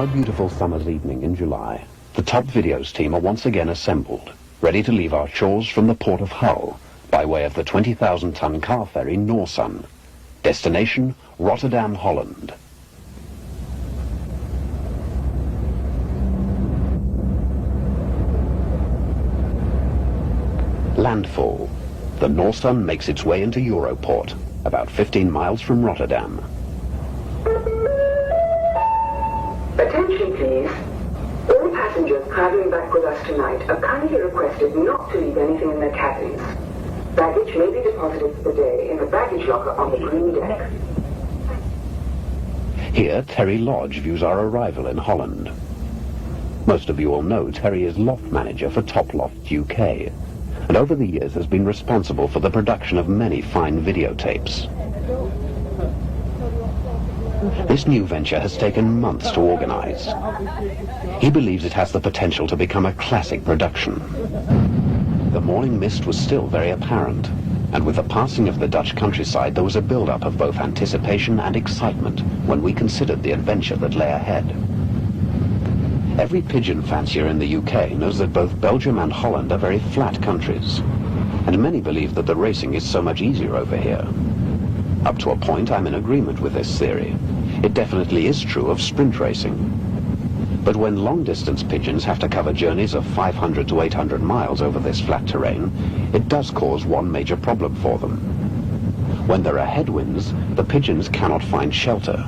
a beautiful summer's evening in July, the top videos team are once again assembled, ready to leave our shores from the port of Hull by way of the 20,000-ton car ferry Norsun. Destination, Rotterdam, Holland. Landfall. The Norsun makes its way into Europort, about 15 miles from Rotterdam. Attention please. All passengers travelling back with us tonight are kindly requested not to leave anything in their cabins. Baggage may be deposited for the day in the baggage locker on the green deck. Here, Terry Lodge views our arrival in Holland. Most of you will know Terry is loft manager for Top Loft UK, and over the years has been responsible for the production of many fine videotapes. This new venture has taken months to organize. He believes it has the potential to become a classic production. The morning mist was still very apparent, and with the passing of the Dutch countryside there was a build-up of both anticipation and excitement when we considered the adventure that lay ahead. Every pigeon fancier in the UK knows that both Belgium and Holland are very flat countries, and many believe that the racing is so much easier over here. Up to a point, I'm in agreement with this theory. It definitely is true of sprint racing. But when long-distance pigeons have to cover journeys of 500 to 800 miles over this flat terrain, it does cause one major problem for them. When there are headwinds, the pigeons cannot find shelter.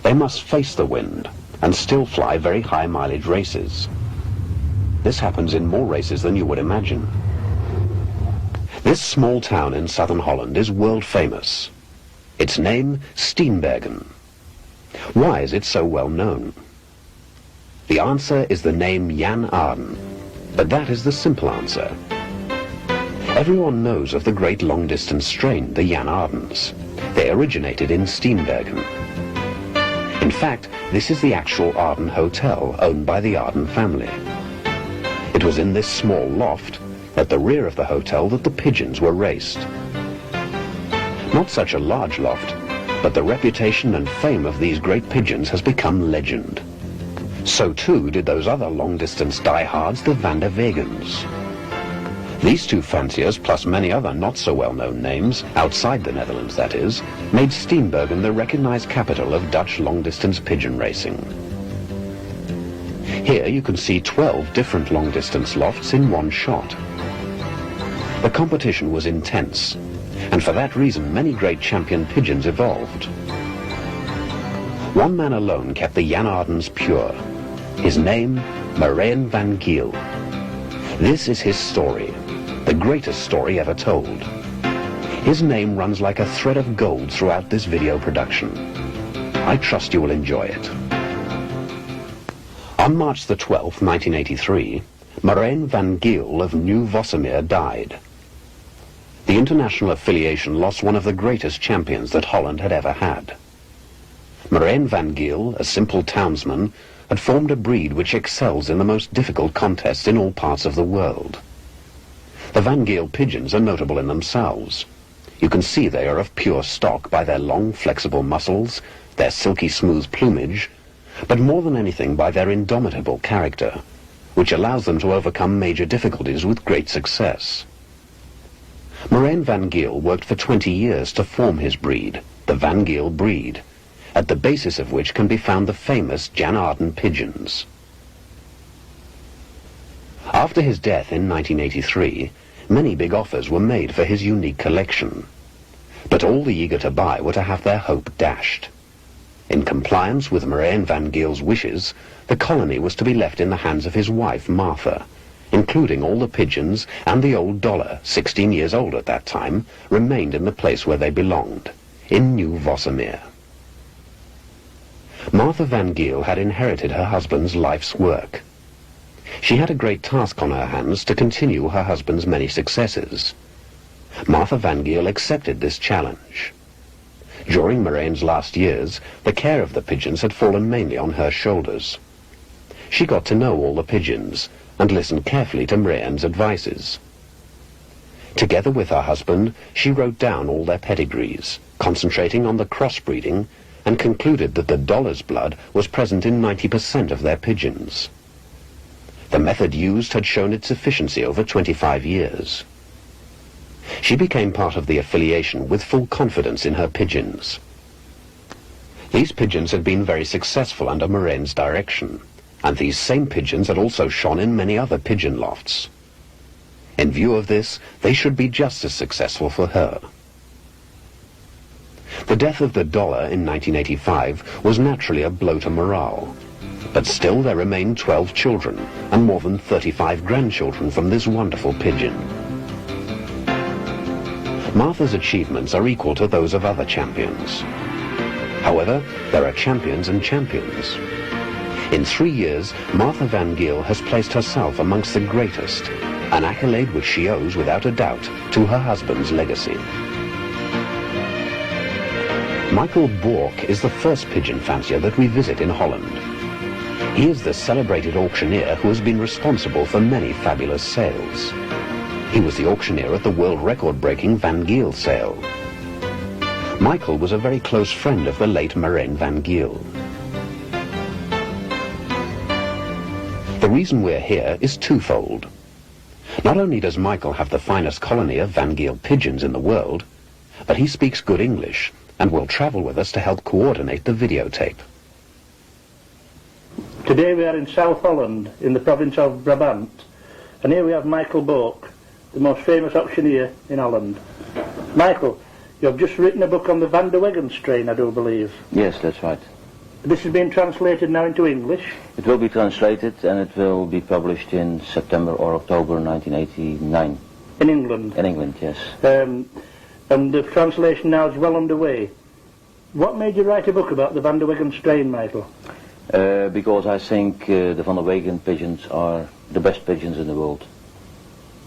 They must face the wind and still fly very high mileage races. This happens in more races than you would imagine. This small town in southern Holland is world famous. Its name, Steenbergen. Why is it so well known? The answer is the name Jan Aarden, but that is the simple answer. Everyone knows of the great long-distance strain, the Jan Aardens. They originated in Steenbergen. In fact, this is the actual Aarden Hotel, owned by the Aarden family. It was in this small loft, at the rear of the hotel, that the pigeons were raced. Not such a large loft, but the reputation and fame of these great pigeons has become legend. So too did those other long-distance diehards, the Van der Wegens. These two fanciers, plus many other not-so-well-known names, outside the Netherlands that is, made Steenbergen the recognized capital of Dutch long-distance pigeon racing. Here you can see 12 different long-distance lofts in one shot. The competition was intense, and for that reason many great champion pigeons evolved. One man alone kept the Jan Aardens pure. His name, Marijn van Giel. This is his story, the greatest story ever told. His name runs like a thread of gold throughout this video production. I trust you will enjoy it. On March the 12th, 1983, Marijn van Giel of Nieuw Vossemeer died. The international affiliation lost one of the greatest champions that Holland had ever had. Marijn van Giel, a simple townsman, had formed a breed which excels in the most difficult contests in all parts of the world. The Van Giel pigeons are notable in themselves. You can see they are of pure stock by their long, flexible muscles, their silky smooth plumage, but more than anything by their indomitable character, which allows them to overcome major difficulties with great success. Marijn van Giel worked for 20 years to form his breed, the Van Giel breed, at the basis of which can be found the famous Jan Aarden pigeons. After his death in 1983, many big offers were made for his unique collection, but all the eager to buy were to have their hope dashed. In compliance with Marijn van Giel's wishes, the colony was to be left in the hands of his wife, Martha, including all the pigeons, and the old dollar, 16 years old at that time, remained in the place where they belonged, in Nieuw Vossemeer. Martha van Giel had inherited her husband's life's work. She had a great task on her hands to continue her husband's many successes. Martha van Giel accepted this challenge. During Marijn's last years, the care of the pigeons had fallen mainly on her shoulders. She got to know all the pigeons, and listened carefully to Marijn's advices. Together with her husband, she wrote down all their pedigrees, concentrating on the crossbreeding, and concluded that the dollar's blood was present in 90% of their pigeons. The method used had shown its efficiency over 25 years. She became part of the affiliation with full confidence in her pigeons. These pigeons had been very successful under Moraine's direction, and these same pigeons had also shone in many other pigeon lofts. In view of this, they should be just as successful for her. The death of the dollar in 1985 was naturally a blow to morale, but still there remained 12 children and more than 35 grandchildren from this wonderful pigeon. Martha's achievements are equal to those of other champions. However, there are champions and champions. In 3 years, Martha Van Giel has placed herself amongst the greatest, an accolade which she owes without a doubt to her husband's legacy. Michael Boke is the first pigeon fancier that we visit in Holland. He is the celebrated auctioneer who has been responsible for many fabulous sales. He was the auctioneer at the world record-breaking Van Giel sale. Michael was a very close friend of the late Moraine Van Giel. The reason we're here is twofold. Not only does Michael have the finest colony of Van Giel pigeons in the world, but he speaks good English and will travel with us to help coordinate the videotape. Today we are in South Holland, in the province of Brabant, and here we have Michael Boke, the most famous auctioneer in Holland. Michael, you have just written a book on the Van der Weggen strain, I do believe. Yes, that's right. This has been translated now into English. It will be translated and it will be published in September or October 1989. In England? In England, yes. And the translation now is well underway. What made you write a book about the Van der Weggen strain, Michael? Because I think the Van der Weggen pigeons are the best pigeons in the world.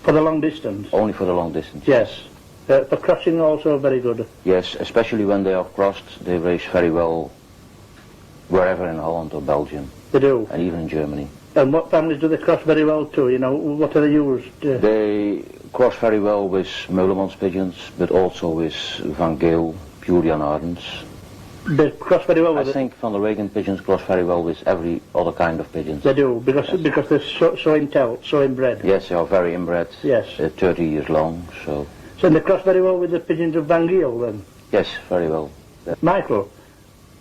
For the long distance? Only for the long distance. Yes. For crossing also very good? Yes, especially when they are crossed, they race very well wherever in Holland or Belgium. They do? And even in Germany. And what families do they cross very well to? You know, what are they used? They cross very well with Meulemans pigeons, but also with Van Giel, Purian Aardens. They cross very well with I think Van der Weggen pigeons cross very well with every other kind of pigeons. They do, because they're so inbred. Yes, they are very inbred. Yes. 30 years long, so... So they cross very well with the pigeons of Van Giel, then? Yes, very well. Michael,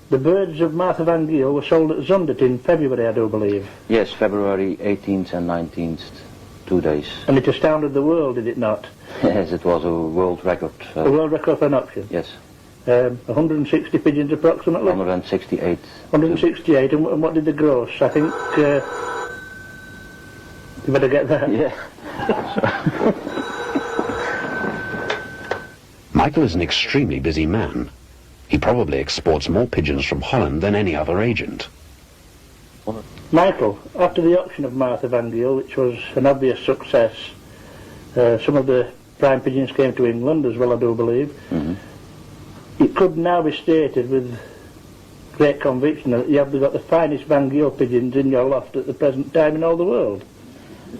the birds of Martha Van Giel were sold at Zundert in February, I do believe. Yes, February 18th and 19th, 2 days. And it astounded the world, did it not? Yes, it was a world record. A world record for an auction? Yes. 160 pigeons approximately? 168. 168, and what did they gross? I think, you better get that. Yeah. Michael is an extremely busy man. He probably exports more pigeons from Holland than any other agent. Michael, after the auction of Martha Van Giel, which was an obvious success, some of the prime pigeons came to England as well, I do believe. Mm-hmm. It could now be stated with great conviction that you have got the finest Van Giel pigeons in your loft at the present time in all the world.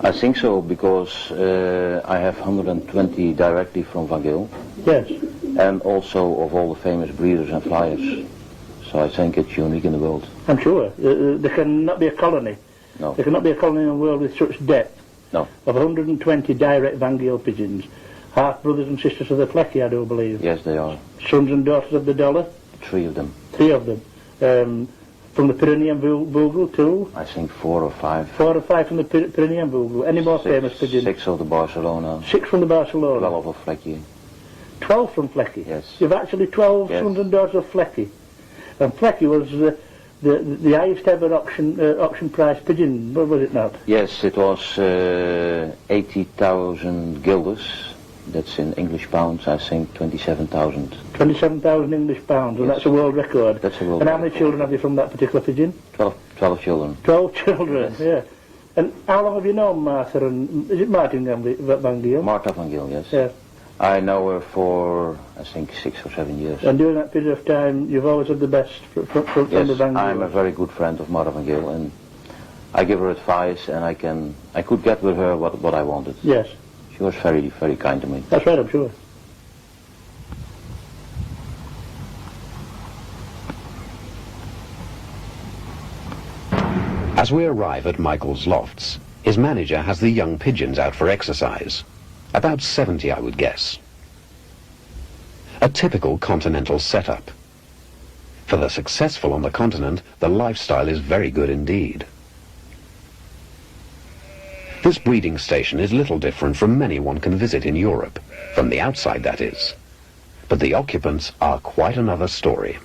I think so, because I have 120 directly from Van Giel. Yes. And also of all the famous breeders and flyers. So I think it's unique in the world. I'm sure. There cannot be a colony. No. There cannot be a colony in the world with such depth. No. Of 120 direct Van Giel pigeons. Half brothers and sisters of the Flecky, I do believe. Yes, they are. Sons and daughters of the dollar. 3 of them. 3 of them. From the Pyrenean Vogel too? I think 4 or 5. 4 or 5 from the Pyrenean Vogel. Any more famous pigeons? 6 of the Barcelona. 6 from the Barcelona? 12 of Flecky. 12 from Flecky? Yes. You've actually 12 sons and daughters of Flecky. And Flecky was the highest ever auction price pigeon, was it not? Yes, it was 80,000 guilders. That's in English pounds, I think 27,000. 27,000 English pounds, and Yes. that's a world record. That's a world And how many record. children have you from that particular pigeon? 12 children. 12 children, Yes. yeah. And how long have you known Martha and, is it Martin Van Giel? Martha Van Giel, yes. Yeah. I know her for, I think, 6 or 7 years. And during that period of time, you've always had the best from the Yes, Van Giel? I'm a very good friend of Martha Van Giel, and I give her advice, and I could get with her what I wanted. Yes. She was very, very kind to me. That's right, I'm sure. As we arrive at Michael's lofts, his manager has the young pigeons out for exercise. About 70, I would guess. A typical continental setup. For the successful on the continent, the lifestyle is very good indeed. This breeding station is little different from many one can visit in Europe, from the outside that is. But the occupants are quite another story.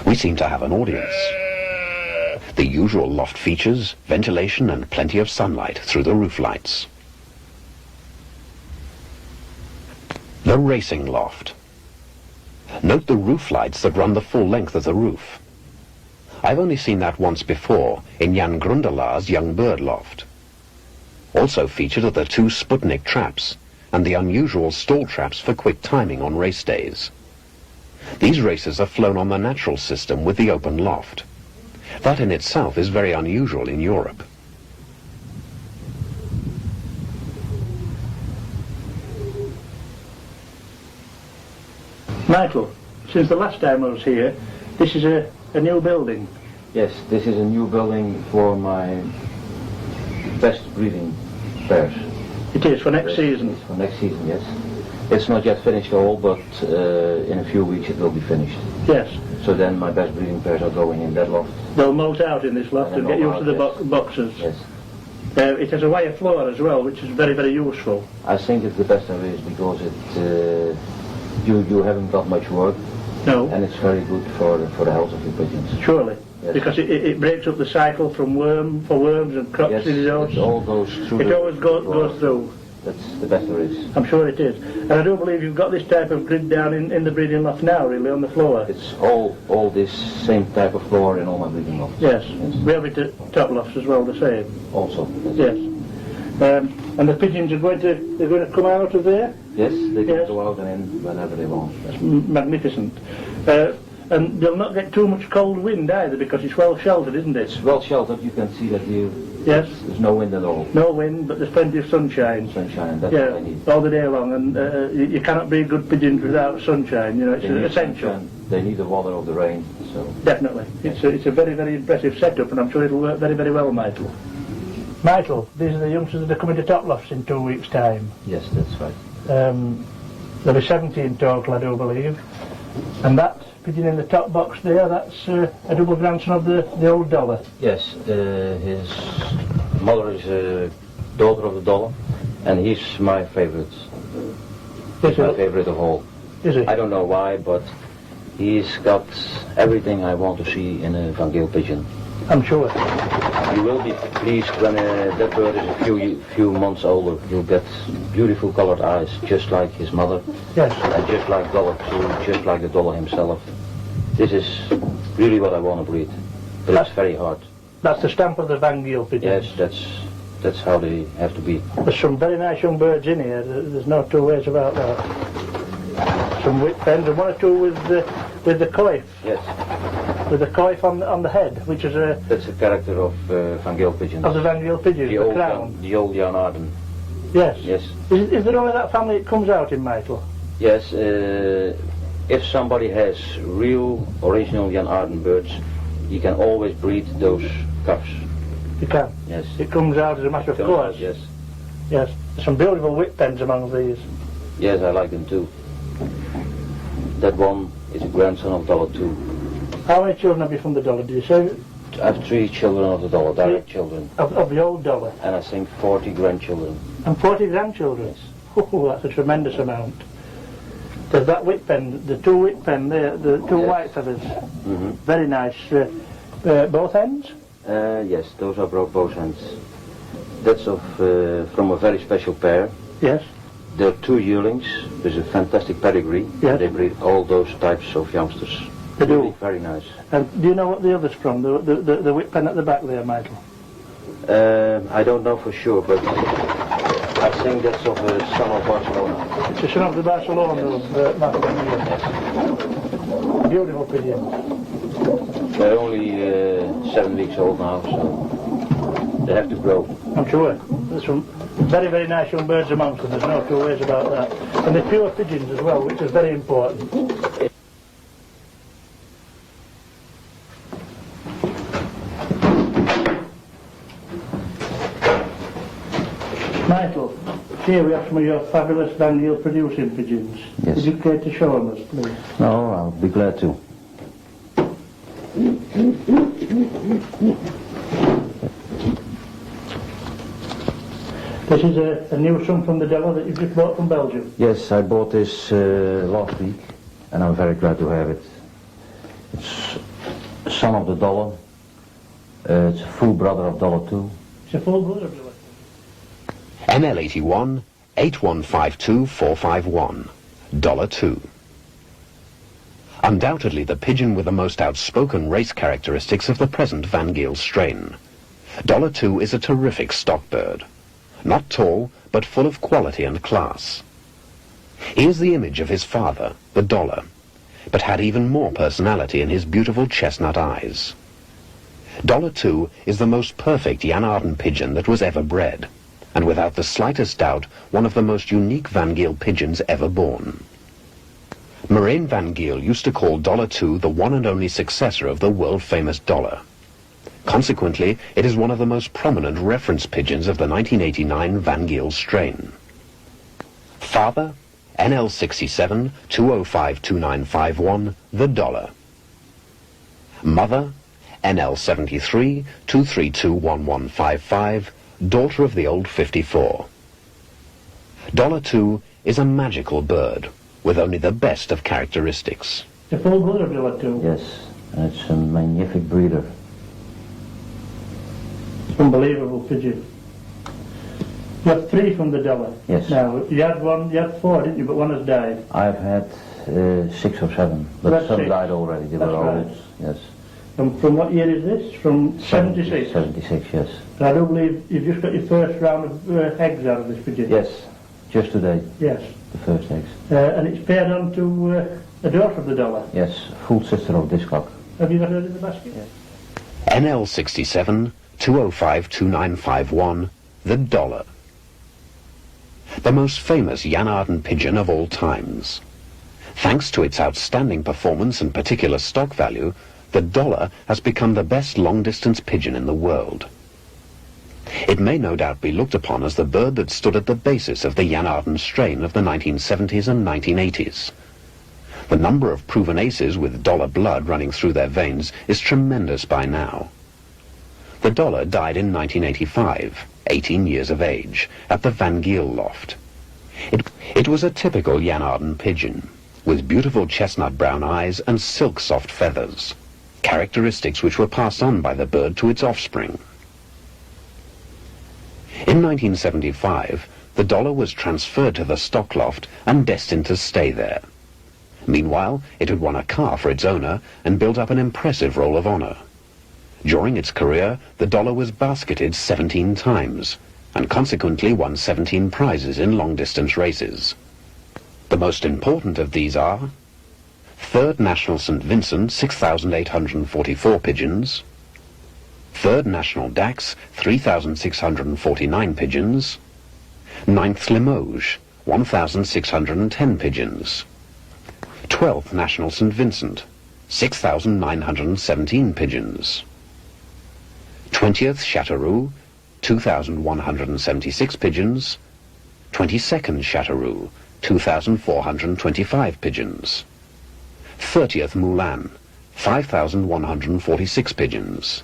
We seem to have an audience. The usual loft features, ventilation and plenty of sunlight through the roof lights. The racing loft. Note the roof lights that run the full length of the roof. I've only seen that once before in Jan Grundelaar's young bird loft. Also featured are the 2 Sputnik traps and the unusual stall traps for quick timing on race days. These races are flown on the natural system with the open loft. That in itself is very unusual in Europe. Michael, since the last time I was here, this is a new building. Yes, this is a new building for my best breeding pairs. It is, for next season? It's for next season, yes. It's not yet finished all, but in a few weeks it will be finished. Yes. So then my best breeding pairs are going in that loft. They'll molt out in this loft and get used to the boxes. Yes. It has a wire floor as well, which is very, very useful. I think it's the best there is because it you haven't got much work. No. And it's very good for the health of your pigeons. Surely. Yes. Because it breaks up the cycle from worms and coccidiosis. Yes, it all goes through. It always goes through. That's the best there is. I'm sure it is. And I do believe you've got this type of grid down in the breeding loft now, really, on the floor. It's all this same type of floor in all my breeding lofts. Yes. We have it at top lofts as well, the same. Also. Yes. And the pigeons are going to come out of there? Yes, they can go out and in whenever they want. That's magnificent. And they'll not get too much cold wind either, because it's well sheltered, isn't it? It's well sheltered. You can see that yes. There's no wind at all. No wind, but there's plenty of sunshine. Sunshine, that's what I need. All the day long, and you cannot breed good pigeons without sunshine. You know, it's essential. Sunshine. They need the water of the rain. So definitely, it's a very, very impressive setup, and I'm sure it'll work very, very well, Michael. Michael, these are the youngsters that are coming to top lofts in 2 weeks' time. Yes, that's right. There'll be 17 total, I do believe, and that pigeon in the top box there, that's a double grandson of the old dollar. Yes, his mother is a daughter of the dollar, and he's my favourite. He's my favourite of all. Is he? I don't know why, but he's got everything I want to see in a vykil pigeon. I'm sure. You will be pleased when that bird is a few months older. You'll get beautiful colored eyes, just like his mother. Yes. And just like dollar too, just like the dollar himself. This is really what I want to breed, but it's very hard. That's the stamp of the vykil pigeon. Yes, that's how they have to be. There's some very nice young birds in here. There's no two ways about that. Some whip pens and 1 or 2 with the coif. Yes. With the coif on the head, which is a... That's a character of vykil pigeons. Of the vykil pigeons, the crown. The old Jan Aarden. Yes. Yes. Is there only that family it comes out in, Michael? Yes. If somebody has real original Jan Aarden birds, you can always breed those cubs. You can? Yes. It comes out as a matter of course? Yes. Yes. There's some beautiful whip pens among these. Yes, I like them too. That one is a grandson of dollar too. How many children have you from the dollar, do you say? I have 3 children of the dollar, direct children. Of the old dollar? And I think 40 grandchildren. And 40 grandchildren? Yes. Oh, that's a tremendous amount. There's that whip pen, the 2 whip pen there, the 2 white feathers. Mm-hmm. Very nice. Both ends? Yes, those are both ends. That's from a very special pair. Yes. There are 2 yearlings with a fantastic pedigree. Yes. They breed all those types of youngsters. They really do. Very nice. And do you know what the other's from, the whip pen at the back there, Michael? I don't know for sure, but I think that's of a son of Barcelona. It's a son of the Barcelona, yes. Yes. Beautiful pigeon. They're only 7 weeks old now, so they have to grow. I'm sure. There's some very, very nice young birds amongst them, there's no 2 ways about that. And they're pure pigeons as well, which is very important. Michael, here we have some of your fabulous vykil producing pigeons. Yes. Would you care to show them us, please? No, I'll be glad to. This is a new son from the Della that you've just bought from Belgium. Yes, I bought this last week, and I'm very glad to have it. It's a son of the dollar. It's a full brother of $2. It's a full brother of Della. NL81 8152451, $2. Undoubtedly the pigeon with the most outspoken race characteristics of the present vykil strain. $2 is a terrific stock bird. Not tall, but full of quality and class. He is the image of his father, the dollar, but had even more personality in his beautiful chestnut eyes. $2 is the most perfect Aarden pigeon that was ever bred, and without the slightest doubt one of the most unique vykil pigeons ever born. Moraine vykil used to call $2 the one and only successor of the world-famous dollar. Consequently, it is one of the most prominent reference pigeons of the 1989 vykil strain. Father, NL67 2052951, the dollar. Mother, NL73 2321155, daughter of the old 54. $2 is a magical bird, with only the best of characteristics. It's a full brother of $2. Yes, and it's a magnificent breeder. Unbelievable pigeon. You have 3 from the Della. Yes. Now, you had 4, didn't you? But one has died. I've had 6 or 7, but That's some 6. died already. They That's were right. old. Yes. From what year is this? From 76? 76, yes. And I do believe you've just got your first round of eggs out of this pigeon. Yes, just today, Yes. the first eggs. And it's paired on to a daughter of the dollar. Yes, full sister of this cock. Have you got her in the basket? Yes. NL67 2052951, the dollar. The most famous Aarden pigeon of all times. Thanks to its outstanding performance and particular stock value, the dollar has become the best long-distance pigeon in the world. It may no doubt be looked upon as the bird that stood at the basis of the Aarden strain of the 1970s and 1980s. The number of proven aces with dollar blood running through their veins is tremendous by now. The dollar died in 1985, 18 years of age, at the Vagan Loft. It was a typical Aarden pigeon, with beautiful chestnut brown eyes and silk-soft feathers, characteristics which were passed on by the bird to its offspring. In 1975, the dollar was transferred to the stock loft and destined to stay there. Meanwhile, it had won a car for its owner and built up an impressive roll of honor. During its career, the dollar was basketed 17 times, and consequently won 17 prizes in long-distance races. The most important of these are 3rd National St. Vincent, 6,844 pigeons, 3rd National Dax, 3,649 pigeons, 9th Limoges, 1,610 pigeons, 12th National St. Vincent, 6,917 pigeons, 20th Châteauroux, 2,176 pigeons, 22nd Châteauroux, 2,425 pigeons, 30th Moulin, 5,146 pigeons,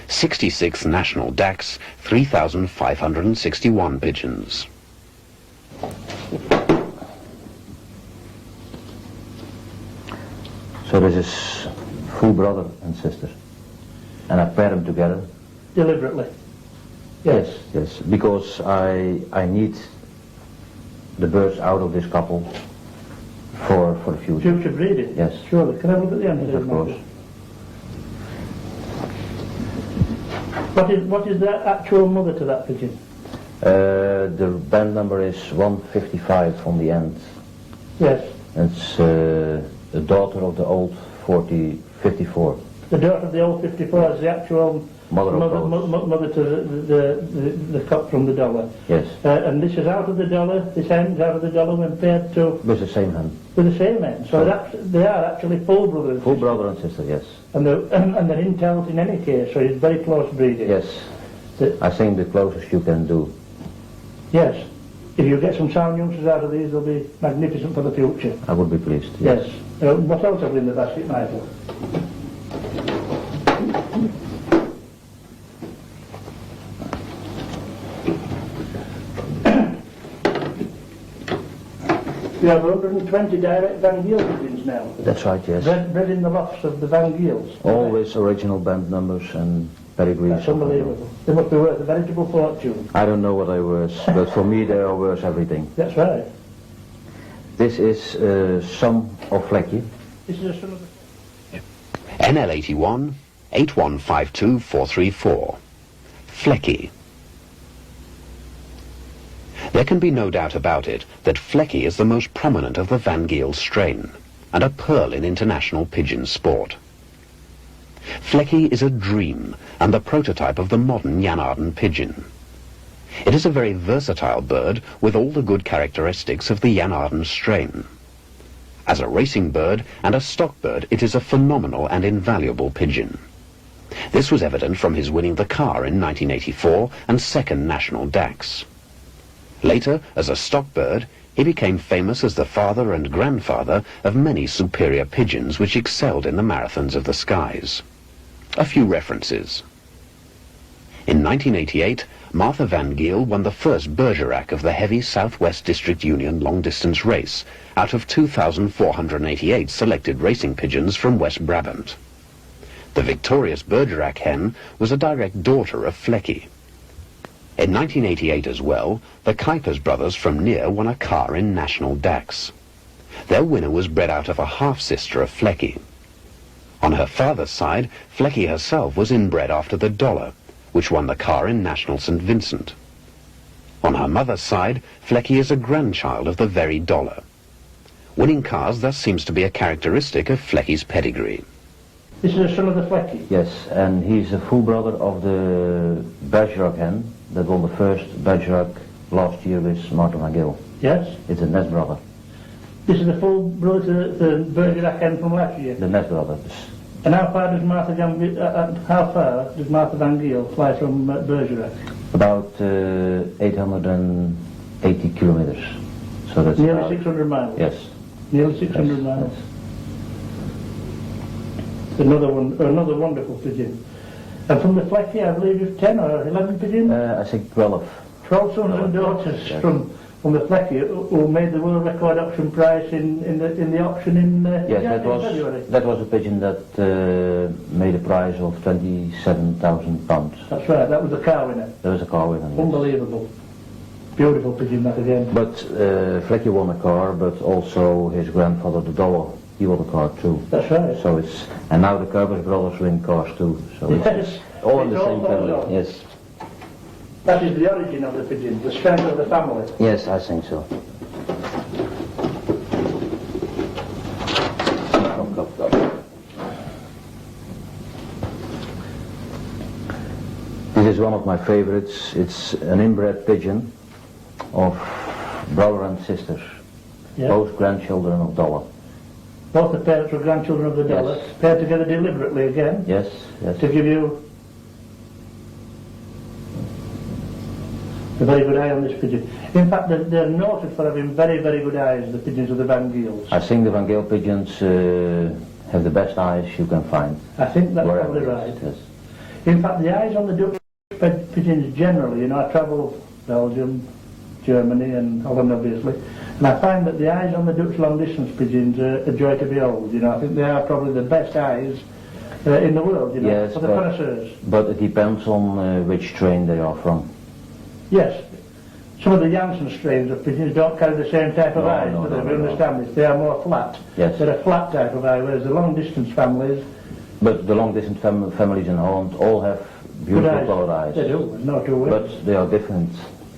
66th National Dax, 3,561 pigeons. So this is full brother and sister, and I pair them together. Deliberately? Yes. Yes, because I need the birds out of this couple for the future. Future breeding? Yes. Surely. Can I look at the answer? Yes, of course. What is the actual mother to that pigeon? The band number is 155 on the end. Yes. It's the daughter of the old 54. The daughter of the old 54 is the actual Mother to the cock from the dollar. Yes. And this is out of the dollar, this end's out of the dollar when paired to... With the same hand. With the same end. So they are actually full brother and sister. Full brother and sister, yes. And they're intact in any case, so it's very close breeding. Yes. I think the closest you can do. Yes. If you get some sound youngsters out of these, they'll be magnificent for the future. I would be pleased. Yes. What else have we in the basket, Michael? We have 120 direct Van Giel pigeons now. That's right, yes. Bred in the lofts of the Van Giels. Always original band numbers and pedigrees. That's unbelievable. They must be worth a veritable fortune. I don't know what I was, but for me they are worth everything. That's right. This is some of Flecky. This is a son of the... NL81 8152434. Flecky. There can be no doubt about it that Flecky is the most prominent of the Van Giel strain, and a pearl in international pigeon sport. Flecky is a dream and the prototype of the modern Aarden pigeon. It is a very versatile bird with all the good characteristics of the Aarden strain. As a racing bird and a stock bird, it is a phenomenal and invaluable pigeon. This was evident from his winning the car in 1984 and second national Dax. Later, as a stock bird, he became famous as the father and grandfather of many superior pigeons which excelled in the marathons of the skies. A few references. In 1988, Martha Van Giel won the first Bergerac of the heavy Southwest District Union long-distance race out of 2,488 selected racing pigeons from West Brabant. The victorious Bergerac hen was a direct daughter of Flecky. In 1988 as well, the Kypers Brothers from Near won a car in National Dax. Their winner was bred out of a half-sister of Flecky. On her father's side, Flecky herself was inbred after the Dollar, which won the car in National St. Vincent. On her mother's side, Flecky is a grandchild of the very Dollar. Winning cars thus seems to be a characteristic of Flecky's pedigree. This is a son of the Flecky? Yes, and he's a full brother of the Bergerac hen that won the first Bergerac last year with Martha Van Giel. Yes? It's a nest brother. This is the full brother to the Bergerac hen from last year? The nest brother. And how far does Martha Van Giel fly from Bergerac? About 880 kilometers. So that's nearly about 600 miles? Yes. Nearly 600 miles. Another wonderful pigeon. And from the Flecky, I believe you've 10 or 11 pigeons? I think 12. 12 sons and daughters yes. from the Flecky who made the world record auction price in the auction in February. That was a pigeon that made a price of £27,000. That's right, that was the car winner. There was a car winner. Unbelievable. Beautiful pigeon that again. But Flecky won a car, but also his grandfather, the Dollar, he won a car too. That's right. So it's, and now the Kypers Brothers win cars too. So yes. it's all in the same family. Yes. That is the origin of the pigeon, the strength of the family. Yes, I think so. This is one of my favorites. It's an inbred pigeon of brother and sisters, both grandchildren of Dollar. Both the parents were grandchildren of the Dollar, Yes. paired together deliberately again. Yes, yes. To give you a very good eye on this pigeon. In fact, they're noted for having very, very good eyes, the pigeons of the Van Giels. I think the Van Giel pigeons have the best eyes you can find. I think that's wherever probably it is, right. Yes. In fact, the eyes on the Dutch pigeons generally, I travel Belgium, Germany and Holland obviously, and I find that the eyes on the Dutch long-distance pigeons are a joy to behold. I think they are probably the best eyes in the world, Yes, for the connoisseurs. but it depends on which strain they are from. Yes. Some of the Janssen strains of pigeons don't carry the same type of eyes, do they? We understand this. They are more flat. Yes. They're a flat type of eye, whereas the long-distance families... But the long-distance families in Holland all have beautiful colored eyes. They do, no two ways. But they are different.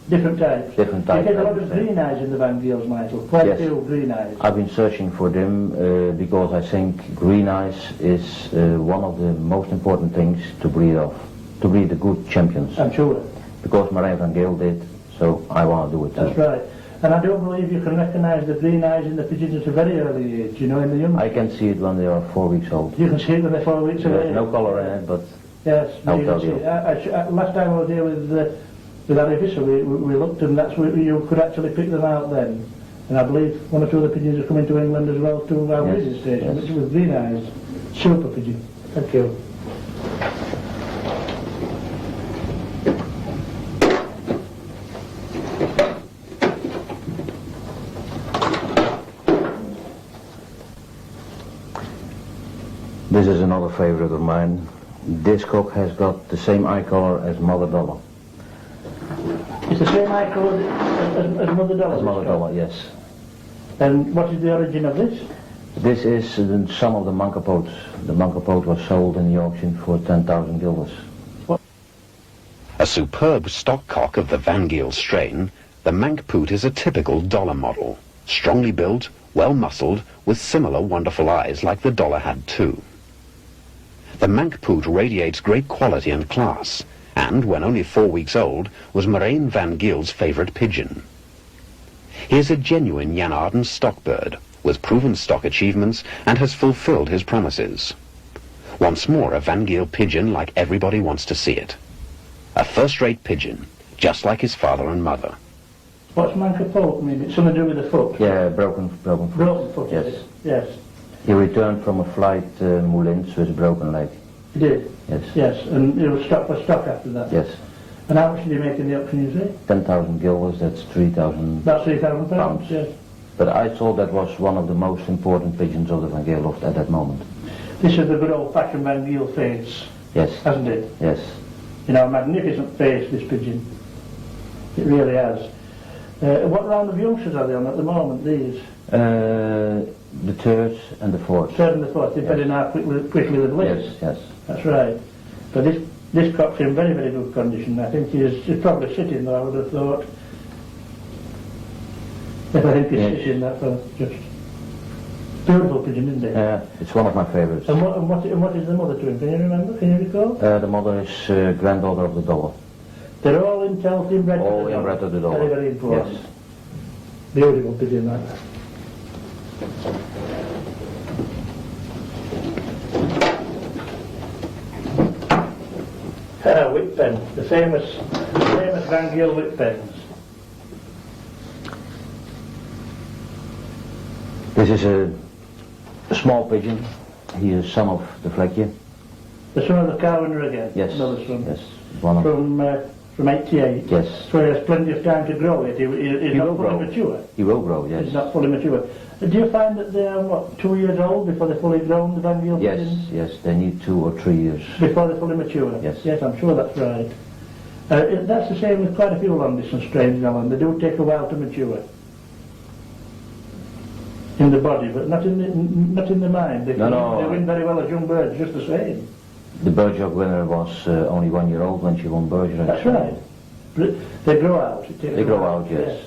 Different types. Different types. You get a lot of green eyes in the Van Giels, Michael. Quite a few green eyes. I've been searching for them because I think green eyes is one of the most important things to breed of, to breed the good champions. I'm sure. Because Marijn van Giel did, so I want to do it too. That's right. And I do believe you can recognise the green eyes in the pigeons at a very early age, in the young. I can see it when they are 4 weeks old. You can see it when they're 4 weeks old. There's no colour in it, but yes, I'll tell you. Last time I was here with with artificial, we looked and that's where you could actually pick them out then. And I believe one or two other pigeons are coming to England as well to our breeding station, which was really nice. Super pigeon. Thank you. This is another favourite of mine. This cock has got the same eye colour as Mother Dollar. It's the same eye colour as Mother Dollar? As Mother Dollar, yes. And what is the origin of this? This is some of the mankerpoot. The mankerpoot was sold in the auction for 10,000 guilders. A superb stock cock of the vykil strain, the Mankpoot is a typical dollar model. Strongly built, well muscled, with similar wonderful eyes like the dollar had too. The Mankpoot radiates great quality and class, and when only 4 weeks old, was Moraine van Gil's favourite pigeon. He is a genuine Jan Aarden stock bird, with proven stock achievements, and has fulfilled his promises. Once more a Van Gil pigeon like everybody wants to see it. A first-rate pigeon, just like his father and mother. What's mankerpoot mean? It's something to do with the foot? Yeah, broken foot. Broken foot, yes. Is it? Yes. He returned from a flight Moulins with a broken leg. He did? Yes. Yes, and he was stock for stock after that? Yes. And how much did he make in the auction, you say? 10,000 guilders, that's 3,000 About 3,000 pounds, yes. But I thought that was one of the most important pigeons of the Vagan Loft at that moment. This is the good old-fashioned Van Gil face, Yes. hasn't it? Yes. You know, a magnificent face, this pigeon. It really has. What round of youngsters are they on at the moment, these? The third and the fourth. Third and the fourth, depending how quickly they live. Yes, yes. That's right. But this cock's in very, very good condition. I think he's probably sitting there, I would have thought. If I think he's sitting, that's just beautiful pigeon, isn't it? Yeah, it's one of my favourites. And what is the mother to him? Can you remember? Can you recall? The mother is granddaughter of the dollar. They're all inbred to the dollar. All inbred to the dollar. Very, very important. Yes. Beautiful pigeon, that. Whip pen, the famous Van Gil whip pens. This is a small pigeon. He is son of the Vlekje. The son of the cow winner again? Yes. Another son? Yes. One of From 88? Yes. So he has plenty of time to grow it. He's not fully mature? He will grow, yes. He's not fully mature. Do you find that they are, 2 years old before they're fully grown, the Van Gil pigeons? Yes, they need 2 or 3 years. Before they're fully mature? Yes. Yes, I'm sure that's right. That's the same with quite a few long-distance strains in Ireland. They do take a while to mature. In the body, but not in the mind. They win very well as young birds, just the same. The Bergerac winner was only 1 year old when she won Bergerac. That's right. They grow out. They grow out, yes.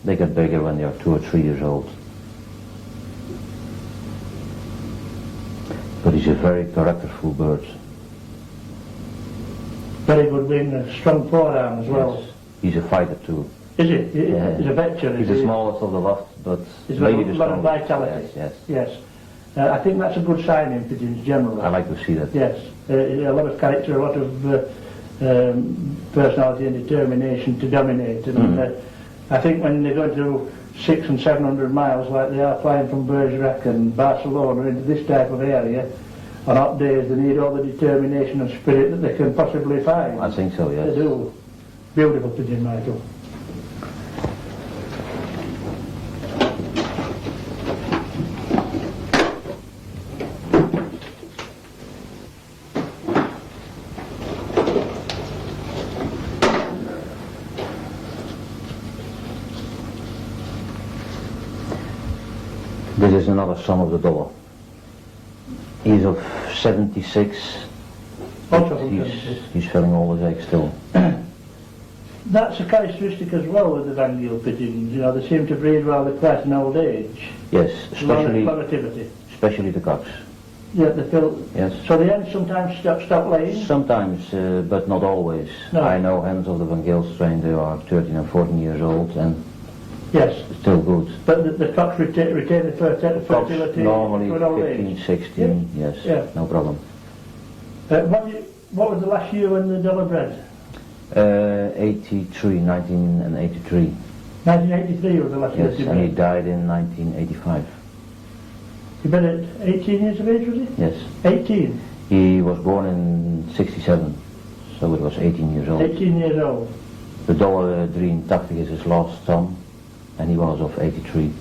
They get bigger when they are 2 or 3 years old. But he's a very characterful bird. Very good wing, a strong forearm as well. Yes. He's a fighter too. Is he? Yeah. He's a veteran. He's the smallest of the lot, but he's maybe got the a lot of strongest. vitality. Yes. I think that's a good sign in pigeons generally. I like to see that. Yes. A lot of character, a lot of personality and determination to dominate. And I think when they're going to 600 and 700 miles like they are flying from Bergerac and Barcelona into this type of area, on hot days they need all the determination and spirit that they can possibly find. I think so, yes. They do. Beautiful pigeon, Michael. This is another son of the dollar. He's of 76. He's filling all his eggs still. That's a characteristic as well with the Van Gil pigeons. You know, they seem to breed while they're quite an old age. Yes, especially the cocks. Yeah, they fill. Yes. So the hens sometimes stop laying? Sometimes, but not always. No. I know hens of the Van Gil strain, they are 13 and 14 years old and yes, still good. But the cocks retain the fertility Cocks normally to an old 15, age. 16, yes, Yeah. no problem. What was the last year when the dollar bred? 1983. 1983 was the last year. Yes, and he died in 1985. He been at 18 years of age, was he? Yes. 18? He was born in 67, so it was 18 years old. 18 years old. The dollar 83 is his last son, and he was of 83.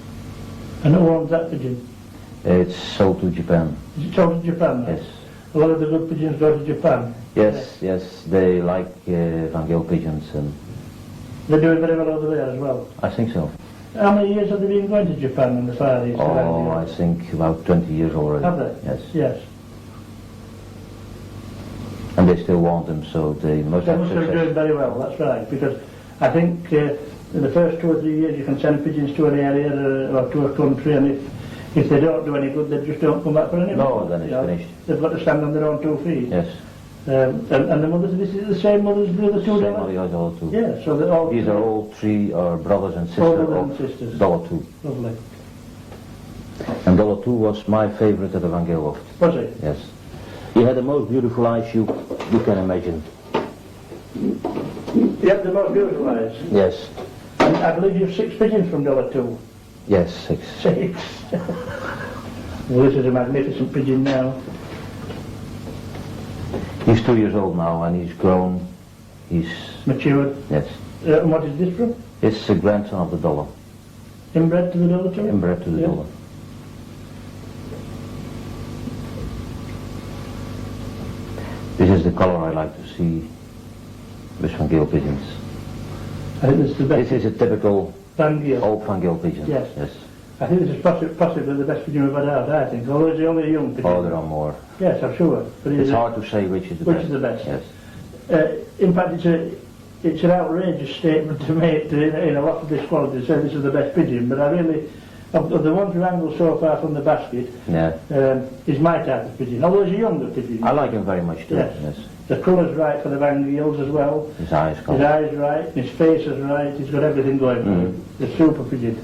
And who owns that pigeon? It's sold to Japan. Is it sold to Japan? Yes. A lot of the good pigeons go to Japan? Yes, yes, they like Vagan pigeons, and They're doing very well over there as well? I think so. How many years have they been going to Japan in the Far East? Oh, I think about 20 years already. Have they? Yes. Yes. And they still want them, so they must They have must have success. doing very well, that's right, because I think in the first 2 or 3 years you can send pigeons to an area or to a country, and if they don't do any good, they just don't come back for any No, more. then it's finished. They've got to stand on their own 2 feet. Yes. And the mothers, this is the same mothers as the other two, Same don't are they? the other two. Yeah, so they're all... These are all 3 brothers and sisters All brothers of and sisters. $2. Lovely. And $2 was my favorite at the Vagan Lofts. Was it? Yes. He had the most beautiful eyes you can imagine. You have the most beautiful eyes. Yes. And I believe you have 6 pigeons from $2. Yes, 6. 6. Well, this is a magnificent pigeon now. He's 2 years old now, and he's grown. He's... Matured. Yes. And what is this from? It's the grandson of the $1. Inbred to the $2 too? Inbred to the Yeah. $1. This is the color I like to see with Vagan pigeons. I think this is the best. This is a typical Fancier. old Vagan pigeon. Yes. Yes. I think this is possibly the best pigeon we've had out, I think. Although it's only a young pigeon. Oh, there are more. Yes, I'm sure. But It's hard to say which is the best. Which is the best? Yes. In fact, it's an outrageous statement to make in a lot of this quality to say this is the best pigeon, but I really, of the ones who angle so far from the basket, Yeah. is my type of pigeon. Although it's a younger pigeon. I like him very much too. Yes. Yes. The colour's right for the vykils as well. His eyes His color. eyes right, his face is right, he's got everything going for him. The super pigeon.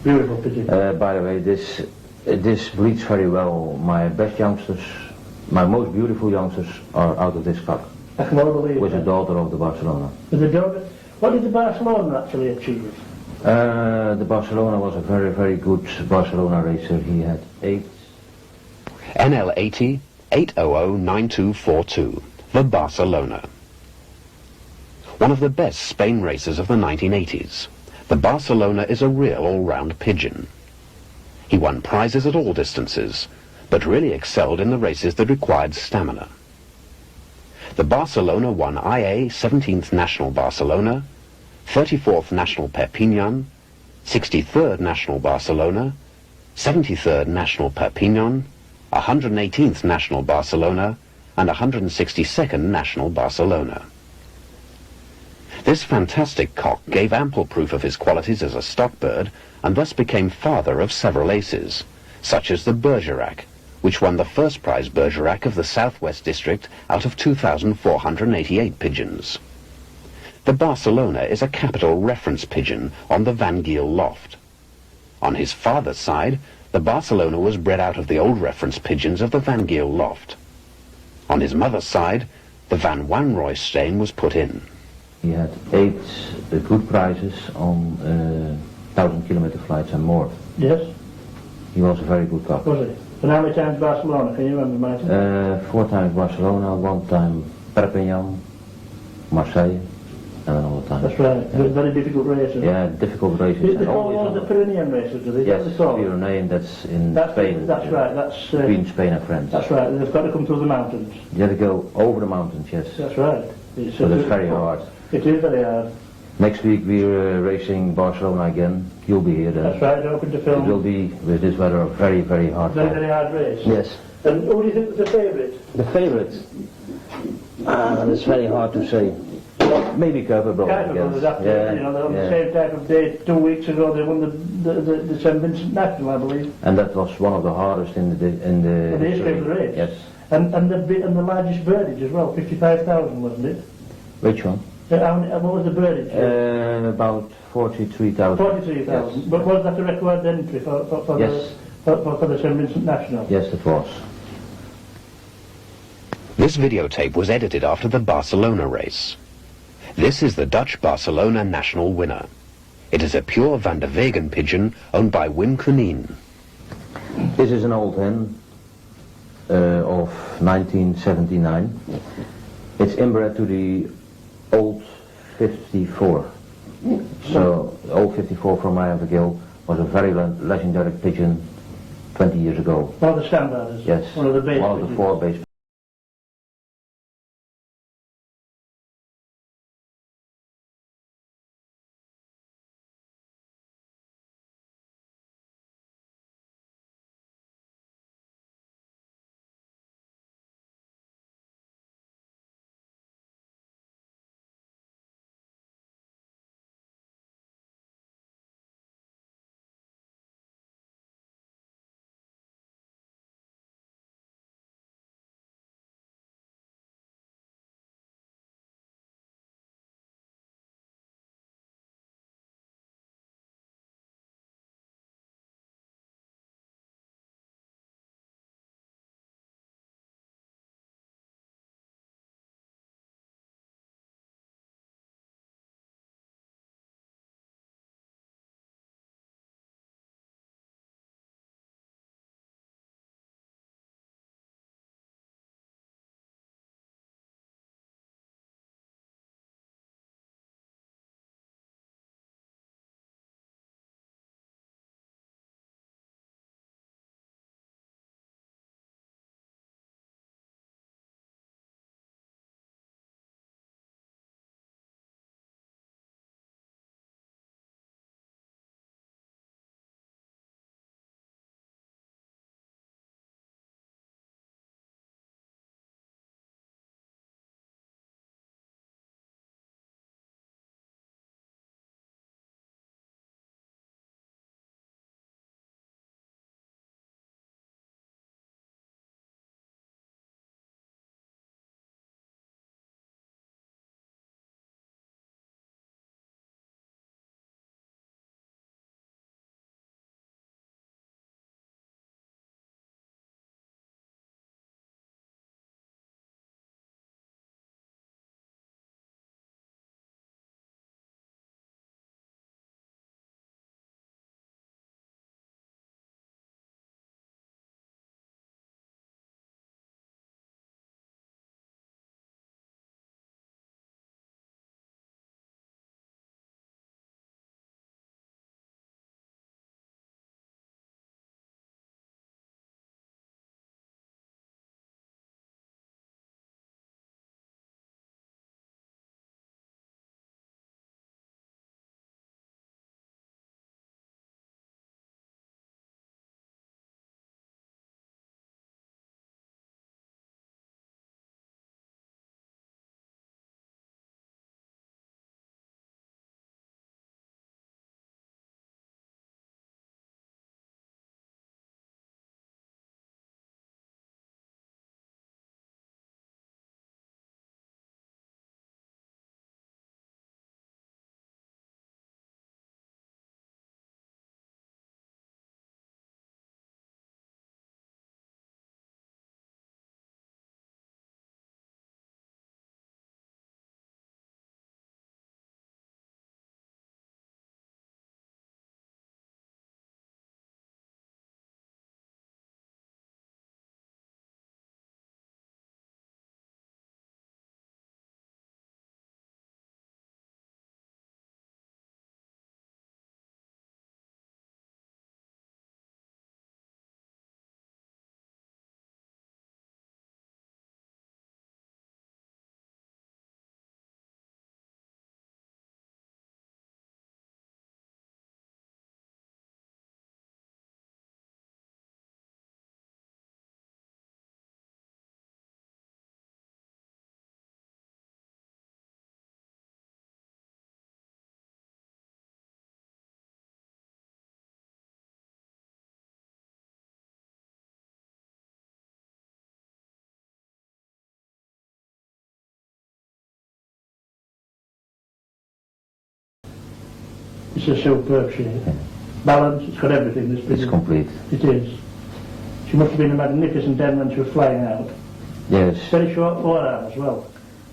Beautiful pigeon. By the way, this breeds very well. My best youngsters, my most beautiful youngsters are out of this cock. I can well believe With the that. daughter of the Barcelona. With the daughter. What did the Barcelona actually achieve? The Barcelona was a very, very good Barcelona racer. He had 8. NL80 8009242, the Barcelona. One of the best Spain racers of the 1980s, the Barcelona is a real all-round pigeon. He won prizes at all distances, but really excelled in the races that required stamina. The Barcelona won IA 17th National Barcelona, 34th National Perpignan, 63rd National Barcelona, 73rd National Perpignan, 118th National Barcelona, and 162nd National Barcelona. This fantastic cock gave ample proof of his qualities as a stock bird, and thus became father of several aces, such as the Bergerac, which won the first prize Bergerac of the Southwest District out of 2,488 pigeons. The Barcelona is a capital reference pigeon on the Vagan Loft. On his father's side, the Barcelona was bred out of the old reference pigeons of the Vagan Loft. On his mother's side, the Van Wanrooy strain was put in. He had 8 good prizes on 1,000-kilometer flights and more. Yes. He was a very good cock. Was it? And how many times Barcelona? Can you remember, Martin? 4 times Barcelona, 1 time Perpignan, Marseille, and another time. That's right. Yeah. Very difficult races. Yeah, difficult races. They and call always those the on- Pyrenean races, do they? Yes, That's what they call them. Pyrenean, that's in That's Spain. That's right. That's Between Spain and France. that's right. They've got to come through the mountains. You have to go over the mountains, yes. That's right. It's So that's very hard. It is very hard. Next week we're racing Barcelona again. You'll be here then. That's right. Open to It will film. be, with this weather, a very, very hard Very, fight. very hard race. Yes. And who do you think was the favourite? The favourite? It's very hard to say. Maybe Kypers Brothers Kypers again. Brothers, after, you know, on the same type of day 2 weeks ago, they won the St. Vincent National, I believe. And that was one of the hardest in the The history of the race. Yes. And the largest birdage as well, 55,000, wasn't it? Which one? What was the birdage? About 43,000. 43,000. Yes. But was that the record entry for Yes. for the St. Vincent National? Yes, it was. This videotape was edited after the Barcelona race. This is the Dutch Barcelona national winner. It is a pure Van der Vagan pigeon owned by Wim Kunien. This is an old hen of 1979. It's inbred to the old 54. So the old 54 from my vykil was a very legendary pigeon 20 years ago. One of the standards? Yes, one of the base one of the pigeons. 4 base. It's a superb shape. Balance, it's got everything. This It's pigeon. complete. It is. She must have been a magnificent hen when she was flying out. Yes. Very short forearm as well.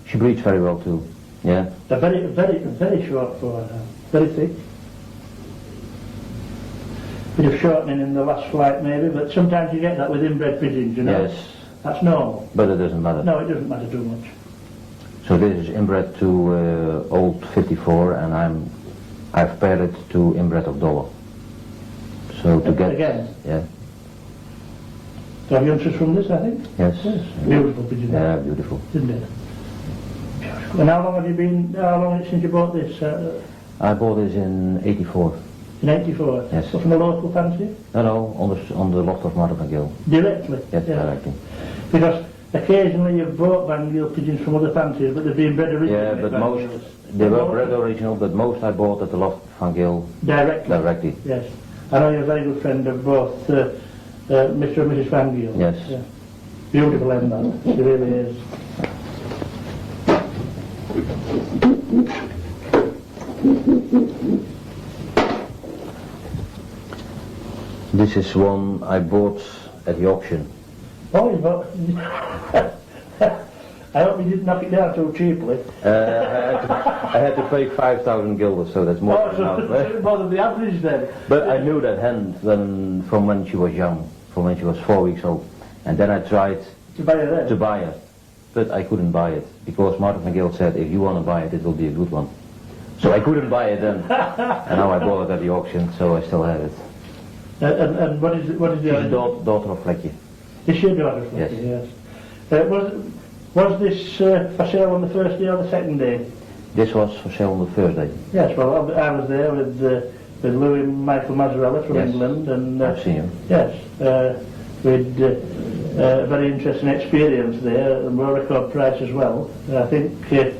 She breeds very well too. Yeah. They're very short for very thick. Bit of shortening in the last flight maybe, but sometimes you get that with inbred pigeons, you know. Yes. That's normal. But it doesn't matter. No, it doesn't matter too much. So this is inbred to old 54, and I've paired it to inbred of dollar. So to get again. Yeah. So have youngsters from this, I think? Yes. Beautiful pigeon. Yeah, beautiful. Isn't it? Beautiful. And how long have you been? How long since you bought this? I bought this in 84. In 84. Yes. From the local fancier? No, on the loft of Vagan. Directly. Yes, directly. Because occasionally you've bought Vagan pigeons from other fanciers, but they've been bred originally. Yeah, but most they were bred original, but most I bought at the loft of Vagan. Directly. Yes. I know you're a very good friend of both Mr. and Mrs. Van Giel. Yes. Yeah. Beautiful end that. She really is. This is one I bought at the auction. Oh, you bought... I hope you didn't knock it down too cheaply. I had to pay 5,000 guilders, so that's more than enough. More than the average then. But I knew that hen from when she was young, from when she was 4 weeks old. And then I tried to buy her then? To buy it. But I couldn't buy it, because Martin McGill said, if you want to buy it, it will be a good one. So I couldn't buy it then. And now I bought it at the auction, so I still have it. And what is the She's daughter of Flekje. Is she a daughter of Flekje? Yes. Was this for sale on the first day or the second day? This was for sale on the first day. Yes, well, I was there with Louis Michael Mazzarella from England, and I've seen him. Yes, with a very interesting experience there, and well record price as well. I think she's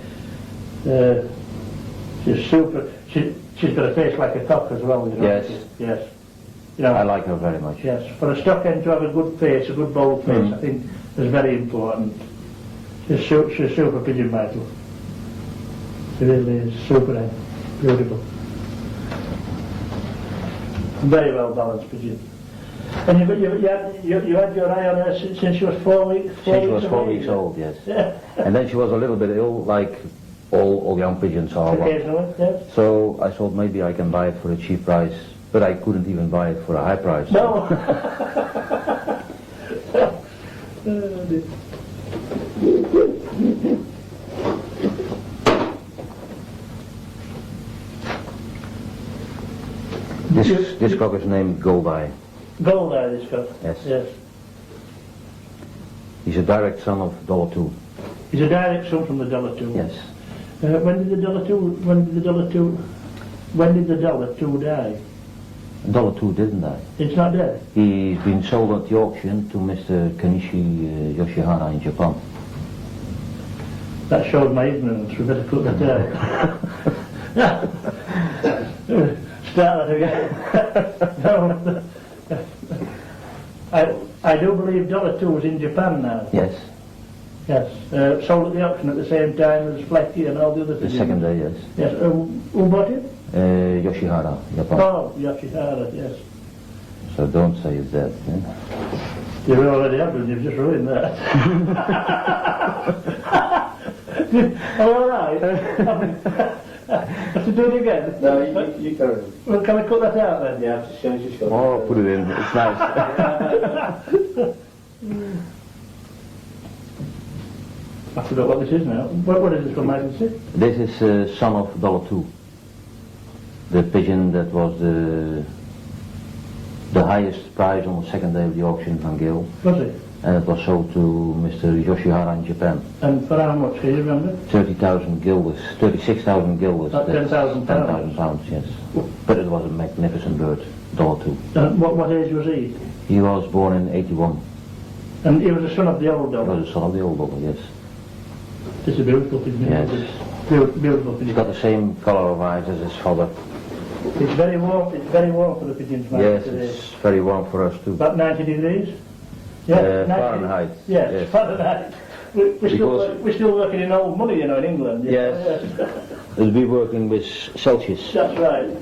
super. She's got a face like a cock as well. You know? Yes. Yes. You know, I like her very much. Yes, for a stock hen to have a good face, a good bold face, I think is very important. She's super pigeon, Michael. She really is super hen. Beautiful. Very well balanced pigeon. And you had your eye on her since she was 4 weeks. Since she was 4 weeks old, yes. Yeah. And then she was a little bit ill, like all young pigeons are. Occasionally, yes. So I thought maybe I can buy it for a cheap price, but I couldn't even buy it for a high price. No. This cock is named Goldeye. Goldeye, this cock. Yes. Yes. He's a direct son of $2. He's a direct son from the $2. Yes. When did the $2 die? $2 didn't die. It's not dead. He's been sold at the auction to Mr. Kenichi Yoshihara in Japan. That showed my ignorance. We better cut that out. Start that again. I do believe $2 was in Japan now. Yes. Yes. Sold at the auction at the same time as Flekje and all the other things. The second day, yes. Yes. Who bought it? Yoshihara, Japan. Oh, Yoshihara, yes. So don't say it's dead. Eh? You already have, but you've just ruined that. All right. Have to do it again? No, you carry on. Well, can I cut that out then? Yeah, just change your shot. Oh, put it in. It's nice. I forgot what this is now. What is this from, Michael? This is son of $2. The pigeon that was the highest price on the second day of the auction in Gale. Was it? And it was sold to Mr. Yoshihara in Japan. And for how much, can you remember? 30,000 guilders, 36,000 guilders. That's 10,000 pounds. 10,000 pounds, yes. But it was a magnificent bird, $2. And what age was he? He was born in 81. And he was a son of the old He dog? was a son of the old dog, yes. It's a beautiful pigeon. Yes. Beautiful He's pigeon. got the same colour of eyes as his father. It's very warm for the pigeons, Michael, Yes, today. it's very warm for us too. About 90 degrees? Yeah, 90. Fahrenheit. Yes, Fahrenheit. We're still working in old money, you know, in England. Yes. We'll be working with Celsius. That's right.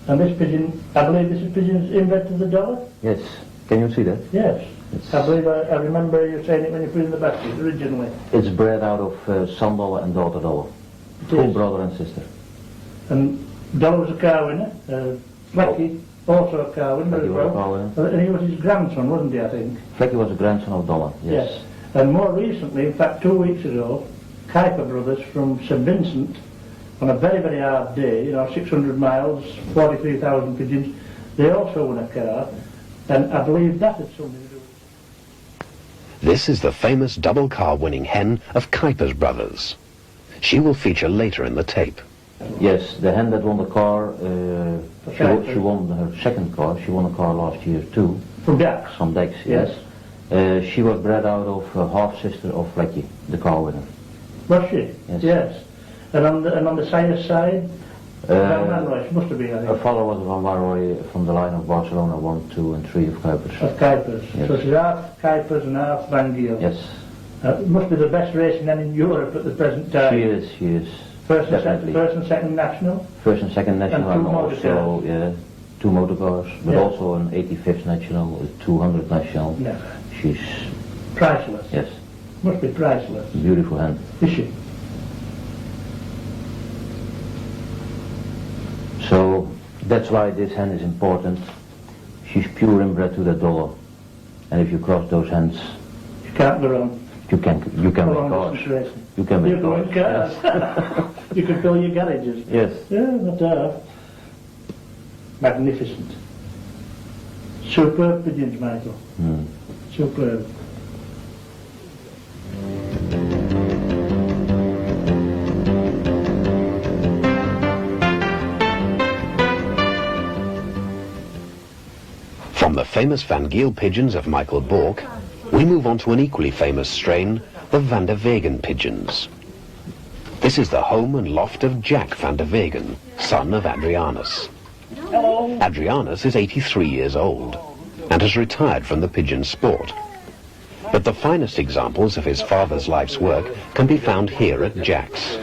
And this pigeon, I believe this pigeon's inbred to the $1? Yes. Can you see that? Yes. I believe I remember you saying it when you put it in the basket originally. It's bred out of son dollar and daughter dollar. Full brother and sister. And Dollar was a car winner. Flecky, also a car winner as well. And he was his grandson, wasn't he, I think? Flecky was a grandson of Dollar, yes. Yes. And more recently, in fact 2 weeks ago, Kypers Brothers from St Vincent, on a very, very hard day, 600 miles, 43,000 pigeons, they also won a car, and I believe that had something to do with it. This is the famous double car winning hen of Kypers Brothers. She will feature later in the tape. Yes, the hen that won the car, she won her second car. She won a car last year too. From Dax? From Dax, yes. She was bred out of half-sister of Flecky, the car winner. Was she? Yes. Yes. And on the sire side? Van Roy, must have been, I think. Her father was Van Roy from the line of Barcelona 1, 2 and 3 of Kypers. Of Kypers. Yes. So she's half Kypers and half Van Giel. Yes. It must be the best racing hen in Europe at the present time. She is. First and second national? First and second national, and also, yeah, 2 motor cars, but also an 85th national, a 200 national. Yeah. She's priceless. Yes. Must be priceless. Beautiful hen. Is she? So that's why this hen is important. She's pure inbred to that dollar, and if you cross those hens, you can't go wrong. You can make cars. You can make cars. Yes. You can fill your garages. Yes. Yeah, not half. Magnificent. Superb pigeons, Michael. Superb. From the famous Van Giel pigeons of Michael Boke, we move on to an equally famous strain, the Van der Vagan pigeons. This is the home and loft of Jack van der Vagan, son of Adrianus. Hello. Adrianus is 83 years old and has retired from the pigeon sport. But the finest examples of his father's life's work can be found here at Jack's.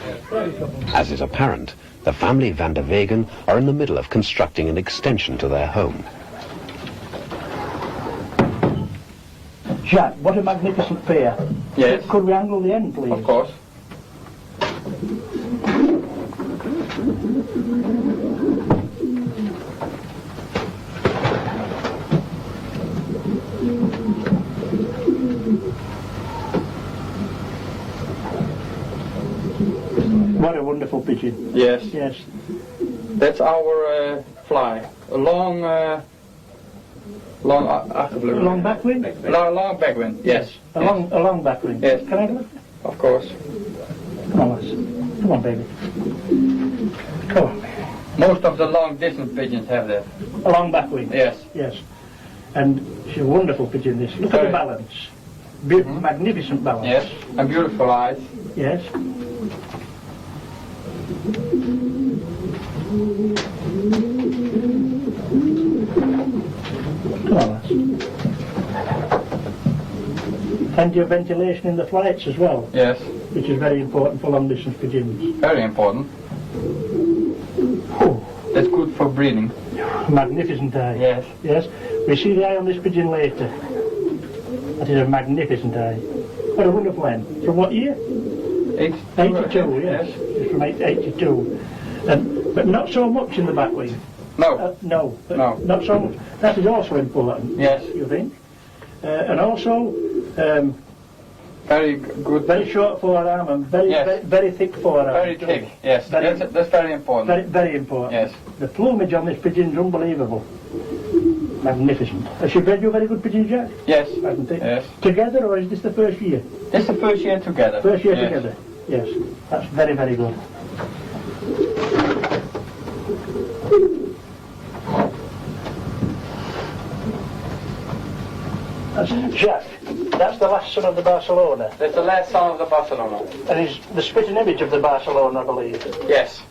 As is apparent, the family Van der Vagan are in the middle of constructing an extension to their home. Jack, what a magnificent pair. Yes. Could we angle the end, please? Of course. What a wonderful pigeon. Yes. Yes. That's our fly. A long achtervleugel. Long back wing? Long back wing, yes. A long back wing? Yes. Can I have a look? Of course. Come on, lass. Come on, baby. Come on. Most of the long distance pigeons have that. A long back wing? Yes. Yes. And she's a wonderful pigeon, this. Look at the balance. Magnificent balance. Yes. And beautiful eyes. Yes. Come on, lass. And your ventilation in the flights as well. Yes. Which is very important for long distance pigeons. Very important. Oh, That's good for breeding. magnificent eye. Yes. Yes. We see the eye on this pigeon later. That is a magnificent eye. What a wonderful hen. From what year? 82, yes. It's from 82. But not so much in the back wing. No. No. No. Not so much. That is also important. Yes. You think? And also, Very good. very short forearm and very thick forearm. Very thick. Yes. That's very important. Very, very important. Yes. The plumage on this pigeon is unbelievable. Magnificent. Has she bred you a very good pigeon, Jack? Yes. Hasn't it? Yes. Together, or is this the first year? It's the first year together. First year Yes. together. Yes. That's very, very good. Jack, that's the last son of the Barcelona. That's the last son of the Barcelona. And he's the spitting image of the Barcelona, I believe. Yes.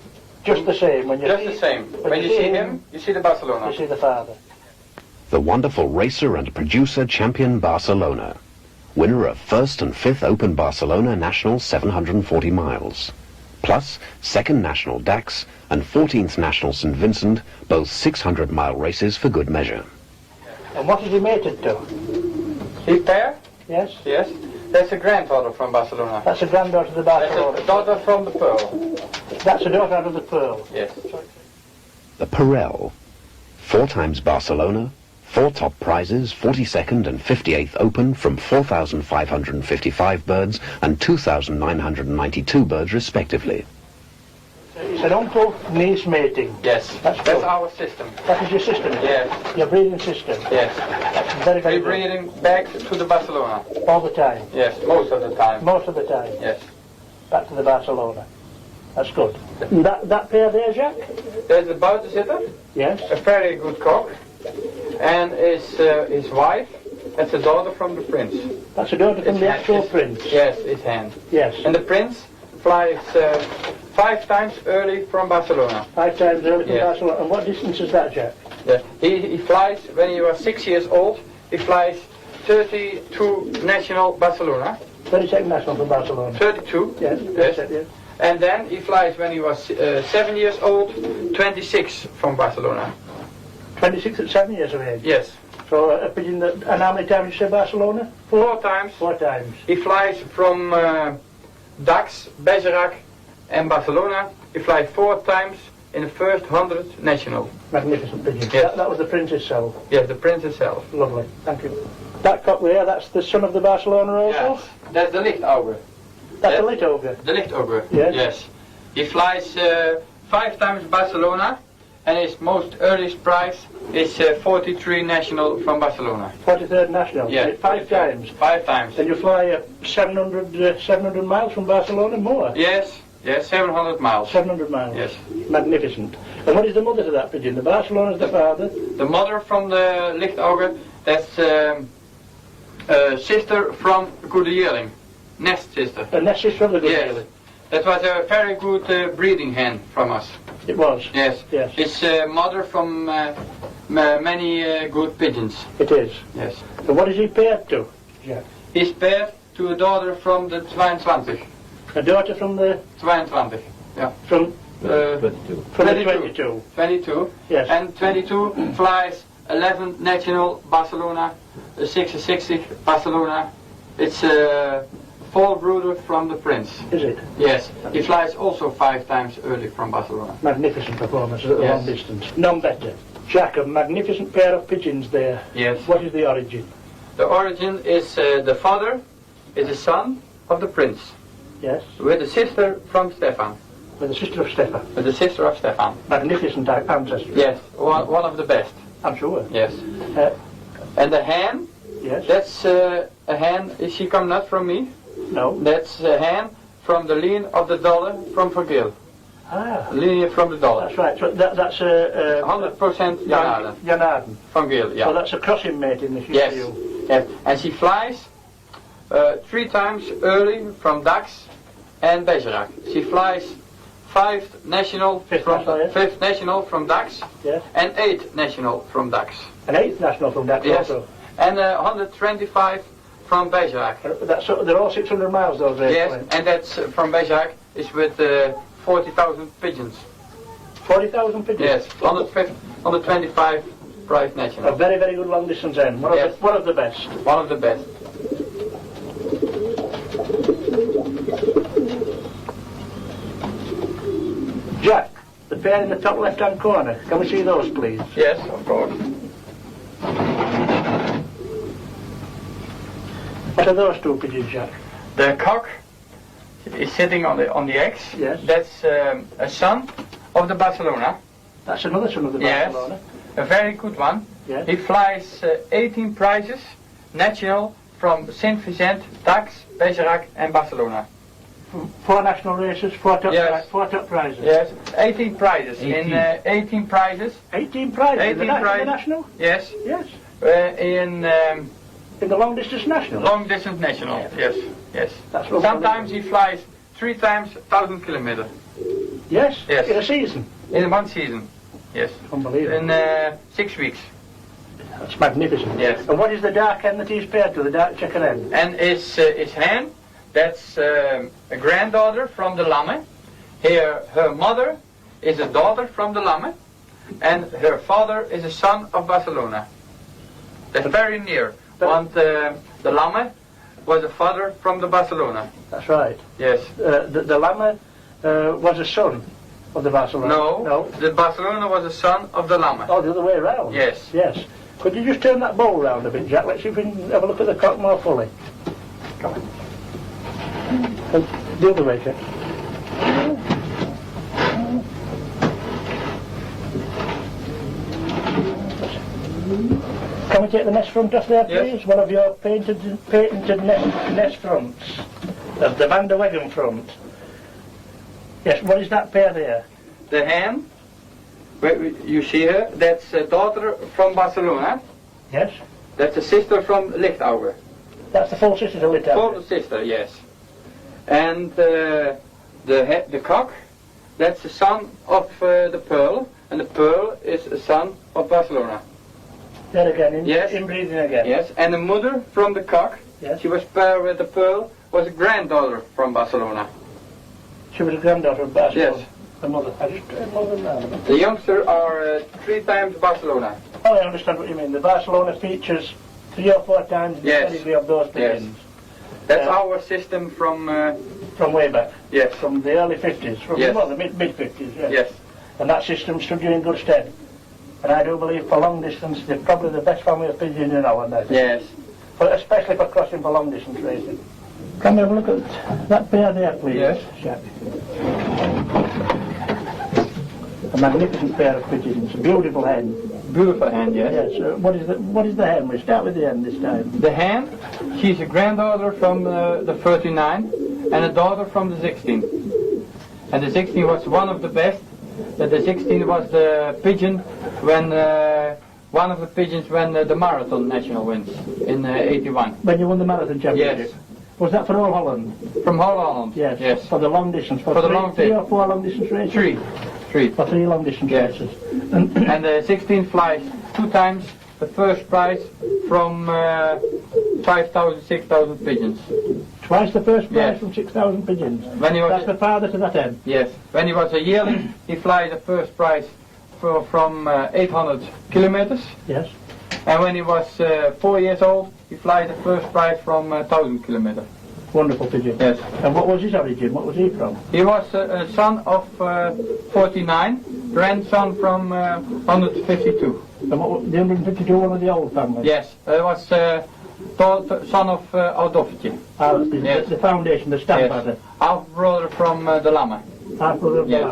Just the same. When you Just see, the same. When you see him, you see the Barcelona. you see the father. The wonderful racer and producer champion Barcelona, winner of 1st and 5th Open Barcelona National 740 miles, plus 2nd National Dax and 14th National St Vincent, both 600-mile races for good measure. And what is he mated to? He pair? Yes? Yes. That's a granddaughter from Barcelona. That's a granddaughter of the That's Barcelona. a daughter from the Pearl. That's a daughter out of the Pearl. Yes. The Perel. 4 times Barcelona, 4 top prizes, 42nd and 58th Open from 4,555 birds and 2,992 birds respectively. It's an uncle-niece mating. Yes. That's That's good. our system. That is your system? Yes. Your breeding system? Yes. That's very, very We're good. breeding back to the Barcelona. All the time? Yes, most of the time. Most of the time? Yes. Back to the Barcelona. That's good. And that pair there, Jack? There's the buitenzitter, Yes? a very good cock, and his wife, that's a daughter from the prince. That's a daughter from the actual prince? Yes, his hand. Yes. And the prince flies 5 times early from Barcelona. 5 times early from Yes. Barcelona. And what distance is that, Jack? Yes. He flies, when he was 6 years old, he flies 32 national Barcelona. 32nd national from Barcelona. 32. Yes, Yes. yes. And then he flies when he was 7 years old, 26 from Barcelona. 26 at 7 years of age. Yes. So a pigeon that, and how many times you say Barcelona? 4 times. 4 times. He flies from Dax, Bergerac and Barcelona. He flies 4 times in the first 100 national. Magnificent pigeon. Yes. That was the prince himself. Yes, the prince himself. Lovely. Thank you. That cock there, that's the son of the Barcelona also? Yes. That's the Lichtauge. That's Yes. the lit ogre. The Lichtauge. Yes. Yes. He flies 5 times Barcelona, and his most earliest prize is 43 national from Barcelona. 43rd national. Yeah. 5 times. 5 times. And you fly 700 miles from Barcelona? More? Yes. Yes, 700 miles. 700 miles. Yes. Magnificent. And what is the mother to that pigeon? The Barcelona's the father? The mother from the Lichtauge, that's sister from Goede Yearling. Nest sister. And that's sister of the good Yes. Yearling. That was a very good breeding hen from us. It was? Yes. Yes. It's mother from many good pigeons. It is. Yes. And what is he paired to, Jack? He's paired to a daughter from the 22. A daughter from the... 22. Yeah. From 22. From the 22. 22. Yes. And 22 flies 11 national Barcelona, 66 Barcelona. It's a fall brooder from the prince. Is it? Yes. He flies also 5 times early from Barcelona. Magnificent performance at a Yes. long distance. None better. Jack, a magnificent pair of pigeons there. Yes. What is the origin? The origin is the father is a son of the prince, Yes. with a sister from Stefan. With the sister of Stefan. With the sister of Stefan. Magnificent ancestry. Yes, one of the best. I'm sure. Yes. Uh, And the hen, yes. that's a hen, she come not from me, No. that's a hen from the line of the dollar from Vykil. Ah. Linear from the dollar. That's right. So that's a... 100% Jan Aarden. Jan Aarden. From Gil, yeah. So that's a crossing mate in the future. Yes. Yes. And she flies 3 times early from Dax and Bergerac. She flies 5 national Fifth from national, yes. 5th national from Dax Yes. and 8 national from Dax. An 8th national from that Yes. also. And 125 from Bergerac. That's, they're all 600 miles, those Yes, airplanes. and that's from Bergerac is with 40,000 pigeons. 40,000 pigeons? Yes, 125 prize A national. very, very good long distance end. One, Yes. one of the best. One of the best. Jack, the pair in the top left-hand corner. Can we see those, please? Yes, of course. What are those 2 pigeons, Jack? The cock is sitting on the eggs. Yes. That's a son of the Barcelona. That's another son of the Yes. Barcelona. A very good one. Yes. He flies 18 prizes national from Saint Vicent, Dax, Bergerac and Barcelona. 4 national races, 4 top, Yes. 4 top prizes. Yes, 18 prizes. 18. In 18 prizes. 18 prizes. 18 in the prizes. national? Yes. Yes. In In the long distance national? long distance national. Yes. Yes. That's what Sometimes he flies 3 times 1,000 kilometers Yes? Yes. In a season? in 1 season. Yes. Unbelievable. In 6 weeks. That's magnificent. Yes. And what is the dark hen that he's paired to, the dark checker hen? And his hen, that's a granddaughter from the Lamme. Her mother is a daughter from the Lamme. And her father is a son of Barcelona. They're very near. Want the llama was a father from the Barcelona. That's right. Yes. The llama was a son of the Barcelona. No, the Barcelona was a son of the llama. Oh, the other way around? Yes. Yes. Could you just turn that bowl round a bit, Jack? Let's see if we can have a look at the cock more fully. Come on. The other way, Jack. Can we take the nest front off there, please? Yes. One of your patented nest fronts. The Van der Weggen front. Yes, what is that pair there? The hen, you see her, that's a daughter from Barcelona. Yes? That's a sister from Lichtauer. That's the full sister of Little. Full sister, yes. And the cock, that's the son of the pearl, and the pearl is a son of Barcelona. There again, Yes. inbreeding again. Yes, and the mother from the cock, Yes. she was paired with the pearl, was a granddaughter from Barcelona. She was a granddaughter of Barcelona. Yes. The mother. I just turned mother round. The youngster are 3 times Barcelona. Oh, I understand what you mean. The Barcelona features 3 or 4 times the Yes. pedigree of those pigeons. That's Yeah. our system from, From way back. yes, From the early 50s. From Yes. well, the mid-50s, yes. yes. And that system stood you in good stead. And I do believe for long distance they're probably the best family of pigeons in Holland, I think. Yes. But especially for crossing for long distance racing. Can we have a look at that pair there, please? Yes. Jack? A magnificent pair of pigeons. A beautiful hen. Beautiful hen, yes. Yes. What is the hen? We start with the hen this time. The hen, she's a granddaughter from the 39 and a daughter from the 16. And the 16 was one of the best. The 16 was the pigeon when one of the pigeons when the marathon national wins in 81. When you won the marathon championship? Yes. Was that for all Holland? From Holland. Yes. Yes. For the long distance? For the three, long 3 distance. or 4 long distance races? 3. For 3 long distance Yes. races. And the 16 flies 2 times the first prize from 5,000, 6,000 pigeons. Twice the first prize Yes. from 6,000 pigeons. When he was That's the father to that hen. Yes. When he was a yearling, he flies the first prize from 800 kilometers. Yes. And when he was 4 years old, he flies the first prize from 1,000 kilometers. Wonderful pigeon. Yes. And what was his origin? What was he from? He was a son of 49, grandson from 152. And what, the 152 one of the old family? Yes. He was son of Aldofje. Yes. The foundation, the stamp Half brother from the Lama. Half brother of Yes. the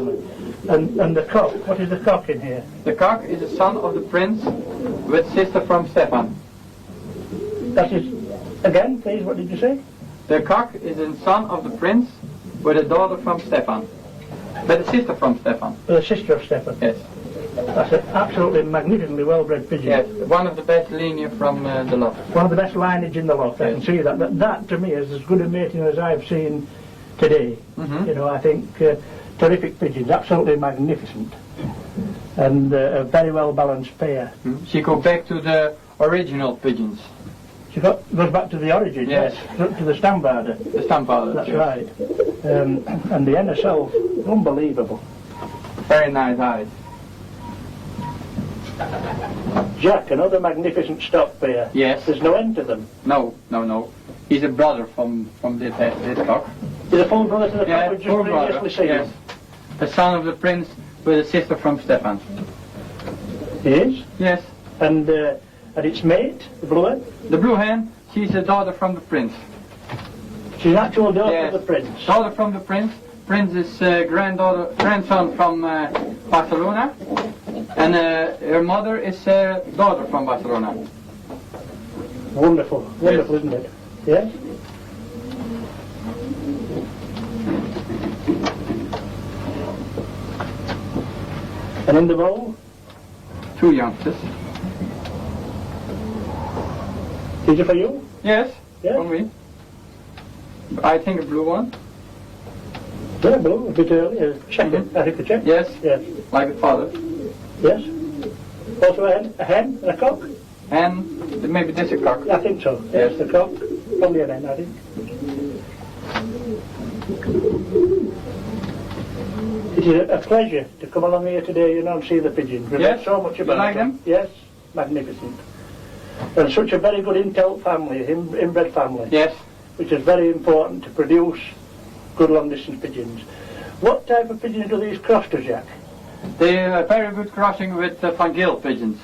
family. And the cock, what is the cock in here? The cock is a son of the prince with sister from Stefan. That is, again, please, what did you say? The cock is a son of the prince with a daughter from Stefan. With a sister from Stefan. The sister of Stefan. Yes. That's an absolutely magnificently well-bred pigeon. Yes. One of the best lineage from the Loft. One of the best lineage in the loft, I can Yes. see that. That to me is as good a mating as I've seen today. Mhm. You know, I think terrific pigeons, absolutely magnificent. And a very well-balanced pair. She goes back to the original pigeons. She goes back to the origin, Yes. to the stambarder. The stamparder. That's right. And the hen herself, unbelievable. Very nice eyes. Jack, another magnificent stock pair. Yes. There's no end to them. No. He's a brother from this cock. He's a full brother to the cock we just full brother. previously seen. Yes. The son of the prince with a sister from Stefan. He is. Yes. And its mate, the blue hen, The blue hen, she's a daughter from the prince. she's an actual daughter Yes. of the prince. Daughter from the prince. Prince is grandson from Barcelona. And her mother is daughter from Barcelona. Wonderful, Yes. isn't it? Yes? And in the bowl, 2 youngsters. these are for you? Yes, Yes. for me. I think a blue one. Yeah, blue, a bit early. Check it. I think the check. Yes, Yes. like the father. Yes. Also a hen and a cock? And maybe this a cock. I think so. Yes, the cock. Probably an hen, I think. It is a pleasure to come along here today, and see the pigeons. We've Yes? heard so much You about like them? Yes, magnificent. And such a very good intact family, inbred family. Yes. Which is very important to produce good long distance pigeons. What type of pigeons do these cross to, Jack? They are very good crossing with vykil pigeons.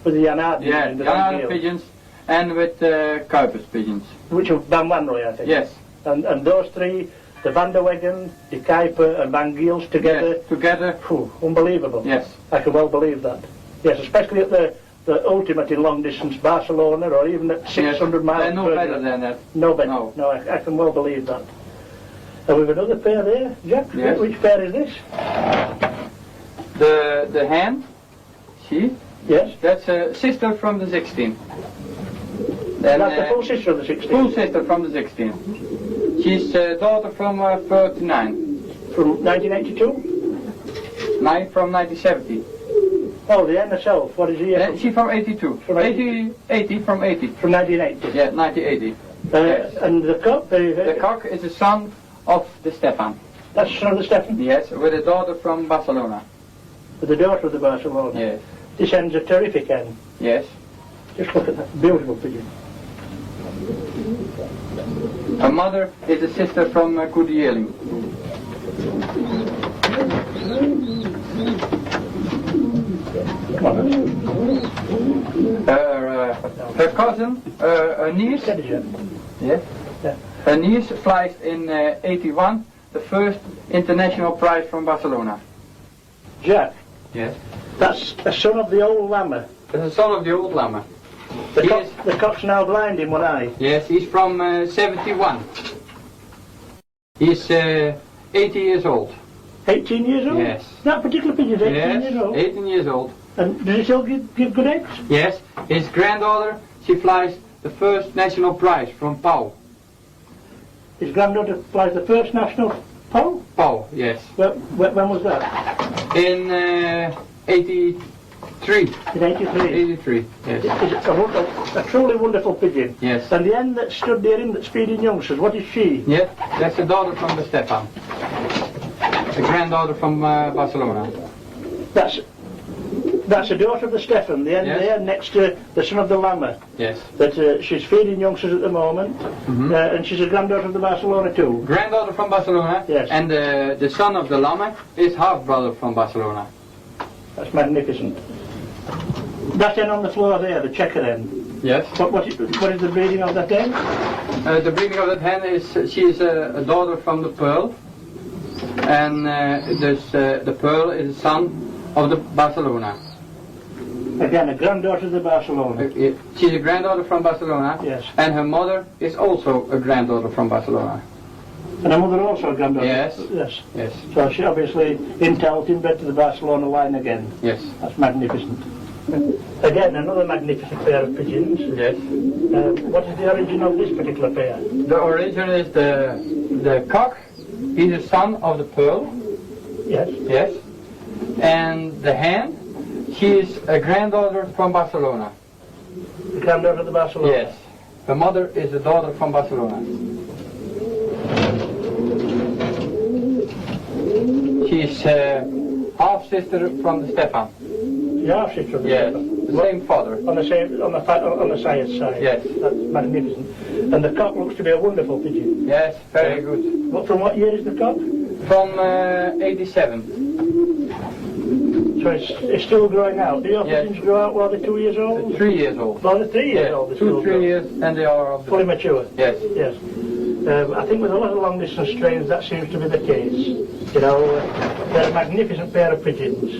With the aarden? Yeah, the aarden pigeons and with Kypers pigeons. Which are Van Wanrooy, I think? Yes. And those three, the Van der Weggen, the Kyper and Van Giels together? Yes, together. Phew, unbelievable. Yes. I can well believe that. Yes, especially at the ultimate in long distance, Barcelona, or even at 600 miles. They're no better than that. No better. No, I can well believe that. And we've another pair there, Jack. Yes. Which pair is this? The hen, she? Yes. That's a sister from the 16. That's the full sister of the 16? Full sister from the 16. She's daughter from 39. From 1982? From 1970. Oh, the hen herself. What is the year? She's from 82. From 80 from 80. From 1980? Yeah, 1980. Yes. And the cock? The cock is the son of the Stefan. That's the son of the Stefan? Yes, with a daughter from Barcelona. With the daughter of the Barcelona? Yes. This hen's a terrific hen. Yes. Just look at that beautiful pigeon. Her mother is a sister from Koedieling. Come on. Her cousin, her niece. Yes. Yeah. Her niece flies in 81 the first international prize from Barcelona. Jack? Yes. That's a son of the old llama. That's the son of the old llama. The cock's now blind in one eye. Yes, he's from 71. He's 80 years old. 18 years old? Yes. That particular pigeon's 18 years old? 18 years old. And does he still give good eggs? Yes. His granddaughter, she flies the first national prize from Pau. His granddaughter flies the first national Pau? Pau, yes. When was that? In 83. In 83? 83, yes. It's a truly wonderful pigeon. Yes. And the hen that stood near him that's feeding youngsters, what is she? Yes, that's the daughter from the Stefan. The granddaughter from Barcelona. That's the daughter of the Stefan, the hen there next to the son of the llama. Yes. That she's feeding youngsters at the moment, and she's a granddaughter of the Barcelona too. Granddaughter from Barcelona. Yes. And the son of the llama is half brother from Barcelona. That's magnificent. That hen on the floor there, the checker hen. Yes. What is the breeding of that hen? The breeding of that hen is she is a daughter from the pearl, and the pearl is a son of the Barcelona. Again, a granddaughter of the Barcelona. She's a granddaughter from Barcelona. Yes. And her mother is also a granddaughter from Barcelona. And her mother also a granddaughter? Yes. Yes. Yes. So she obviously inbred to the Barcelona line again. Yes. That's magnificent. Again, another magnificent pair of pigeons. Yes. What is the origin of this particular pair? The origin is the cock. He's a son of the pearl. Yes. Yes. And the hen, she is a granddaughter from Barcelona. The granddaughter of the Barcelona? Yes. Her mother is a daughter from Barcelona. She's half sister from the Stefan. Yeah, sister of the Yes. Stefan. The same father. On the science side. Yes. That's magnificent. And the cock looks to be a wonderful pigeon. Yes, very good. From what year is the cock? From 87. So it's still growing out. Do your pigeons grow out while they're 2 years old? 3 years old. Well, they're 3 years Yes. old. 2-3 years, and they are fully mature. Yes. Yes. I think with a lot of long distance strains that seems to be the case. You know, they're a magnificent pair of pigeons.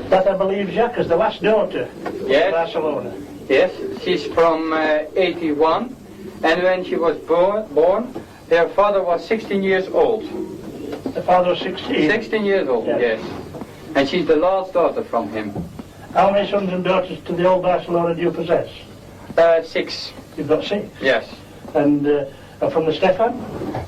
That I believe Jacques is the last daughter of Barcelona. Yes, she's from 81, and when she was born, her father was 16 years old. The father was 16? 16 years old, yes. And she's the last daughter from him. How many sons and daughters to the old Barcelona do you possess? 6. You've got 6? Yes. And from the Stefan?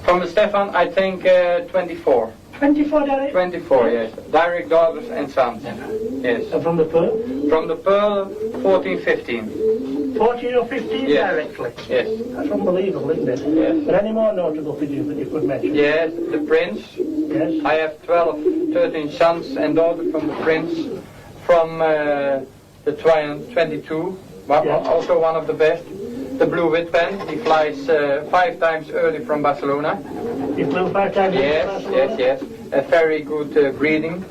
From the Stefan, I think 24. 24 direct? 24, yes. Direct daughters and sons. Yes. And from the pearl? From the pearl, 14, 15. 14 or 15 Yes. directly? Yes. That's unbelievable, isn't it? Yes. Are any more notable pigeons that you could mention? Yes, the prince. Yes. I have 12, 13 sons and daughters from the prince. From the 22, Yes. also one of the best. The blue whitpen, he flies 5 times early from Barcelona. You flew 5 times? Yes, yes. A very good breeding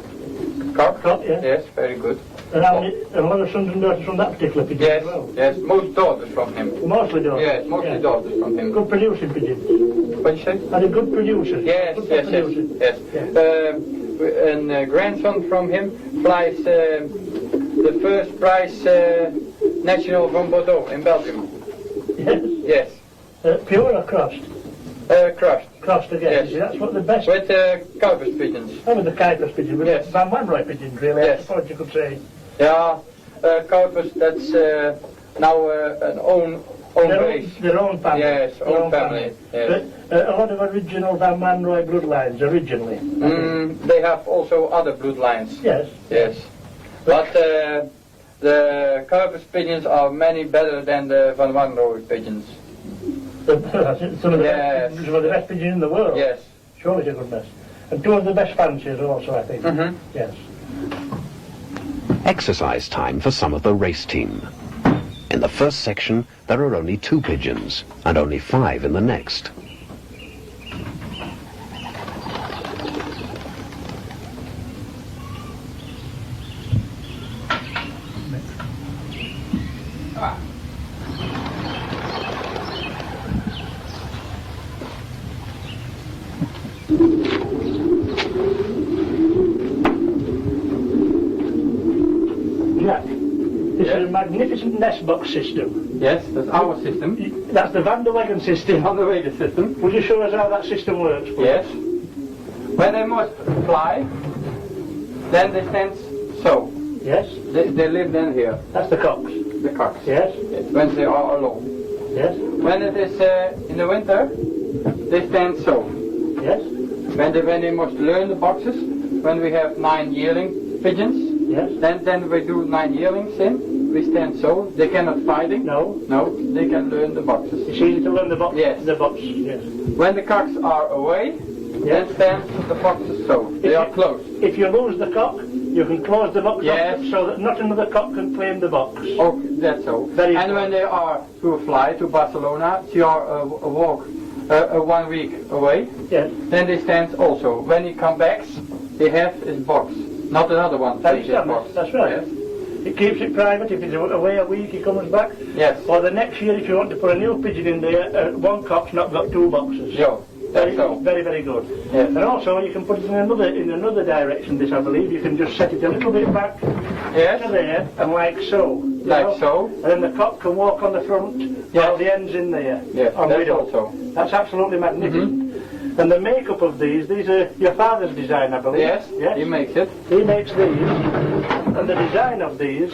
cock. Cock, yeah. Yes, very good. And a lot of sons and daughters from that particular pigeon Yes, as well? yes, most daughters from him. Mostly daughters? Yes, mostly daughters from him. Good producing pigeons? What you say? Are they good producers? Yes, Good yes, producers? yes. A grandson from him flies the first prize national from Bordeaux in Belgium. Yes. Yes. Pure or crossed? Crossed. Crossed again. Yes. See, that's what the best... With Kypers pigeons. Oh, with the Kypers pigeon, with Yes. the Van Wanrooy pigeons, really, Yes. I suppose you could say. Yeah, Kypers, that's now an own race. Their own family. Yes, Their own family. Yes. But, a lot of original Van Wanrooy bloodlines, originally. They have also other bloodlines. Yes. Yes. But the Kypers pigeons are many better than the Van Wanrooy pigeons. Some of the best pigeons in the world. Yes. Surely to goodness. And two of the best fanciers also, I think. Mm-hmm. Yes. Exercise time for some of the race team. In the first section, there are only 2 pigeons, and only 5 in the next. Jack, this is a magnificent nest box system. Yes, that's our system. That's the Van der Wagen system. On the way the system. Would you show us how that system works, please? Yes. When they must fly, then they stand so. Yes? They live then here, That's the cocks. the cocks. Yes? Yes, when they are alone. Yes? When it is in the winter, they stand so. Yes? When they must learn the boxes, when we have 9 yearling pigeons, Yes? then we do 9 yearlings in. We stand so. They cannot fighting. No? No, they can learn the boxes. It's easy to learn the box. Yes. The box, yes. When the cocks are away, Yes. then stand the boxes so. They are closed. If you lose the cock, you can close the box Yes. up so that not another cock can claim the box. Oh, that's so. Very And good. when they are to fly to Barcelona, they are a walk 1 week away, Yes. then they stand also. When he comes back, he has his box, not another one. That's, takes his box. that's right. Yes. It keeps it private. If he's away a week, he comes back. Yes. Or the next year, if you want to put a new pigeon in there, one cock's not got 2 boxes. Yo, that's so. Very, very good. Yes. And also, you can put it in another direction. This, I believe, you can just set it a little bit back to Yes. there, and like so. you Like know? so. And then the cock can walk on the front while the end's in there. Yes, on that's widow. also. That's absolutely magnificent. And the makeup of these are your father's design, I believe. Yes, Yes. he makes it. He makes these, and the design of these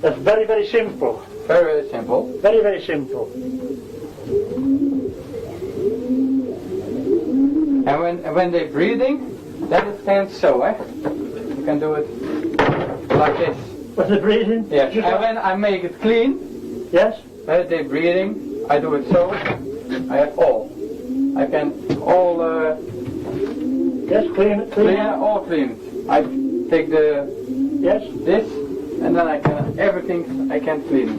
is very, very simple. Very, very simple. Very, very simple. And when they're breathing, then it stands so, eh? You can do it like this. Was the breathing? Yes. Just And like- when I make it clean, Yes? when they're breathing, I do it so. I have all. I can all Yes, clean it, clean, all clean. I take Yes? this, and then I can everything I can clean.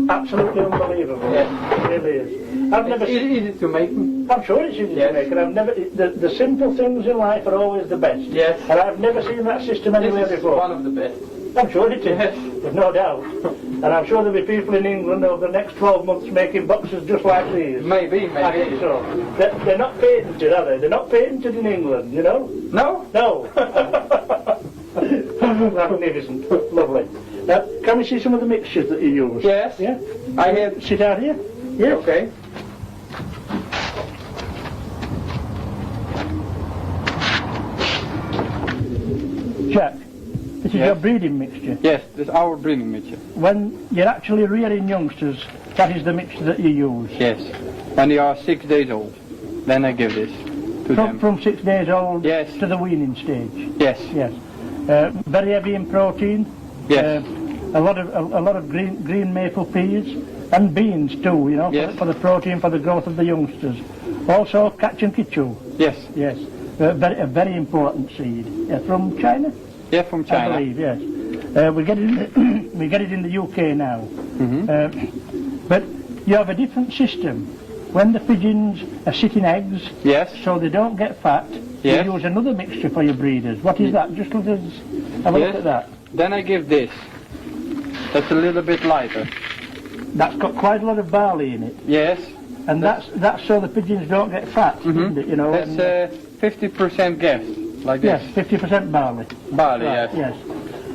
Absolutely unbelievable. Yes. It really is. I've never It's easy to make. I'm sure it's easy Yes. to make, and I've never. The simple things in life are always the best. Yes. And I've never seen that system anywhere This is before. one of the best. I'm sure it is. Yes. There's no doubt. And I'm sure there'll be people in England over the next 12 months making boxes just like these. Maybe, I think maybe. so. They're not patented, are they? They're not patented in England, you know? No? No. Magnificent. Lovely. Now, can we see some of the mixtures that you use? Yes. Yeah? I have. Sit out here? Yes. Okay. Jack, this is Yes. your breeding mixture. Yes, this is our breeding mixture. When you're actually rearing youngsters, that is the mixture that you use. Yes. When they are 6 days old, then I give this. to them. From 6 days old Yes. to the weaning stage. Yes. Yes. Very heavy in protein. Yes. A lot of green maple peas and beans too. You know, Yes. for the protein for the growth of the youngsters. Also catch and kichu. Yes. Yes. A very important seed. From China. Yeah, from China. I believe, yes. We get it. We get it in the UK now. But you have a different system. When the pigeons are sitting eggs, Yes. so they don't get fat, Yes. you use another mixture for your breeders. What is that? Just let us have a look at that. Then I give this. That's a little bit lighter. That's got quite a lot of barley in it, Yes. and that's so the pigeons don't get fat, isn't it? You know. That's 50% gas, like yes, this. 50% barley. Barley, Right, yes. yes.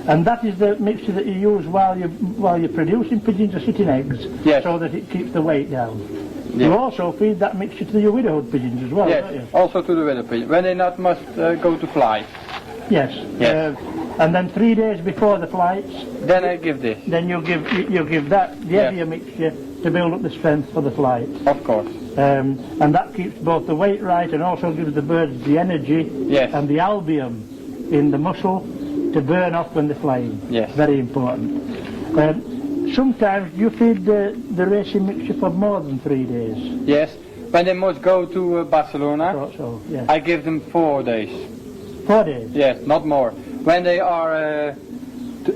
And that is the mixture that you use while you're producing pigeons or sitting eggs, Yes. so that it keeps the weight down. Yes. You also feed that mixture to your widowhood pigeons as well, don't you? Yes, also to the weather pigeon. When they not must go to fly, Yes. Yes. And then 3 days before the flights, then I give this, then you give that the Yes. heavier mixture to build up the strength for the flight. of course. And that keeps both the weight right and also gives the birds the energy Yes. and the albumin in the muscle to burn off when they're flying. Yes. Very important. Sometimes you feed the racing mixture for more than 3 days. Yes. When they must go to Barcelona, So yes. I give them 4 days. 4 days Yes, not more. When they are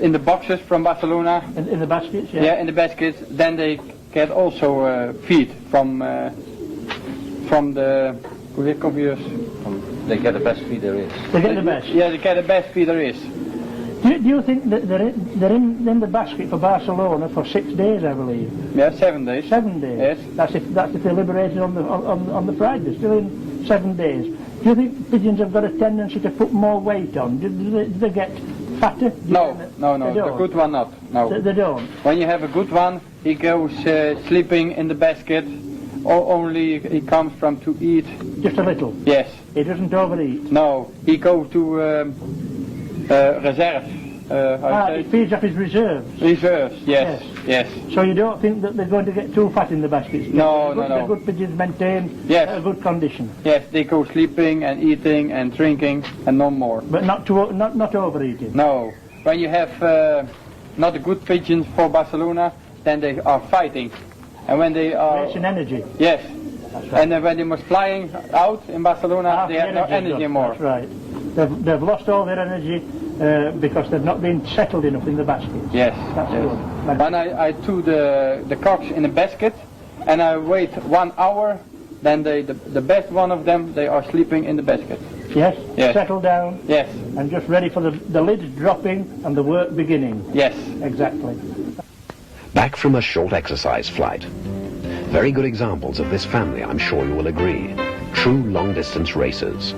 in the boxes from Barcelona, in the baskets. yeah, in the baskets, then they get also feed from the conveyors. They get the best feed there is. They get the best. Yeah, they get the best feed there is. Do you think that they're in the basket for Barcelona for 6 days, I believe? Yeah, 7 days. 7 days. Yes. That's if they're liberated on the Friday. They're still in 7 days. Do you think pigeons have got a tendency to put more weight on? Do they get fatter? No, They the don't. good one not. No. They don't. When you have a good one, he goes sleeping in the basket, or only he comes from to eat. Just a little. Yes. He doesn't overeat. No, he goes to reserve. How He you say? feeds off his reserves. Reserves. Yes. Yes. So you don't think that they're going to get too fat in the baskets? No, They're no. good pigeons maintain Yes. a good condition, Yes, they go sleeping and eating and drinking and no more. but not overeating. No. When you have not a good pigeons for Barcelona, then they are fighting. And when they are... Racing energy. Yes. That's right. And then when they must flying out in Barcelona, Half they the have no energy gone. anymore. That's right. They've lost all their energy because they've not been settled enough in the basket. Yes. That's yes. good. That's When I threw the cocks in a basket and I wait 1 hour, then the best one of them, they are sleeping in the basket. Yes? Yes. Settle down Yes. and just ready for the lid dropping and the work beginning. Yes. Exactly. Back from a short exercise flight. Very good examples of this family, I'm sure you will agree. True long-distance racers.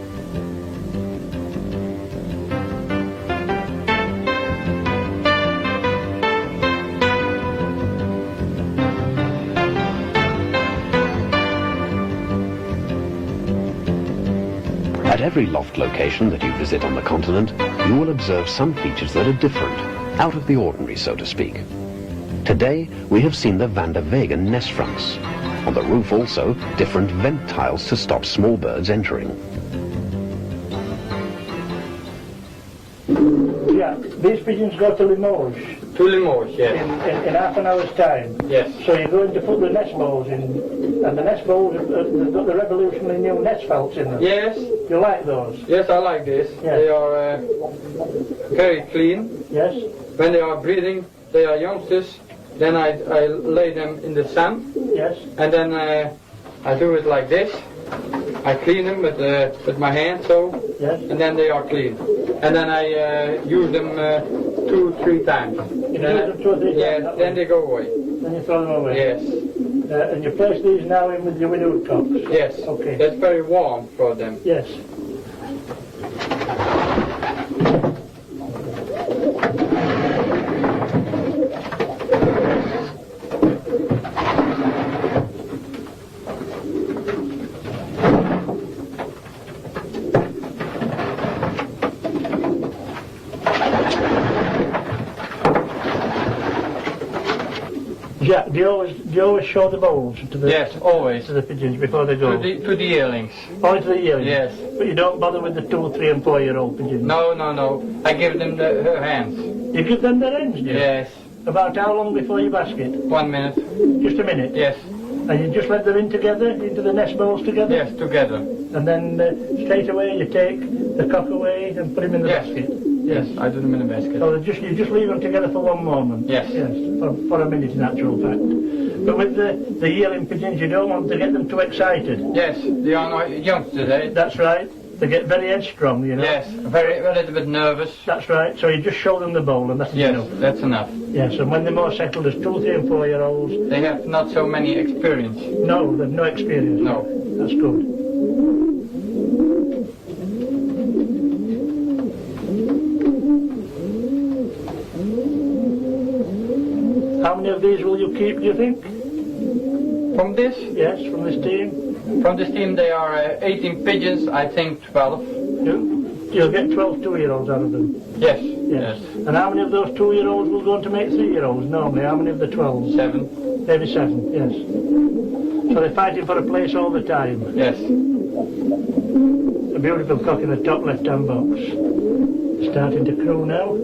At every loft location that you visit on the continent, you will observe some features that are different, out of the ordinary, so to speak. Today, we have seen the Van der Vagan nest fronts. On the roof also, different vent tiles to stop small birds entering. Yeah, these pigeons go to Limoges To Limoges, yes. in half an hour's time. Yes. So you're going to put the nest bowls in, and the nest bowls have got the revolutionary new nest felts in them. Yes. You like those? Yes, I like this. Yes. They are very clean. Yes? When they are breeding, they are youngsters. Then I lay them in the sun, Yes? and then I do it like this. I clean them with my hand, so, Yes? and then they are clean. And then I use them 2-3 times. You use them 2 or 3 times? Yeah, that then way? they go away. Then you throw them away? Yes, And you place these now in with your widowed cocks? yes. Okay. That's very warm for them. Yes. Yeah, do you always show the bowls to the Yes, always. to the pigeons before they go? To the yearlings. Only to the yearlings? Yes. But you don't bother with the 2, 3 and 4 year old pigeons? No. I give them her hands. You give them their ends, do you? Yes. About how long before you basket? 1 minute. Just a minute? Yes. And you just let them in together, into the nest bowls together? Yes, together. And then straight away you take the cock away and put him in the Yes. basket? Yes, I do them in a basket. So you just leave them together for 1 moment? Yes. Yes, for a minute in actual fact. But with the yearling pigeons you don't want to get them too excited? Yes, they are not youngsters, eh? That's right. They get very headstrong, you know? Yes, a little bit nervous. That's right. So you just show them the bowl and that's Yes, enough? that's enough. Yes, and when they're more settled as 2, 3 and 4 year olds? They have not so many experience. No, they've no experience? No. That's good. How many of these will you keep, do you think? From this? Yes, from this team? From this team they are 18 pigeons, I think 12. You'll get 12 2-year-olds out of them? Yes. Yes. And how many of those 2-year-olds will go on to make 3-year-olds normally? How many of the 12? 7. Maybe 7, yes. So they're fighting for a place all the time? Yes. A beautiful cock in the top left-hand box. Starting to crew now.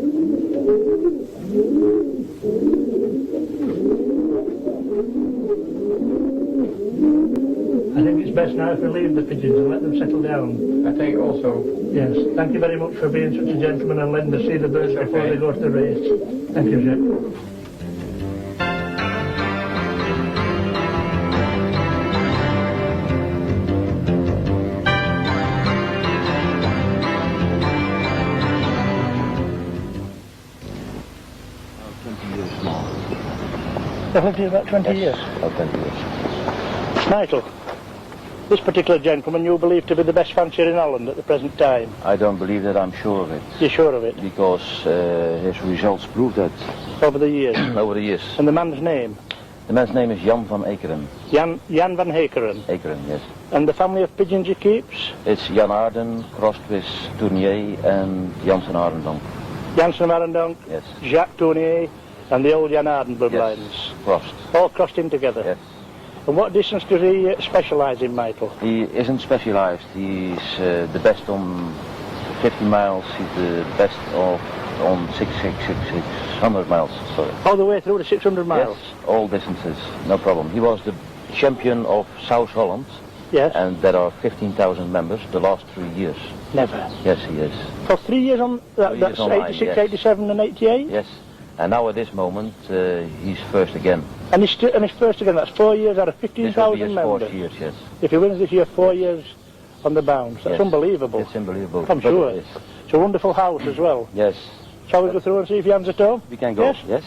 I think it's best now if we leave the pigeons and let them settle down. I think also. Yes. Thank you very much for being such a gentleman and letting us see the birds before they go to the race. Thank you, Jack. Definitely about 20 years. About 20 years. Michael, this particular gentleman you believe to be the best fancier in Holland at the present time. I don't believe that, I'm sure of it. You're sure of it? Because his results prove that. Over the years? Over the years. And the man's name? The man's name is Jan van Ekeren. Jan van Hakeren. Ekeren, yes. And the family of pigeons he keeps? It's Jan Aarden, crossed with Tournier and Jansen Arendonk. Jansen Arendonk, Yes. Jacques Tournier, and the old Jan Aarden bloodlines. Yes, crossed. All crossed in together? Yes. And what distance does he specialise in, Michael? He isn't specialized. He's the best on 50 miles. He's the best on 600 miles. Sorry. All the way through the 600 miles? Yes, all distances, no problem. He was the champion of South Holland. Yes. And there are 15,000 members the last 3 years. Never? Yes, he is. For 3 years on, that's online, 86, yes. 87 and 88? Yes. And now at this moment, he's first again. And he's first again, that's 4 years out of This will be 15,000 his members? 4th year, yes. If he wins this year, 4 years on the bounce. That's Yes. unbelievable. It's unbelievable. I'm but sure. it is. It's a wonderful house as well. Yes. Shall we go through and see if Jan's at home? We can go. Yes? Yes.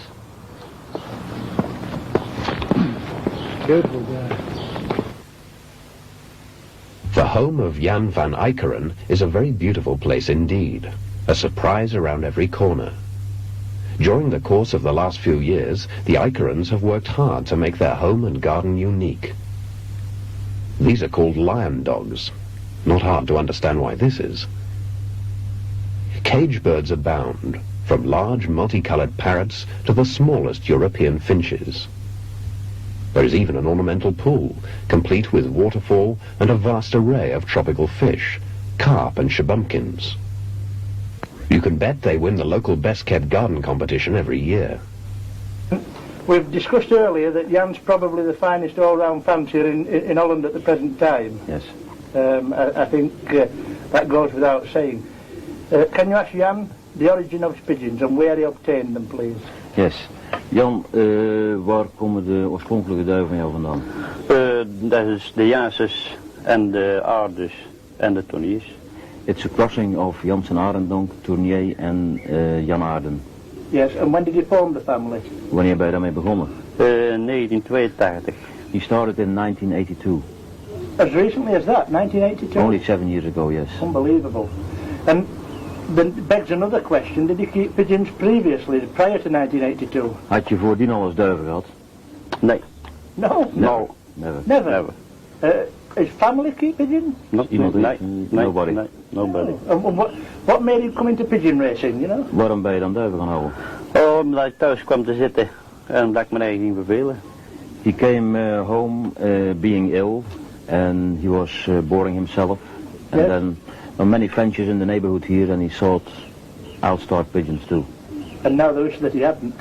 Beautiful guy. The home of Jan van Ekeren is a very beautiful place indeed, a surprise around every corner. During the course of the last few years, the Ekerens have worked hard to make their home and garden unique. These are called lion dogs. Not hard to understand why this is. Cage birds abound, from large multicolored parrots to the smallest European finches. There is even an ornamental pool, complete with waterfall and a vast array of tropical fish, carp and shabumpkins. You can bet they win the local best-kept garden competition every year. We've discussed earlier that Jan's probably the finest all-round fancier in Holland at the present time. Yes. I think that goes without saying. Can you ask Jan the origin of his pigeons and where he obtained them, please? Yes. Jan, waar komen de oorspronkelijke duiven van jou vandaan? Dat is de Janses en de aarders en de Toniers. It's a crossing of Jansen Arendonk, Tournier en Jan Aarden. Yes, and when did he form the family? Wanneer ben je daarmee begonnen? 1982. He started in 1982. As recently as that, 1982? Only 7 years ago, yes. Unbelievable. And then begs another question, did he keep pigeons previously, prior to 1982? Had je voordien al eens duiven gehad? Nee. No? No. Never. Never? His family keep pigeons? Iemand nee, nobody. nee, nobody. What made him come into pigeon racing, you know? Waarom ben je dan duiven gaan houden? Omdat ik thuis kwam te zitten en omdat ik me eigen ging vervelen. He came home being ill, and he was boring himself. And Yes. then many ventures in the neighborhood here, and he thought, I'll start pigeons too. And now they wish that he hadn't.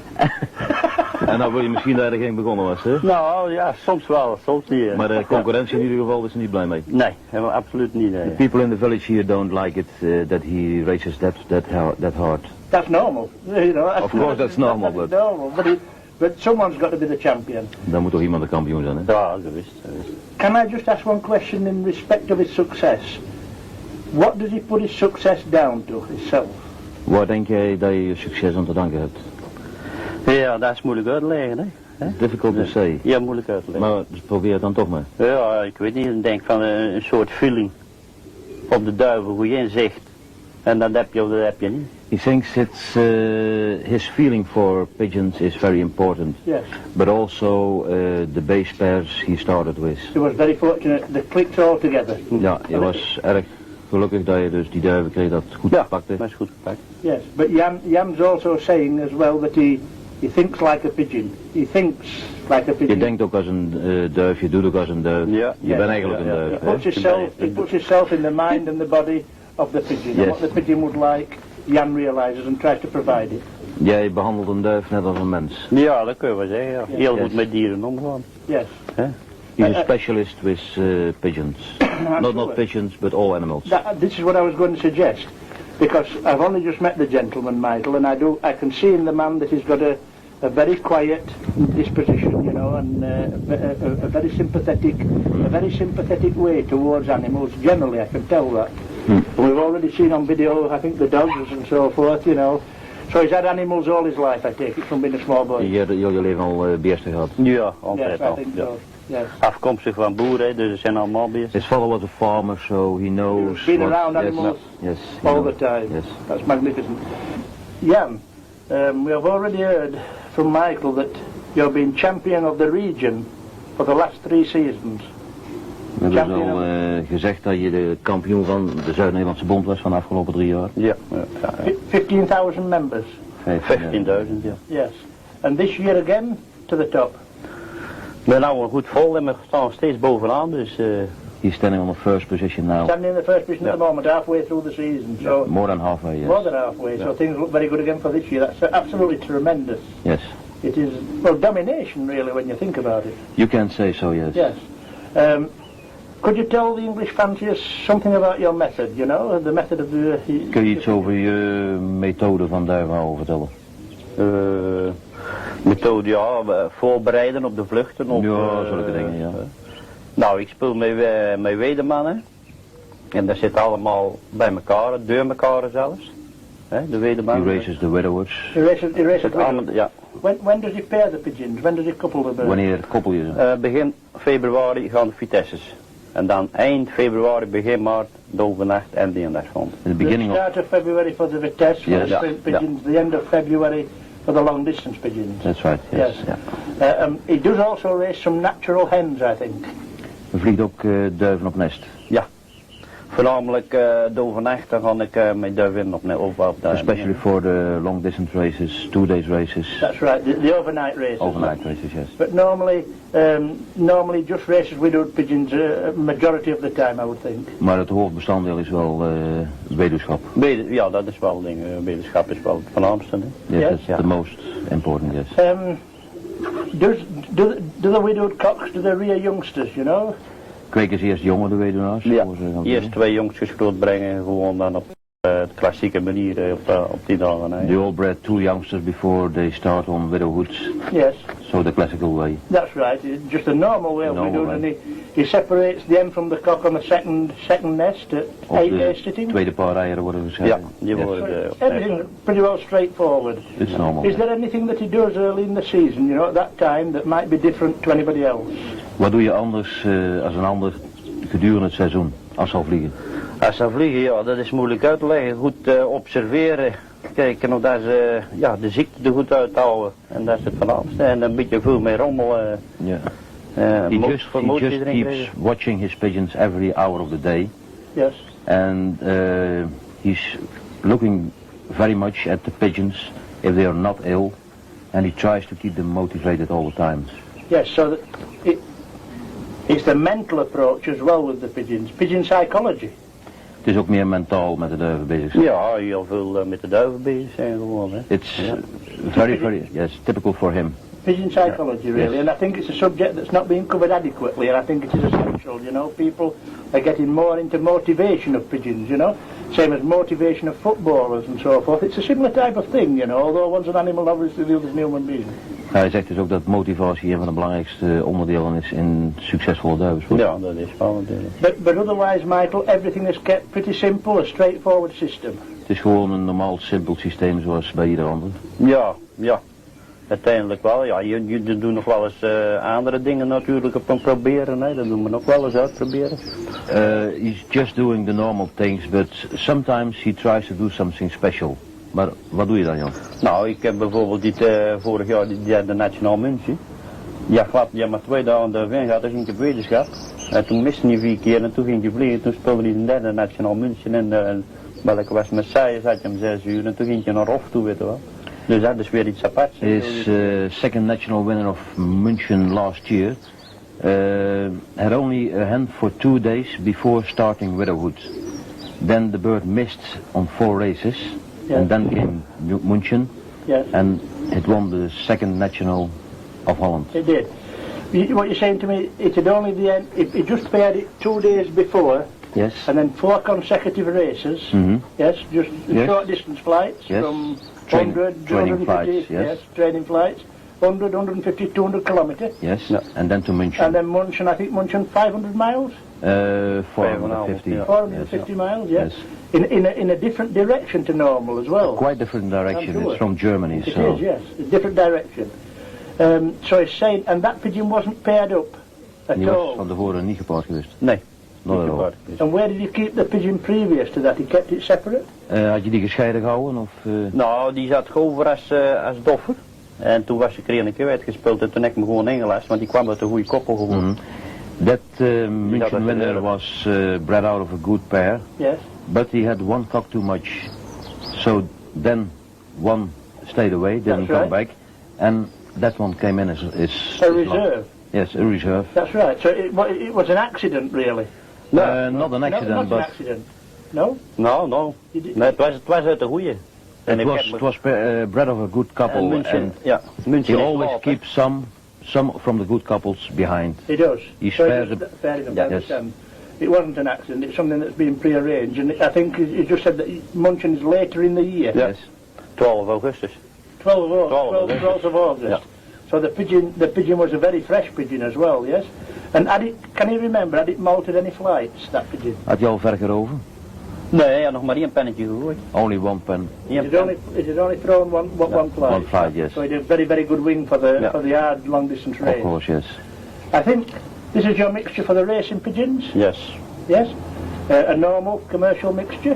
En nou wil je misschien dat er geen begonnen was, hè? Nou ja, soms wel, soms niet. Maar de concurrentie in ieder geval is er niet blij mee. Nee, helemaal absoluut niet. The people in the village here don't like it that he races that hard. That's normal. You know, Of course that's normal, but... normal. But someone's got to be the champion. Dan moet toch iemand de kampioen zijn, hè? Ja, dat is. Can I just ask one question in respect of his success? What does he put his success down to, himself? Waar denk jij dat je je succes aan te danken hebt? Ja, dat is moeilijk uit te leggen, hè? Difficult to say. Ja, moeilijk uit te leggen. Maar dus probeer het dan toch maar. Ja, ik weet niet, ik denk van een soort feeling op de duivel, hoe je inzicht. En dat heb je of dat heb je niet. He thinks it's his feeling for pigeons is very important, Yes. but also the base pairs he started with. He was very fortunate. They clicked all together. Ja, je was erg gelukkig dat je dus die duiven kreeg dat goed gepakt heeft. Dat is goed gepakt. Yes. But Jan's also saying as well that he thinks like a pigeon. He thinks like a pigeon. Je denkt ook als een duif, je doet ook als een duif. Ja. Je bent eigenlijk een duif. He puts himself in the mind and the body of the pigeon. Yes. And what the pigeon would like, Jan realizes and tries to provide it. Jij behandelt een duif net als een mens. Ja, dat kun je wel zeggen. Ja. Heel Yes. goed met dieren omgaan. Yes. He's a specialist with pigeons. Not pigeons, but all animals. This is what I was going to suggest, because I've only just met the gentleman, Michael, and I can see in the man that he's got a very quiet disposition, you know, and a very sympathetic way towards animals. Generally, I can tell that. We've already seen on video, I think, the dogs and so forth, you know. So he's had animals all his life, I take it, from being a small boy. Je hebt heel je leven al beesten gehad. Ja, altijd Yes, I al. think Ja. so. Yes. Afkomstig van boeren, dus ze zijn allemaal beesten. His father was a farmer, so he knows. He's been around animals Yes, he all knows. the time. Yes. That's magnificent. Jan, we have already heard from Michael that you've been champion of the region for the last 3 seasons. We hebben dus al gezegd dat je de kampioen van de Zuid-Nederlandse Bond was van de afgelopen 3 jaar. Ja. 15,000 members. 15.000, ja. Yes. And this year again to the top. We zijn nou goed vol en we staan steeds bovenaan, dus... He's standing on the first position now. Standing in the first position at the moment, halfway through the season. So More than halfway, yes. more than halfway. So things look very good again for this year. That's absolutely tremendous. Yes. It is, well, domination really when you think about it. You can say so, yes. Yes. Could you tell the English fanciers something about your method, you know, the method of the... Kun je iets over je methode van duivenhouden vertellen? Methode, ja, voorbereiden op de vluchten. Op, Ja, zulke dingen, ja. Nou, ik speel met wedemannen. En dat zit allemaal bij elkaar, door elkaar zelfs. De He wedemannen. races the widowers. He races Zit allemaal, ja. When does he pair the pigeons? When does he couple the birds? Wanneer koppel je ze? Begin februari gaan de vitesses. En dan eind februari, begin maart, de overnacht en de nachtgrond. In the beginning The of... start of February for the Vitesse, for Yes. the sprint pigeons, the end of February for the long distance pigeons. That's right, yes. Yes. He does also raise some natural hens, I think. Er vliegt ook duiven op nest. Ja. Voornamelijk de overnacht, dan ga ik met duiven op de... Especially for the long distance races, 2 days races. That's right, the overnight races. Overnight races, yes. But normally just races widowed pigeons, majority of the time I would think. Maar het hoofdbestanddeel is wel weduwschap. Ja, dat is wel ding. Wetenschap is wel het voornaamste. Yes, Yes. that's the most important, yes. Do the widowed cocks, do they rear youngsters, you know? Kwekers eerst jonge de weduwnaars? Ja, voor ze gaan eerst doen. 2 jongsters grootbrengen, gewoon dan op de klassieke manier op die dagen. They all bred 2 youngsters before they start on widowhoods. Yes, So the classical way. that's right. It's just a normal way of Normal widowed, way. and he separates the hen from the cock on the second nest at Op 8 de days sitting. tweede paar eieren worden gescheiden. Ja, die worden... Everything pretty well straightforward. It's normal. Is there anything that he does early in the season, you know, at that time, that might be different to anybody else? Wat doe je anders als een ander gedurende het seizoen, als ze al vliegen? Als ze vliegen, ja, dat is moeilijk uit te leggen. Goed observeren. Kijken of dat ze de ziekte er goed uithouden. En dat is het voornaamste. En een beetje veel meer rommel. Yeah. He just keeps watching his pigeons every hour of the day. Yes. And he's looking very much at the pigeons if they are not ill. And he tries to keep them motivated all the time. Yes, so it's the mental approach as well with the pigeons. Pigeon psychology. Het is ook meer mentaal met de duiven bezig zijn. Ja, heel veel met de duiven bezig zijn gewoon. Hè. It's very, yes, typical for him. Pigeon psychology, really, Yes. and I think it's a subject that's not being covered adequately, and I think it is essential, you know. People are getting more into motivation of pigeons, you know, same as motivation of footballers and so forth. It's a similar type of thing, you know, although one's an animal, obviously the other's a human being. Hij zegt dus ook dat motivatie een van de belangrijkste onderdelen is in succesvolle duivensport. Ja, dat is wel natuurlijk. But otherwise, Michael, everything is kept pretty simple, a straightforward system. Het is gewoon een normaal simpel systeem zoals bij ieder ander. Ja. Uiteindelijk wel, ja. Je doet nog wel eens andere dingen natuurlijk op een proberen, hè. Dat doen we nog wel eens uitproberen. He's just doing the normal things, but sometimes he tries to do something special. Maar wat doe je dan, Jan? Nou, ik heb bijvoorbeeld vorig jaar die derde nationaal muntje. Ja, maar 2 dagen erin gehad, dus ging ik wetenschap. En toen miste hij 4 keer en toen ging hij vliegen. Toen speelde hij een derde nationaal muntje en welke was met zij, zat je om 6 uur en toen ging je naar Rof toe, weet je wel. Dus dat is weer iets aparts. He is second national winner of München last year. Had only a hand for 2 days before starting widowhood. Then the bird missed on 4 races. Yeah. And then came München. Yes. And it won the second national of Holland. It did. What you're saying to me, it had only the end, it just paired it 2 days before, Yes. and then 4 consecutive races. Mm-hmm. Yes, just Yes. short distance flights Yes. from Training 100, flights, 150, yes. training flights, 100, 150, 200 kilometres. Yes. Yeah. And then to München. And then München, I think München 500 miles? 450. Yeah. 450 miles, yes. In a different direction to normal as well. Quite different direction. I'm sure. It's from Germany, It so. is, yes, a different direction. So it's saying, and that pigeon wasn't paired up at Die was all. van tevoren niet gepaard geweest. Nee. Not at all. And where did you keep the pigeon previous to that? He kept it separate? Had je die gescheiden gehouden of? Nou, die zat over als doffer. En toen was ik er een keer uitgespeeld en toen heb ik me gewoon ingelast, want die kwam uit een goede koppel gewoon. Mhm. That München winner was bred out of a good pair, Yes. but he had 1 cock too much. So then one stayed away, didn't That's come right. back, and that one came in as A reserve. Yes, a reserve. That's right. So it was an accident, really. Not an accident, not but an accident. No? Nou, You did- nee, het was uit de goeie. En it was bred of a good couple, München, and ja. München he is always laat, hè. keeps some from the good couples behind. It does. He So spares it was fair enough, I Yes. understand. It wasn't an accident, it's something that's been prearranged, and I think you just said that München is later in the year. Ja. Yes. 12 augustus. 12th of August. Yeah. So the pigeon was a very fresh pigeon as well, yes? And can you remember, had it molted any flights, that pigeon? Had je al ver geroven? Nee, hij had nog maar 1 pennetje gegooid. Only 1 pen. Eén It pen. had only thrown one flight. 1 flight, yes. So it had very, very good wing for the Yeah. hard long distance Of race. course, yes. I think this is your mixture for the racing pigeons, Yes. yes? A normal commercial mixture.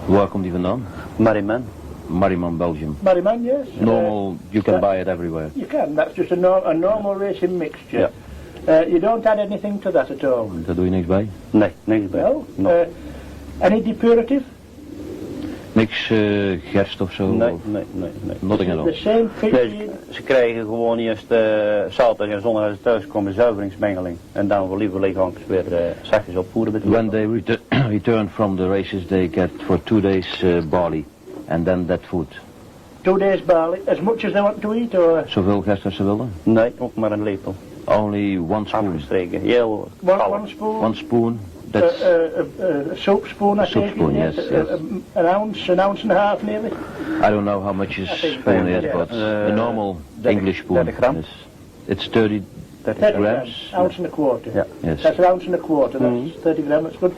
Waar komt die vandaan? Mariman. Mariman, Belgium. Mariman, yes? Normal, you can buy it everywhere. You can, that's just a normal racing mixture. You don't add anything to that at all? Daar doe je niks bij? Nee, niks bij. No? No. Any depurative? Niks gerst of zo? Nee, Of nee. nothing at all. The same Nee, pigeon? ze krijgen gewoon eerst zaterdag en zondag als ze thuis komen zuiveringsmengeling. En dan wel liever leeghankers weer zachtjes opvoeren met de When they return from the races, they get for 2 days barley. And then that food. 2 days barley, as much as they want to eat, or Zoveel gerst als ze willen? Nee, ook maar een lepel. Only 1 spoon. Afgestreken. Heel one spoon? 1 spoon. That's A soap spoon, I soap take spoon, it, yes, an ounce and a half nearly. I don't know how much is I think spoon is, yeah. but the normal 30 English spoon 30 grams. is it's 30 30 grams. ounce and a quarter. Yeah. Yes. That's an ounce and a quarter, that's 30 grams, that's good.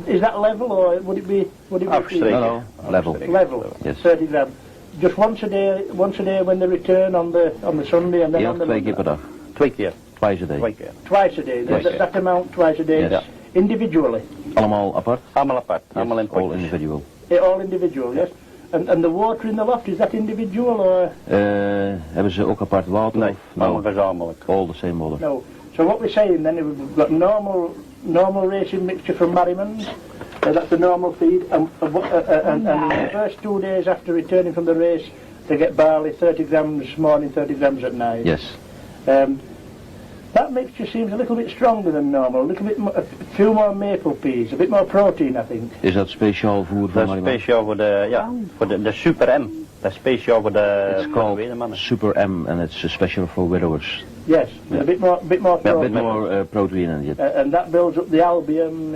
Is that level, or would it be Afgestreken. No, level. level? Yes. 30 grams. Just once a day when they return on the Sunday, and then Ja, on the 2 keer per dag. 2 keer. Twice a day. 2 keer. Twice a day. Twice. That amount twice a day. Yes. Individually. Allemaal apart? Allemaal apart. Yes, Allemaal in all potjes. individual. All individual, yes. And the water in the loft, is that individual or Hebben ze ook apart water? Nee, of allemaal no? gezamenlijk. All the same water. no? So what we're saying then, we've got normal racing mixture from Merriman's. That's the normal feed, and the first 2 days after returning from the race, they get barley 30 grams morning, 30 grams at night. Yes. That mixture seems a little bit stronger than normal, a little bit a few more maple peas, a bit more protein, I think. Is dat speciaal voer voor Dat is Mariman? speciaal voor de, ja, voor de Super M. Dat is speciaal voor de It's called mannen. Super M and it's special for widowers. Yes, Yeah. a bit more Yeah, a protein. bit more protein in it. And that builds up the albumin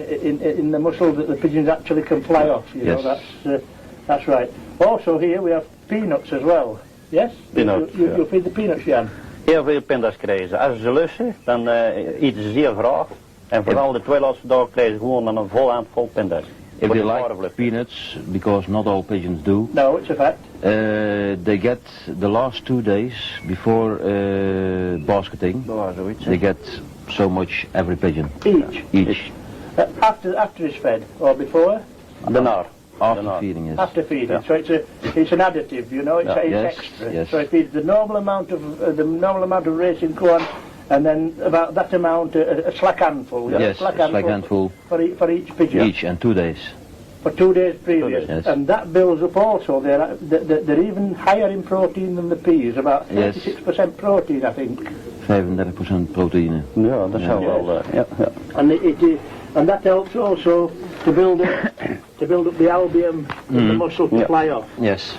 in the muscles that the pigeons actually can fly off. You Yes. know, that's right. Also here we have peanuts as well. Yes? Peanuts, You ja. feed the peanuts, Jan? Heel veel pindas krijgen ze. Als ze lusten, dan eten ze zeer graag. En vooral de twee laatste dagen krijgen ze gewoon dan een vol handvol pindas. If Voor they de like zwaarvlucht. peanuts, because not all pigeons do, No, it's a fact. they get the last 2 days before basketing, Dat was zoiets. they get so much every pigeon. Each. After it's fed or before? Daarna. After feeding, yes. After feeding. Yeah. So it's an additive, you know. It's, Yeah. it's Yes, extra. yes. So it feeds the normal amount of racing corn, and then about that amount, a slack handful. yeah, Yes, a slack handful for each pigeon. each and 2 days. For 2 days previous, Yes. and that builds up also. They're even higher in protein than the peas, about Yes. 36% protein, I think. 35% proteïne. Ja, dat zou wel, ja. And that helps also to build up the albumin in the muscle to Yeah. fly off. Yes.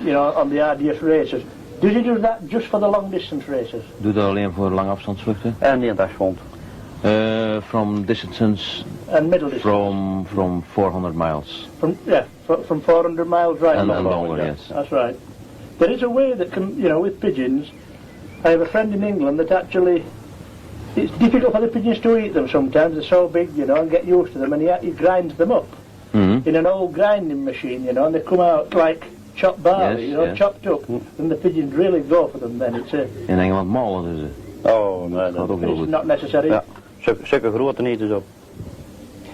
You know, on the arduous races. Does he do that just for the long distance races? Doe dat alleen voor langafstandsvluchten. En die dagvond. From distances And middle distance? from 400 miles. From 400 miles right And back. longer, Yeah, yes. That's right. There is a way that can, you know, with pigeons, I have a friend in England that actually, it's difficult for the pigeons to eat them sometimes, they're so big, you know, and get used to them, and he grinds them up in an old grinding machine, you know, and they come out like chopped barley, Yes, you know, yes. chopped up, and the pigeons really go for them then. In Engeland malen ze. Oh, nee, Gaat dat ook heel It's goed. not necessary. Ja. Zulke grote niet eens op.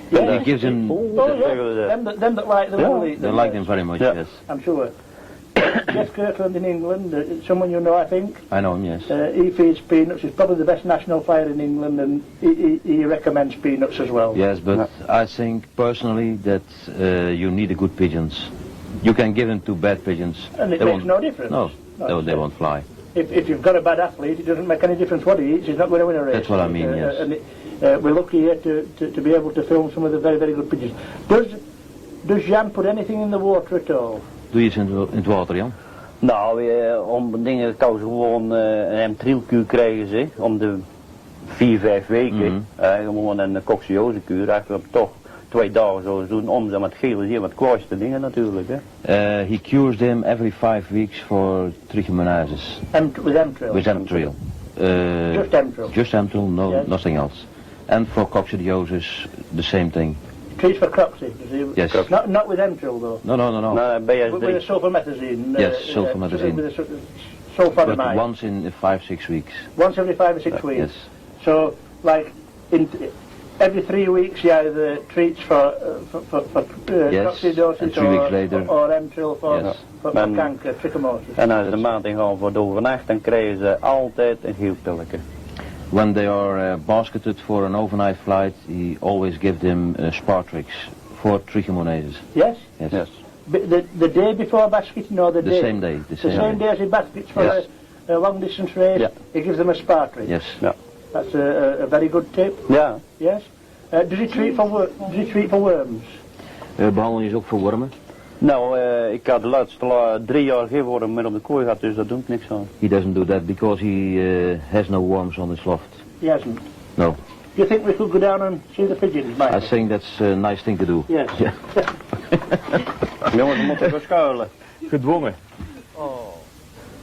Yeah. He gives them, Oh, yeah. Them that like them Yeah, will eat they them. like yes. them very much, Yeah. yes. I'm sure. Jeff Kirkland in England, someone you know, I think. I know him, yes. He feeds peanuts. He's probably the best national flyer in England, and he recommends peanuts as well. Yes, but I think personally that you need a good pigeons. You can give them to bad pigeons. And it They makes won't- no difference. No, they won't fly. If you've got a bad athlete, it doesn't make any difference what he eats. He's not going to win a race. That's what I mean, yes. And we're lucky here to be able to film some of the very, very good pigeons. Does Jan put anything in the water at all? Doe je iets in het water, Jan? Nou, om dingen kan ze gewoon een M-trilkuur krijgen ze, om de 4-5 weken. Gewoon een coccidiosis-kuur, eigenlijk toch 2 dagen zo doen, om ze met gele zeer wat kwaaiste dingen natuurlijk. Hè. He cures them every 5 weeks for trichomoniasis. With Emtril? With Emtril. Just Emtril? Just Emtril, no, Yes. nothing else. And for coccidiosis, the same thing. Treats for cropsy? Yes. Not with Emtril though? No. Nou, With a BSD. sulfamethazine? Yes, sulfamethazine. With a But sulfonamide? once in 5-6 weeks. Once every 5 or 6 weeks? Yes. So, like, every 3 weeks you either treats for Yes, coccidiosis and 3 weeks later. or Emtril for, Yes. for And- canker, trichomosis. En als ze de maand in gaan voor de overnacht, dan krijgen ze altijd een geelpilletje. When they are basketed for an overnight flight, he always gives them Spartrix for trichomoniasis. Yes? Yes. The day before basketing or the The day? same day. The same day as he baskets for Yes. a long distance race, Yeah. he gives them a spartrix. Yes. Ja. That's a very good tip. Ja. Yes? Does he treat for worms? Behandel je ze ook voor wormen? Nou, ik had de laatste 3 jaar geen worm meer op de kooi gehad, dus dat doe ik niks aan. He doesn't do that because he has no worms on his loft. He hasn't. No. Do you think we could go down and see the pigeons, Mike? I think that's a nice thing to do. Yes. Yeah. Jongens, we moeten gaan schuilen. Gedwongen.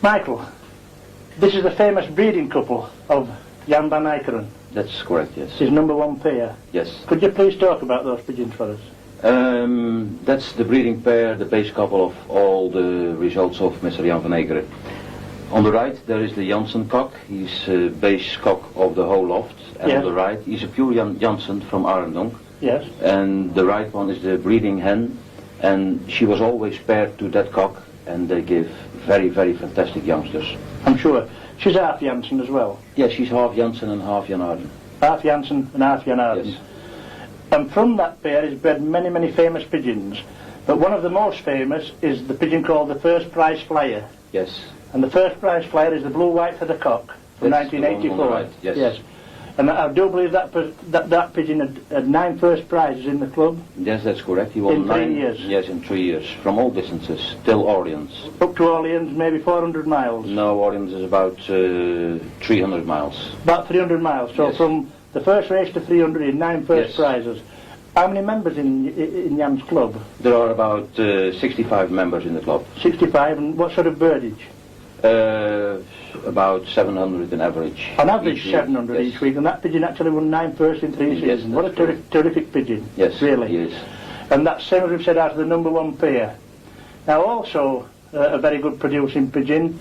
Michael, this is the famous breeding couple of Jan van Eikeren. That's correct, yes. His number 1 pair. Yes. Could you please talk about those pigeons for us? That's the breeding pair, the base couple of all the results of Mr. Jan van Eekeren. On the right there is the Janssen cock. He's base cock of the whole loft. And Yes. on the right he's a pure Janssen from Aarden. Yes. And the right one is the breeding hen. And she was always paired to that cock. And they give very, very fantastic youngsters. I'm sure. She's half Janssen as well. Yeah, she's half Janssen and half Jan Aarden. Half Janssen and half Jan Aarden. Yes. And from that pair is bred many, many famous pigeons. But one of the most famous is the pigeon called the First Prize Flyer. Yes. And the First Prize Flyer is the blue-white for the cock from That's the one on the 1984. right, yes. And I do believe that pigeon had 9 first prizes in the club. Yes, that's correct. He won In 9 3 years? Yes, in 3 years, from all distances, till Orleans. Up to Orleans, maybe 400 miles. No, Orleans is about 300 miles. About 300 miles. So Yes. from the first race to 300 in 9 first Yes. prizes. How many members in Jan's club? There are about 65 members in the club. 65, and what sort of birdage? About 700 in average. On average, each week. 700 Yes. each week, and that pigeon actually won 9 first in 3 Yes, seasons. What a that's correct. terrific pigeon. Yes, really. he is. And that's same as we've said out of the number 1 pair. Now also a very good producing pigeon.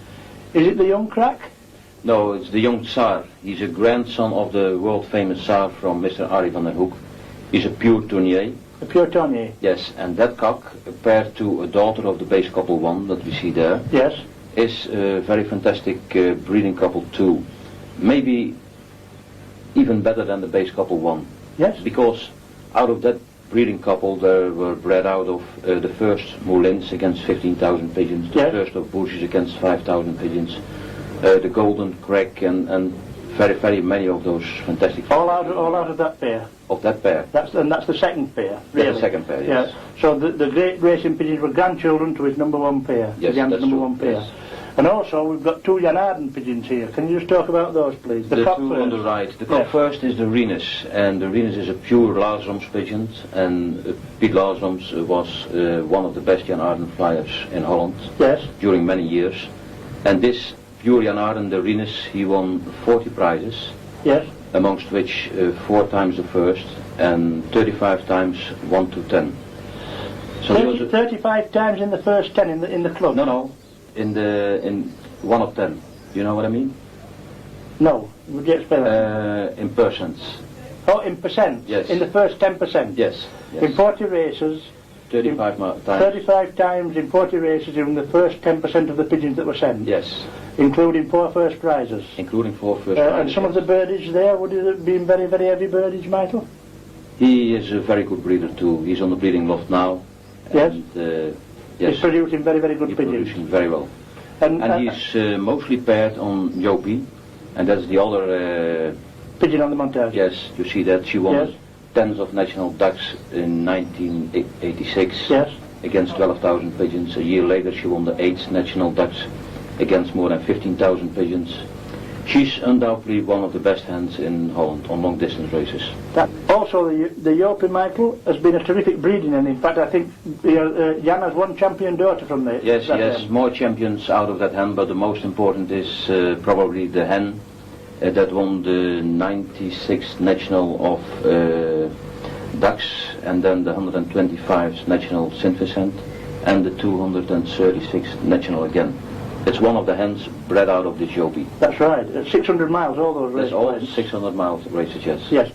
Is it the young crack? No, it's the young Tsar. He's a grandson of the world famous Tsar from Mr. Arie van den Hoek. He's a pure Tournier. The pure Tony? Yes, and that cock, paired to a daughter of the base couple 1 that we see there, Yes. is a very fantastic breeding couple 2. Maybe even better than the base couple 1. Yes. Because out of that breeding couple there were bred out of the first Moulins against 15,000 pigeons, the Yes. first of Bourges against 5,000 pigeons, the Golden Crack and very many of those fantastic All out of that pair. of that pair. That's the second pair. Really. The second pair, yes. Yeah. So the great racing pigeons were grandchildren to his number 1 pair. Yes, Jan's that's number true, 1 pair. yes. And also we've got 2 Aarden pigeons here. Can you just talk about those, please? The cock two first. on the right. The cock Yes. first is the Rhenus, and the Rhenus is a pure Laasroms pigeon, and Piet Laasroms was one of the best Jan Aarden flyers in Holland Yes. during many years. And this pure Jan Aarden, the Rhenus, he won 40 prizes, Yes. amongst which 4 times the first and 35 times 1 to 10. So he was 35 times in the first 10 in the club. no, in 1 of 10. You know what I mean? No. Would you explain that? In percents. Oh, in percent? Yes. In the first 10%? Yes. In 40 races, 35 times. 35 times in 40 races in the first 10% of the pigeons that were sent? Yes, Including 4 first prizes? including 4 first And prizes. some of the birdage there, would it have been very, very heavy birdage, Michael? He is a very good breeder too. He's on the breeding loft now. Yes. And, yes, He's producing very, very good he's pigeons. producing very well. And And he's mostly paired on Jopie, and that's the other. pigeon on the montage? Yes, you see that she won Yes. tens of national ducks in 1986 Yes. against 12,000 pigeons. A year later, she won the 8th national ducks against more than 15,000 pigeons. She's undoubtedly one of the best hens in Holland on long distance races. That, also, the Jopie, Michael, has been a terrific breeding, and in fact, I think Jan has 1 champion daughter from there. Yes, yes, more champions out of that hen, but the most important is probably the hen that won the 96th national of ducks, and then the 125th national Sint Vincent, and the 236th national again. It's one of the hens bred out of this Jopie. That's right. 600 miles, all those races. That's all 600 miles races, yes. Yes,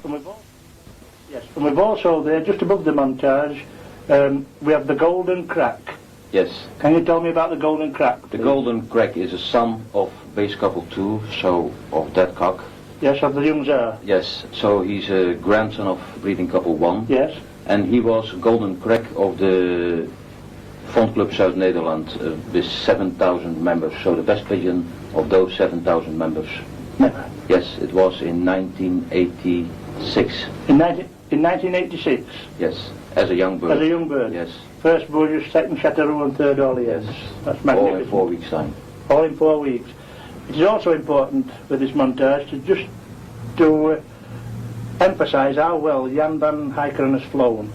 and we've also there, just above the montage, we have the Golden Crack. Yes. Can you tell me about the Golden Crack, The please? Golden Crack is a son of base couple 2, so of that cock. Yes, of the young Tsar. Yes, so he's a grandson of breeding couple 1. Yes. And he was Golden Crack of the Fondclub Zuid-Nederland with 7,000 members. So the best pigeon of those 7,000 members. Never. Yes, it was in 1986. In 1986, Yes, as a young bird. as a young bird. Yes, First Bourges, second Châteauroux, and third Orleans. Yes. That's all in magnificent. 4 weeks' time. All in 4 weeks. It is also important with this montage to emphasise how well Jan van Heikeren has flown.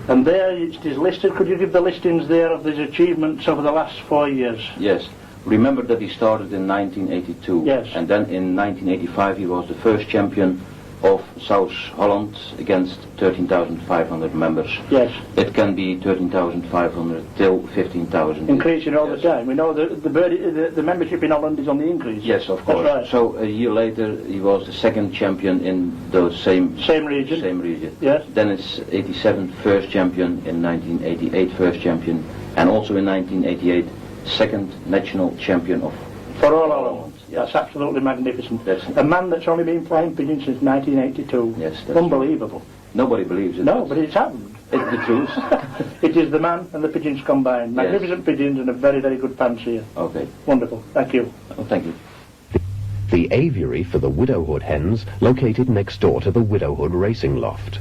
And there it is listed. Could you give the listings there of his achievements over the last 4 years? Yes. Remember that he started in 1982. Yes. And then in 1985 he was the first champion of South Holland against 13,500 members. Yes. It can be 13,500 till 15,000. Increasing all Yes. the time. We know the membership in Holland is on the increase. Yes, of course. That's right. So a year later he was the second champion in the same region. Same region. Yes. Then it's 87 first champion, in 1988 first champion, and also in 1988 second national champion of For all Holland. Yes. That's absolutely magnificent. That's- A man that's only been flying pigeons since 1982. Yes, that's Unbelievable. Nobody believes it. No, but it's happened. It's the truth. It is the man and the pigeons combined. Magnificent pigeons and a very, very good fancier. Okay. Wonderful. Thank you. Oh, thank you. the aviary for the widowhood hens located next door to the widowhood racing loft.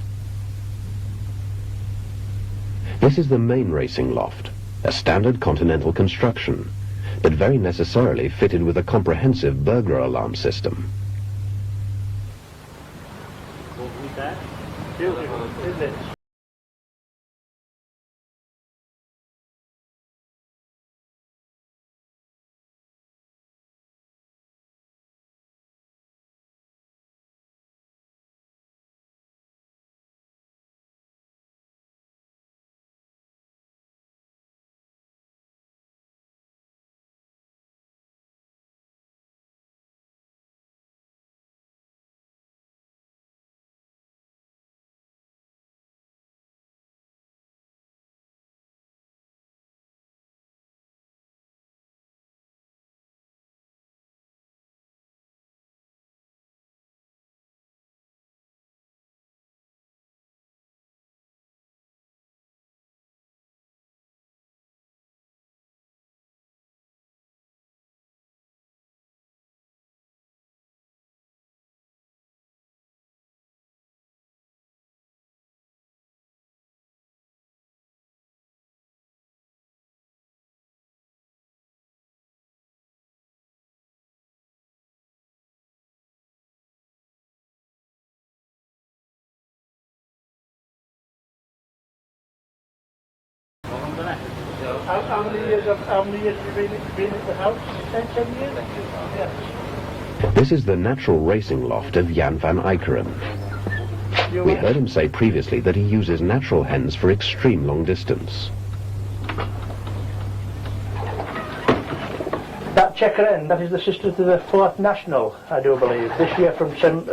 This is the main racing loft, a standard continental construction, but very necessarily fitted with a comprehensive burglar alarm system. How many years have you been at the house? 10 years? Yes. This is the natural racing loft of Jan van Eikeren. We heard him say previously that he uses natural hens for extreme long distance. That checker hen, that is the sister to the 4th National, I do believe, this year from St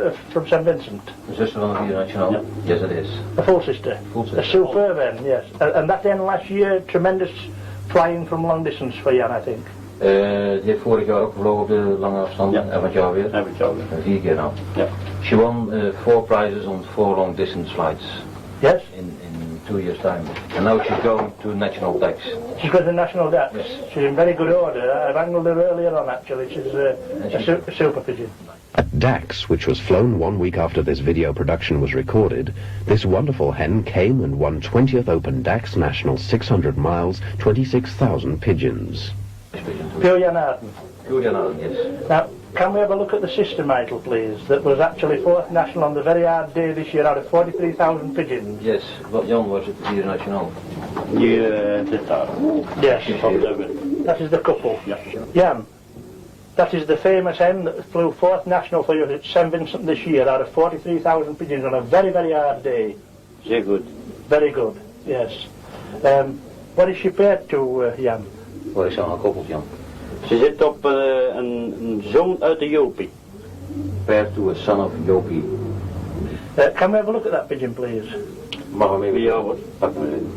Vincent. The sister van the National? Yep. Yes, it is. A full sister? Full sister. A superb hen, yes. And that hen last year, tremendous flying from long distance for Jan, I think. Die heeft vorig jaar ook gevlogen op de lange afstanden. En wat jaar weer? Heb ik jou weer. 4 keer nou. Ja. She won 4 prizes on 4 long distance flights. Yes? In 2 years time. And now she's going to national decks. She's got the national decks. Yes. She's in very good order. I've angled her earlier on actually. She's a super pigeon. At Dax, which was flown 1 week after this video production was recorded, this wonderful hen came and won 20th Open Dax National 600 miles, 26,000 pigeons. Pure Jan Aarden. Pure Jan Aarden, yes. Now, can we have a look at the sister Michael, please, that was actually 4th National on the very hard day this year out of 43,000 pigeons? Yes, what Jan was at the National. Die zit daar. Yes. Van That is the couple. Ja. Jan, that is the famous hen that flew 4th National for you at St Vincent this year out of 43,000 pigeons on a very, very hard day. Zeer goed. Very good, yes. What is she paired to, Jan? Waar is ze aan gekoppeld, Jan? Ze zit op een zoon uit de Jopie. Paired to a son of Jopie. Can we have a look at that pigeon, please? Mag hem even? Ja hoor. Pak maar even.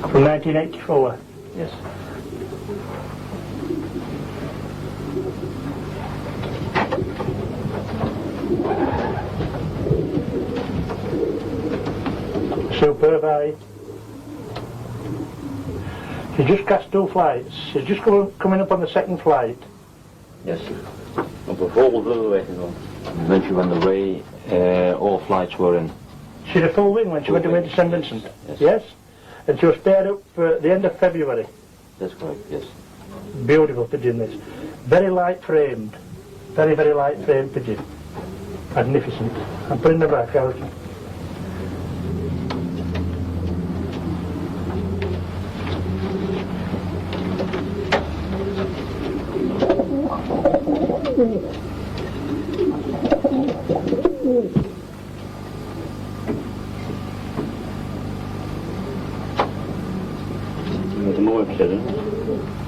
From 1984, yes. Superb eye. She just cast 2 flights. She's just coming up on the 2nd flight. Yes. Op een volle weg gewoon. When the way all flights were in. She had a full wing when she went away to St Vincent. Yes? And she was paired up for the end of February. That's correct, yes. Beautiful pigeon this. Very light framed. Very, very light framed pigeon. Magnificent. I'm putting her back out. Met hem mooi opzetten.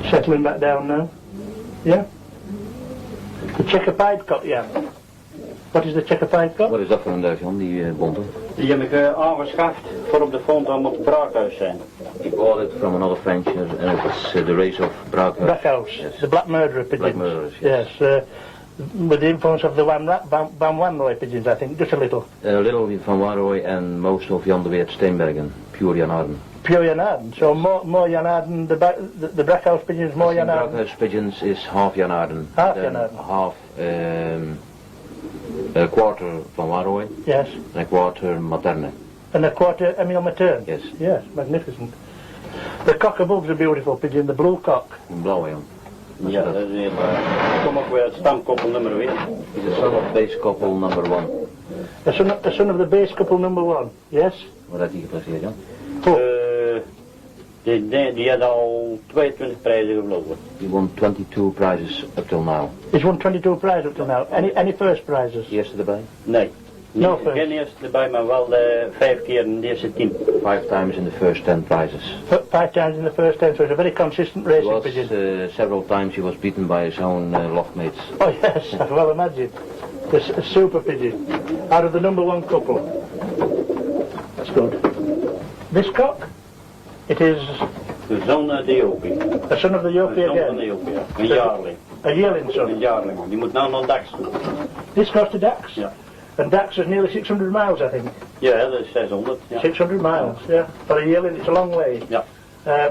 Settling back down now. Yeah? The checker-pied cock, yeah. What is the checker-pied cock? Wat is dat voor een duif, Jan, die bonte? Die heb ik aangeschaft voor op de front om op het braakhuis zijn. He bought it from another Fancier and it was the race of Braakhuis. Braakhuis. Yes. The black murderer pigeons. Black murderers, yes. Yes. with the influence of the Van Wanlooy pigeons, I think, just a little. A little with Van Wanlooy and most of Jan de Weert Steenbergen, pure Jan Aarden. Pure Jan Aarden, so more Jan Aarden, the Brackhouse pigeons, more Jan Aarden? Brackhouse pigeons is half Jan Aarden. Half Jan Aarden? Half, a quarter Van Wanlooy. Yes. And a quarter Materne. And a quarter Emile Materne? Yes. Yes, magnificent. The cock above's a beautiful pigeon, the blue cock. Blauwe, Jan. Ja, dat is weer, kom ook weer het stamkoppel nummer 1. He's a son of base couple number 1. A son of the base couple number 1, yes? Wat had hij geplaceerd, Jan? Die had al 22 prijzen gevlogen. He won 22 prizes up till now. He's won 22 prizes up till now. Any first prizes? Eerste erbij? Nee. No first. Geen eerste erbij, maar wel 5 keer in de eerste 10. 5 times in the first 10 prizes. 5 times in the first 10, so it's a very consistent racing pigeon. Several times he was beaten by his own loft mates. Oh yes, I can well imagine. It's a super pigeon. Out of the number 1 couple. That's good. This cock? It is... De zoon uit Ethiopië. A son of the Yopi De zoon again? van Ethiopië. Een jaarling. A yearling son? Een jaarling. Die moet nou naar Dax toe. This goes to Dax? Ja. And Dax is nearly 600 miles, I think. Ja, dat is 600. Ja. 600 miles, yeah. For a yearling, it's a long way. Ja.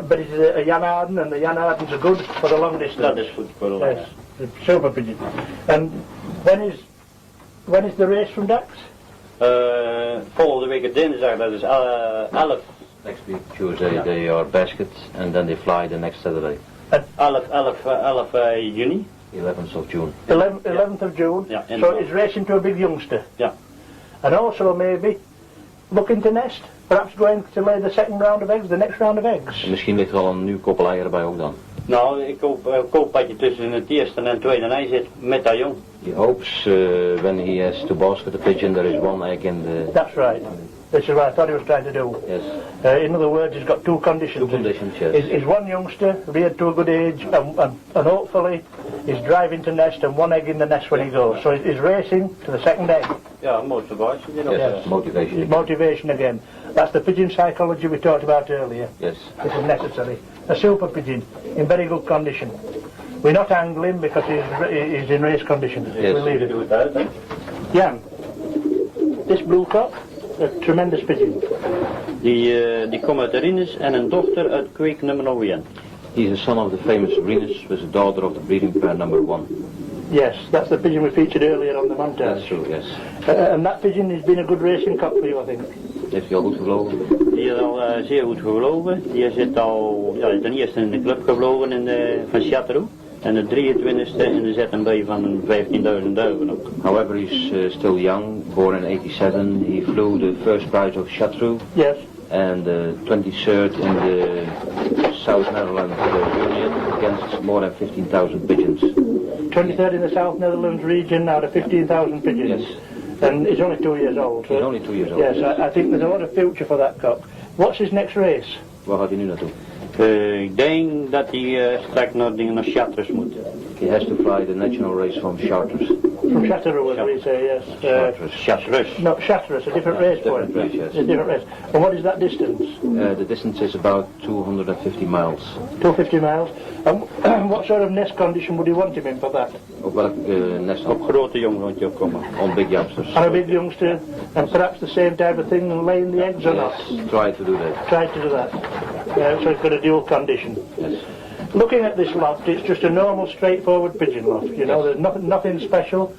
But it's a Jan Aarden, and the Jan Aardens are good for the long distance. Dat is goed voor de lange. Yes, a super pigeon. And when is the race from Dax? Volgende week dinsdag, dat is 11. Next week Tuesday they are baskets and then they fly the next Saturday. 11 juni. 11th of June. 11th of June. Yeah, so it's racing to a big youngster. Yeah. And also maybe looking to nest. Perhaps going to lay the second round of eggs, the next round of eggs. En misschien ligt er al een nieuw koppel eieren bij ook dan. Nou, ik hoop dat je tussen het eerste en het tweede ei zit met dat jong. He hopes when he has to basket the pigeon there is one egg in the... That's right. This is what I thought he was trying to do. Yes. In other words, he's got 2 conditions. 2 conditions, yes. Is one youngster, reared to a good age, and hopefully he's driving to nest and 1 egg in the nest when he goes. So he's racing to the second egg. Ja, motivation. Yes, motivation. Motivation again. That's the pigeon psychology we talked about earlier. Yes. This is necessary. A super pigeon, in very good condition. We're not angling because he's in race condition. Yes. We leave it. Jan, this blue cock, a tremendous pigeon. Die komt uit de Rinus en een dochter uit kweek nummer 1. He's a son of the famous Rinus, with a daughter of the breeding pair number 1. Yes, that's the pigeon we featured earlier on the montage. That's true, yes. And that pigeon has been a good racing cock for you, I think. Heeft hij al goed gevlogen? Die is al zeer goed gevlogen. Die zit al ten eerste in de club gevlogen van Châteauroux. En de 23e in de ZMB van 15.000 duiven ook. However, he's still young, born in 87. He flew the first prize of Châteauroux. Yes. And the 23rd in the South Netherlands Union against more than 15,000 pigeons. 23rd in the South Netherlands region out of 15,000 pigeons. Yes. And he's only 2 years old. So He's only 2 years old. yes, I think there's a lot of future for that cock. What's his next race? Waar gaat hij nu naartoe? Ik denk dat hij straks naar Chartres moet. He has to fly the national race from Chartres. From Châteauroux, as we say, yes. Chartres. No, Chartres, a different race point. Different race, yes. A different race. And what is that distance? The distance is about 250 miles. 250 miles. And what sort of nest condition would you want him in for that? Op welk nest? Op grote jongen moet je ook komen. On big youngsters. On a big youngster, and perhaps the same type of thing, and laying the eggs or not? Yes, try to do that. Try to do that. So it's got a dual condition. Yes. Looking at this loft, it's just a normal, straightforward pigeon loft. You know, there's nothing special.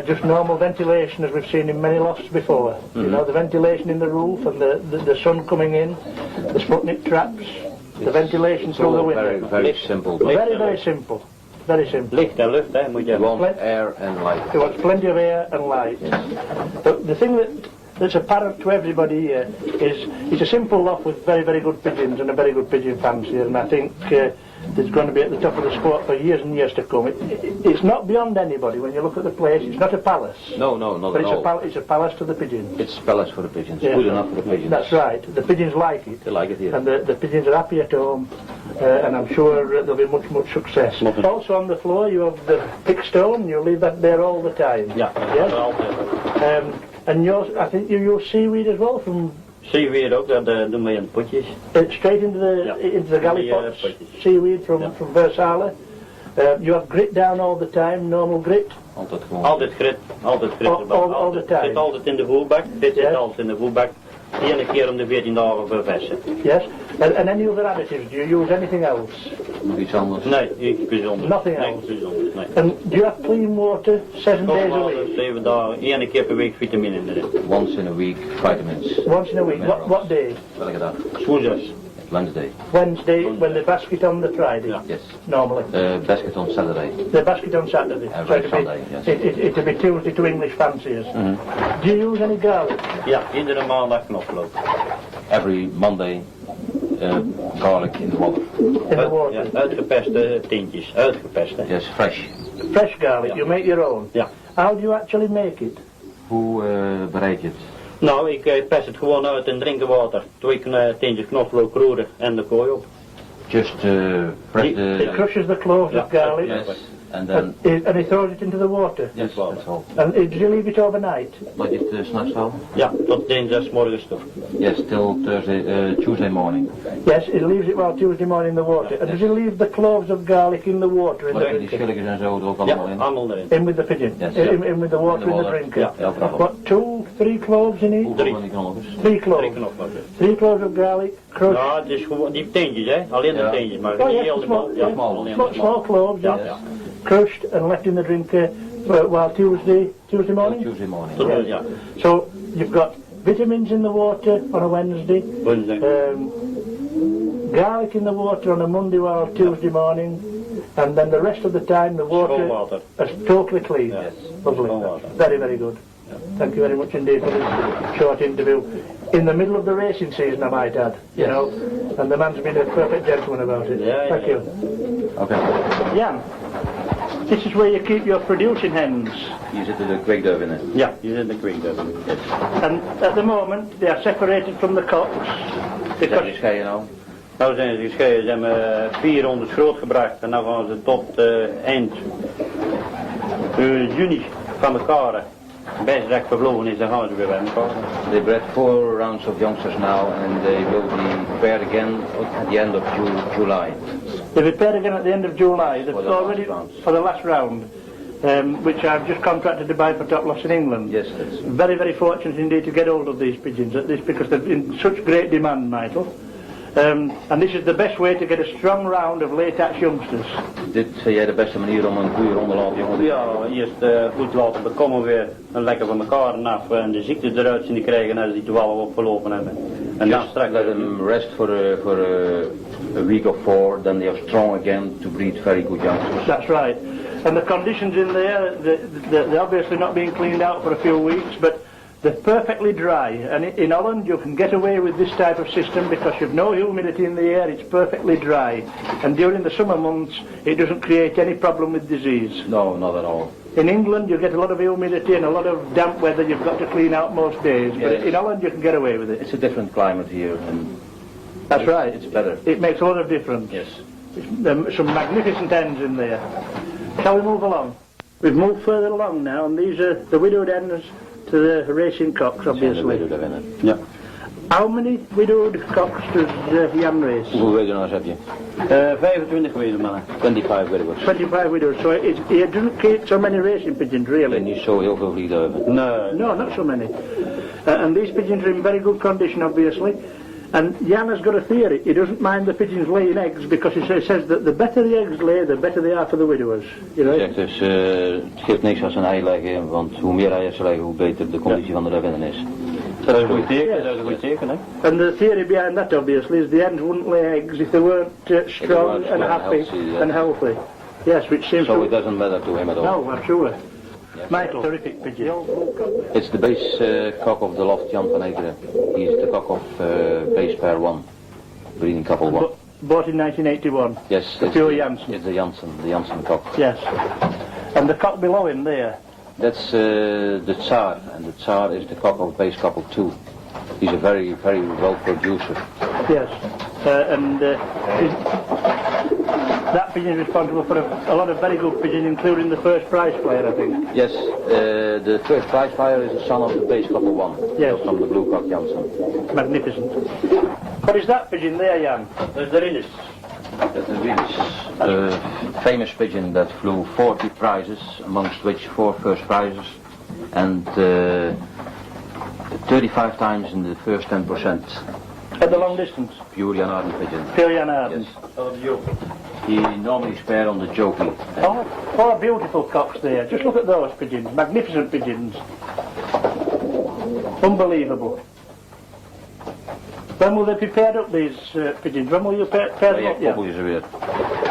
Just normal ventilation, as we've seen in many lofts before. Mm-hmm. You know, the ventilation in the roof and the sun coming in, the Sputnik traps, the ventilation It's through the all window. very simple. Very, very simple. Very simple. Licht en lucht, hè, moet je You hebben. want air and light. It wants plenty of air and light. But the thing that's apparent to everybody here is it's a simple loft with very, very good pigeons and a very good pigeon fancier, and I think it's going to be at the top of the sport for years and years to come. It's not beyond anybody when you look at the place. It's not a palace. No, not But at all. it's a palace to the pigeons. It's palace for the pigeons. Yeah. Good enough for the pigeons. That's right. The pigeons like it. They like it here. And the pigeons are happy at home, and I'm sure there'll be much success. Also on the floor you have the pickstone. You leave that there all the time. Ja, Yes? altijd. And I think you use seaweed as well from Seaweed ook, dat doen we in potjes. straight into the gallipots. potjes. Seaweed from Versailles. You have grit down all the time, normal grit? Altijd gewoon. Altijd grit erbij. All the time? Zit altijd in de voerbak, dit zit altijd in de voerbak. De ene keer om de 14 dagen verversen. Yes. And any other additives? Do you use anything else? Nog iets anders? Nee, iets bijzonders. Nothing Nee, else? iets bijzonders, nee. And do you have clean water 7 days a week? 7 dagen, 1 keer per week vitamine erin. Once in a week, vitamins. Once in a week. What day? Welke dag? Woensdags. Wednesday. Wednesday, when the basket on the Friday? Yeah. Yes. Normally. Basket on Saturday. The basket on Saturday. Every it'll Sunday, be, yes. It'll be Tuesday to English fanciers. Do you use any garlic? Ja, iedere maandag knoflook. Every Monday, garlic in the water. In the water? Ja, uitgepeste tintjes, uitgepeste. Yes, fresh. Fresh garlic, you make your own? Ja. How do you actually make it? Hoe bereid je het? Nou, ik pers het gewoon uit in drinkwater. 2 tintjes knoflook roeren en de kooi op. Just press It crushes the cloves of garlic? Yes. And then... And he throws it into the water? Yes, that's all. And does he leave it overnight? Laat je het s'nachts houden? Ja, tot dinsdags morgens toe. Yes, till Tuesday morning. Yes, he leaves it Tuesday morning in the water. And does he leave the cloves of garlic in the water? Maar die schilletjes en zo er ook allemaal in? Allemaal erin. In with the pigeon? Yes. In with the water in the drinker? Ja. What, 2, 3 cloves in each? Hoeveel van die knolletjes? 3 cloves. 3 knoflook. 3 cloves of garlic, crushed. Ja, het is gewoon die tintjes, hè. Alleen de tintjes, maar Oh, niet yes, heel small, ja, small, small cloves, Ja, yes. ja. Crushed and left in the drinker while Tuesday morning? Tuesday morning. Tot, ja. So you've got vitamins in the water on a Wednesday, Woensdag. garlic in the water on a Monday while Tuesday morning, and then the rest of the time the water Schoonwater. is totally clean. Yes. Lovely. Schoonwater. Very, very good. Thank you very much indeed for this short interview. In the middle of the racing season, I might add, you know, and the man's been a perfect gentleman about it. Yeah, Thank yeah. you. Okay. Jan, this is where you keep your producing hens, Hier zitten de kweekduiven in. Ja, die zit de kweekduif. and at the moment they are separated from the cocks Zijn because die scheiden nou? Nou zijn ze gescheiden, ze hebben 400 grootgebracht en dan gaan ze tot eind juni van elkaar. Best dat gevlogen is, dan gaan ze weer bij elkaar. They bred 4 rounds of youngsters now and they will be paired again at the end of July. they will pair again at the end of July. They've For the last already round. for the last round, which I've just contracted to buy for top loss in England. Yes, that's Very, very fortunate indeed to get hold of these pigeons at this because they're in such great demand, Michael. And this is the best way to get a strong round of late-hatch youngsters. Dit vind jij de beste manier om een goede ronde laat jongen te Ja, eerst goed laten bekomen weer en lekker van elkaar af en de ziekte eruit zien te krijgen als die toevallig opgelopen hebben. En dan straks let them rest for a week or 4, then they are strong again to breed very good youngsters. That's right. And the conditions in there, they're obviously not being cleaned out for a few weeks, but they're perfectly dry. And in Holland you can get away with this type of system because you've no humidity in the air, it's perfectly dry. And during the summer months it doesn't create any problem with disease. No, not at all. In England you get a lot of humidity and a lot of damp weather you've got to clean out most days, but Yes. in Holland you can get away with it. It's a different climate here and That's right. it's better. It makes a lot of difference. Yes. Some magnificent hens in there. Shall we move along? We've moved further along now, and these are the widowed hens to the racing cocks, obviously. Ja. How many widowed cocks does Jan race? Hoeveel weduwnaars heb je? 25 weduwmannen. 25 weduwnaars. 25 widows, so he doesn't keep so many racing pigeons, En really. niet zo heel veel vliegtuigen. Nee. No, not so many. And these pigeons are in very good condition, obviously. And Jan has got a theory. He doesn't mind the pigeons laying eggs because he says that the better the eggs lay, the better they are for the widowers. You know? Hij zegt dus, het geeft niks als een ei leggen, want hoe meer eieren ze leggen, hoe beter de conditie van de ravinnen is. Dat is een goed teken, dat is een goed teken, hè. And the theory behind that, obviously, is the hens wouldn't lay eggs if they weren't strong and happy and healthy. Yes, which seems So to... it doesn't matter to him at all. No, I'm sure. Michael, terrific pigeon. It's the base cock of the Loft Jan van Ekeren. He is the cock of base pair 1, breeding couple 1. Bought in 1981. Yes, The pure Janssen. It's the Janssen cock. Yes. And the cock below him there. That's the Tsar, and the Tsar is the cock of base couple 2. He's a very, very well producer. Yes. That pigeon is responsible for a lot of very good pigeons, including the first prize player, I think. Yes, the first prize fighter is the son of the base couple 1. Yes. From the blue cock Janssen. Magnificent. What is that pigeon there, Jan? Dat is de rinnes. Famous pigeon that flew 40 prizes, amongst which 4 first prizes, and 35 times in the first 10%. At the long distance? Pure Jan Aarden pigeon. Pure Jan Aarden. Yes. He normally spare on the jockey. Oh, 4 beautiful cocks there. Just look at those pigeons. Magnificent pigeons. Unbelievable. When will they be paired up, these pigeons? When will you pair them up? Ja, is er weer.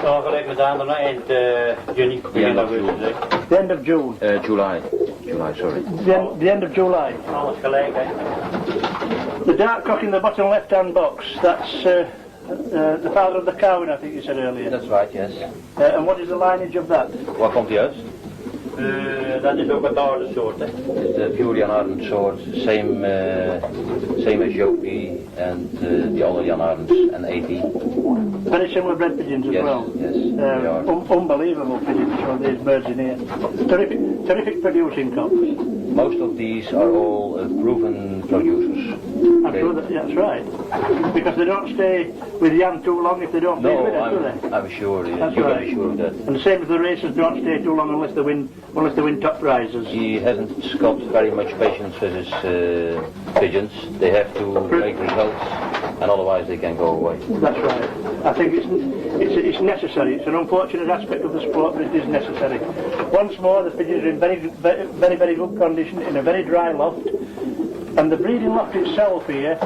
Oh, gelijk met de andere eind juni. The end of June. July. July, sorry. The end of July. Alles gelijk, hè. The dark cock in the bottom left-hand box, that's the father of the cow, I think you said earlier. That's right, yes. And what is the lineage of that? Waar komt hij uit? Dat is ook een oude soort, hè. It's the pure Jan Aarden sort, same as Jopi and the other Jan Aardens and 80. Very similar bred pigeons as well. Yes, they are. Unbelievable pigeons from these birds in here. Terrific producing cocks. Most of these are all proven producers. I'm sure that's right. Because they don't stay with Jan too long if they don't feed with it, do they? I'm sure, you That's can right. be sure of that. And the same as the racers don't stay too long unless they win top prizes. He hasn't got very much patience with his pigeons. They have to make results, and otherwise they can go away. That's right. I think it's necessary. It's an unfortunate aspect of the sport, but it is necessary. Once more, the pigeons are in very good condition in a very dry loft, and the breeding loft itself here,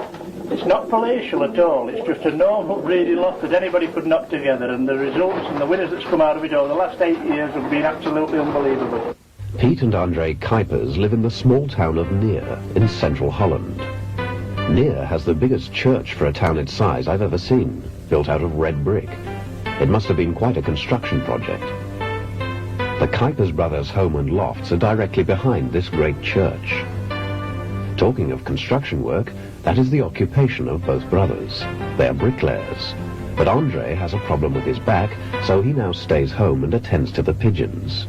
it's not palatial at all. It's just a normal breeding loft that anybody could knock together, and the results and the winners that's come out of it over the last 8 years have been absolutely unbelievable. Piet and Andre Kypers live in the small town of Neer in central Holland. Neer has the biggest church for a town its size I've ever seen, built out of red brick. It must have been quite a construction project. The Kypers Brothers' home and lofts are directly behind this great church. Talking of construction work, that is the occupation of both brothers. They are bricklayers. But Andre has a problem with his back, so he now stays home and attends to the pigeons.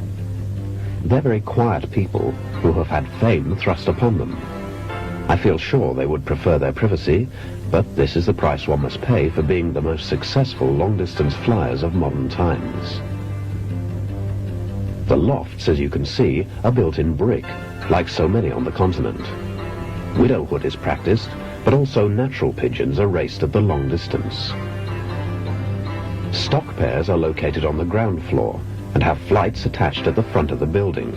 They're very quiet people who have had fame thrust upon them. I feel sure they would prefer their privacy, but this is the price one must pay for being the most successful long-distance flyers of modern times. The lofts, as you can see, are built in brick, like so many on the continent. Widowhood is practiced, but also natural pigeons are raced at the long distance. Stock pairs are located on the ground floor and have flights attached at the front of the building.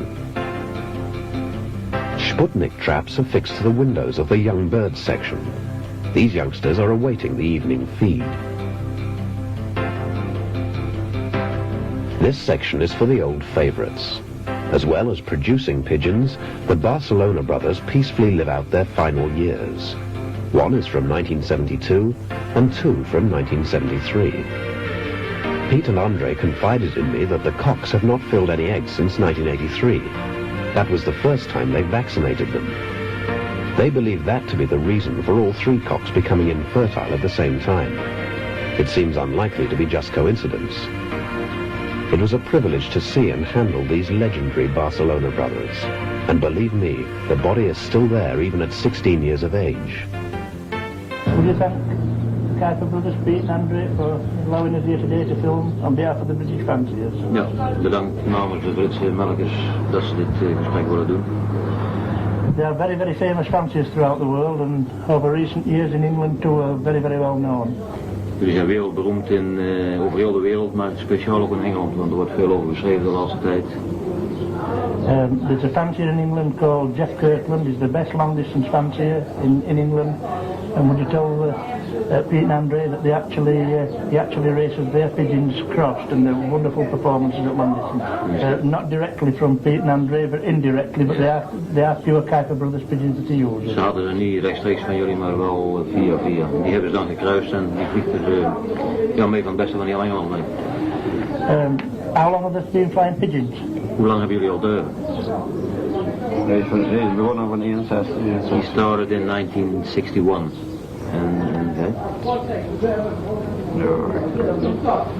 Sputnik traps are fixed to the windows of the young birds section. These youngsters are awaiting the evening feed. This section is for the old favorites. As well as producing pigeons, the Barcelona brothers peacefully live out their final years. One is from 1972 and 2 from 1973. Piet and Andre confided in me that the cocks have not filled any eggs since 1983. That was the first time they vaccinated them. They believe that to be the reason for all 3 cocks becoming infertile at the same time. It seems unlikely to be just coincidence. It was a privilege to see and handle these legendary Barcelona brothers. And believe me, the body is still there even at 16 years of age. Would you thank the Kypers Brothers, Piet and Andre, for allowing us here today to film on behalf of the British Fanciers? Ja, bedankt namens de Britse melkers dat ze dit gesprek willen doen. There are very famous fanciers throughout the world, and over recent years in England too are very well known. Jullie zijn wereldberoemd over heel de wereld, maar speciaal ook in Engeland, want er wordt veel over geschreven de laatste tijd. There's a fancier in England called Jeff Kirkland. He's the best long-distance fancier in England. And would you tell Piet and Andre that he actually races their pigeons crossed, and they're wonderful performances at long distance. Not directly from Piet and Andre, but indirectly, but they are pure Kypers Brothers pigeons that he uses. Ze hadden ze niet rechtstreeks van jullie, maar wel via. Die hebben ze dan gekruist en die vliegt er mee van het beste van heel Engeland mee. How long have they been flying pigeons? Hoe lang hebben jullie al deur? Nee, van begonnen van 61. He started in 1961 and eh?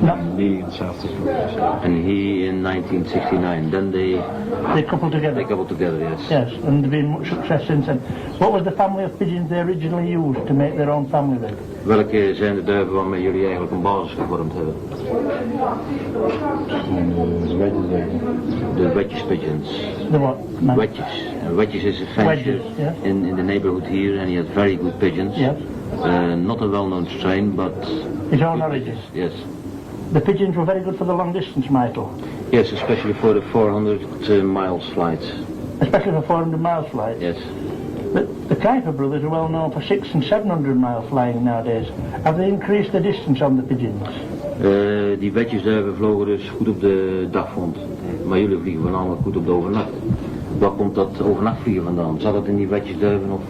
No, die in South Africa. And he in 1969. Then they coupled together. Yes. Yes, and there's been much success since then. What was the family of pigeons they originally used to make their own family with? Welke zijn de duiven waarmee jullie eigenlijk een basis gevormd hebben? De wedges pigeons. The what? No. Wedges. And wedges is a fancier Wedges, yes. in the neighborhood here, and he had very good pigeons. Yes. Not a well-known strain, but His own origin. yes. The pigeons were very good for the long distance, Michael. Yes, especially for the 400 miles flights. Especially for 400 mile flights. Yes. The Kypers Brothers are well known for 600 and 700 mile flying nowadays. Have they increased the distance on the pigeons? Die wedjesduiven vlogen dus goed op de dagvond. Maar jullie vliegen voornamelijk goed op de overnacht. Waar komt dat overnachtvliegen vandaan? Zat het in die wedjesduiven of?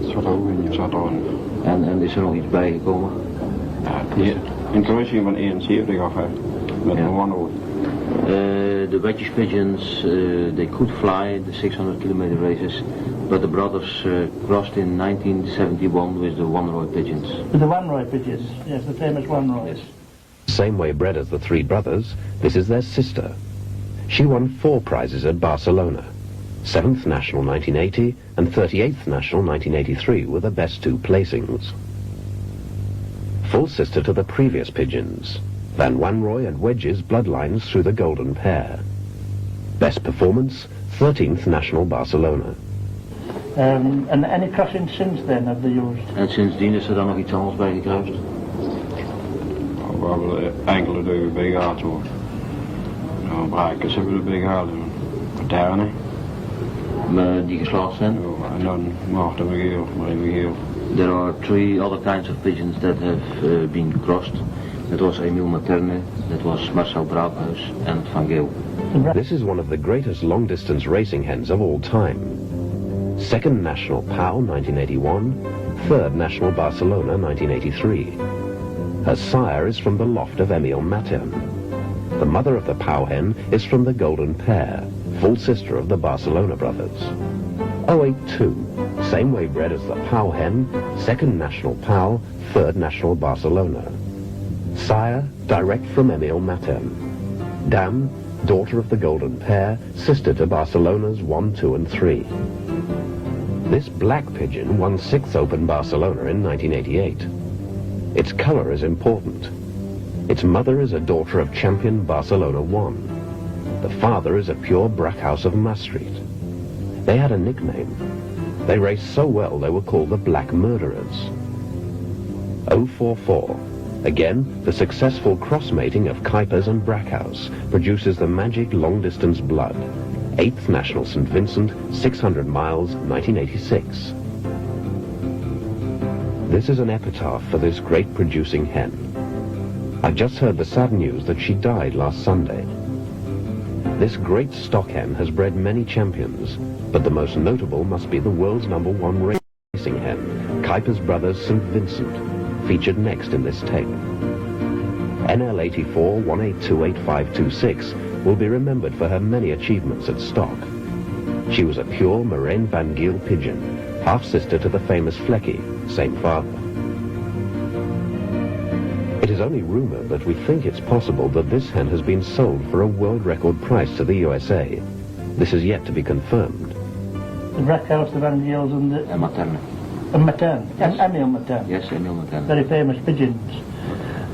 Het zat ook in, je zat al in. En is er nog iets bijgekomen? Ja, in kruising van 71 af, hè. Met Ja. een one-out. The wedges pigeons, they could fly the 600 kilometer races, but the brothers crossed in 1971 with the one-roy pigeons. With the one-roy pigeons, yes, the famous one-roy. Yes. Same way bred as the three brothers, this is their sister. She won 4 prizes at Barcelona. 7th National 1980 and 38th National 1983 were the best 2 placings. Full sister to the previous pigeons. Van Wanrooy and Wedges bloodlines through the golden pair. Best performance, 13th National Barcelona. And any crossing since then have they used? En sindsdien is er dan nog iets anders bij gekruist? We hebben enkele duiven bij gehad hoor. Nou, brakers hebben we erbij gehad. Paterne. Die geslaagd zijn? En dan mochten we geel, maar even geel. There are 3 other kinds of pigeons that have been crossed. That was Emile Materne, that was Marcel Braakhuis and Van Geel. This is one of the greatest long-distance racing hens of all time. 2nd National POW 1981, 3rd National Barcelona 1983. Her sire is from the loft of Emile Materne. The mother of the POW hen is from the golden pair, full sister of the Barcelona brothers. 082, same way bred as the POW hen, 2nd National POW, 3rd National Barcelona. Sire, direct from Emile Materne. Dam, daughter of the golden pair, sister to Barcelona's 1, 2 and 3. This black pigeon won 6th Open Barcelona in 1988. Its colour is important. Its mother is a daughter of champion Barcelona 1. The father is a pure Brackhouse of Maastricht. They had a nickname. They raced so well they were called the Black Murderers. 044. Again, the successful cross-mating of Kypers and Brackhouse produces the magic long-distance blood. 8th National St. Vincent, 600 miles, 1986. This is an epitaph for this great producing hen. I've just heard the sad news that she died last Sunday. This great stock hen has bred many champions, but the most notable must be the world's #1 racing hen, Kypers Brothers St. Vincent, featured next in this tape. NL84 1828526 will be remembered for her many achievements at stock. She was a pure Moraine Van Giel pigeon, half-sister to the famous Flecky, same father. It is only rumor, but we think it's possible that this hen has been sold for a world record price to the USA. This is yet to be confirmed. The Brackhouse, the Van Giels and the... En Materne. And Materne. Yes. And Emile Materne. Yes, Emile Materne. Very famous pigeons.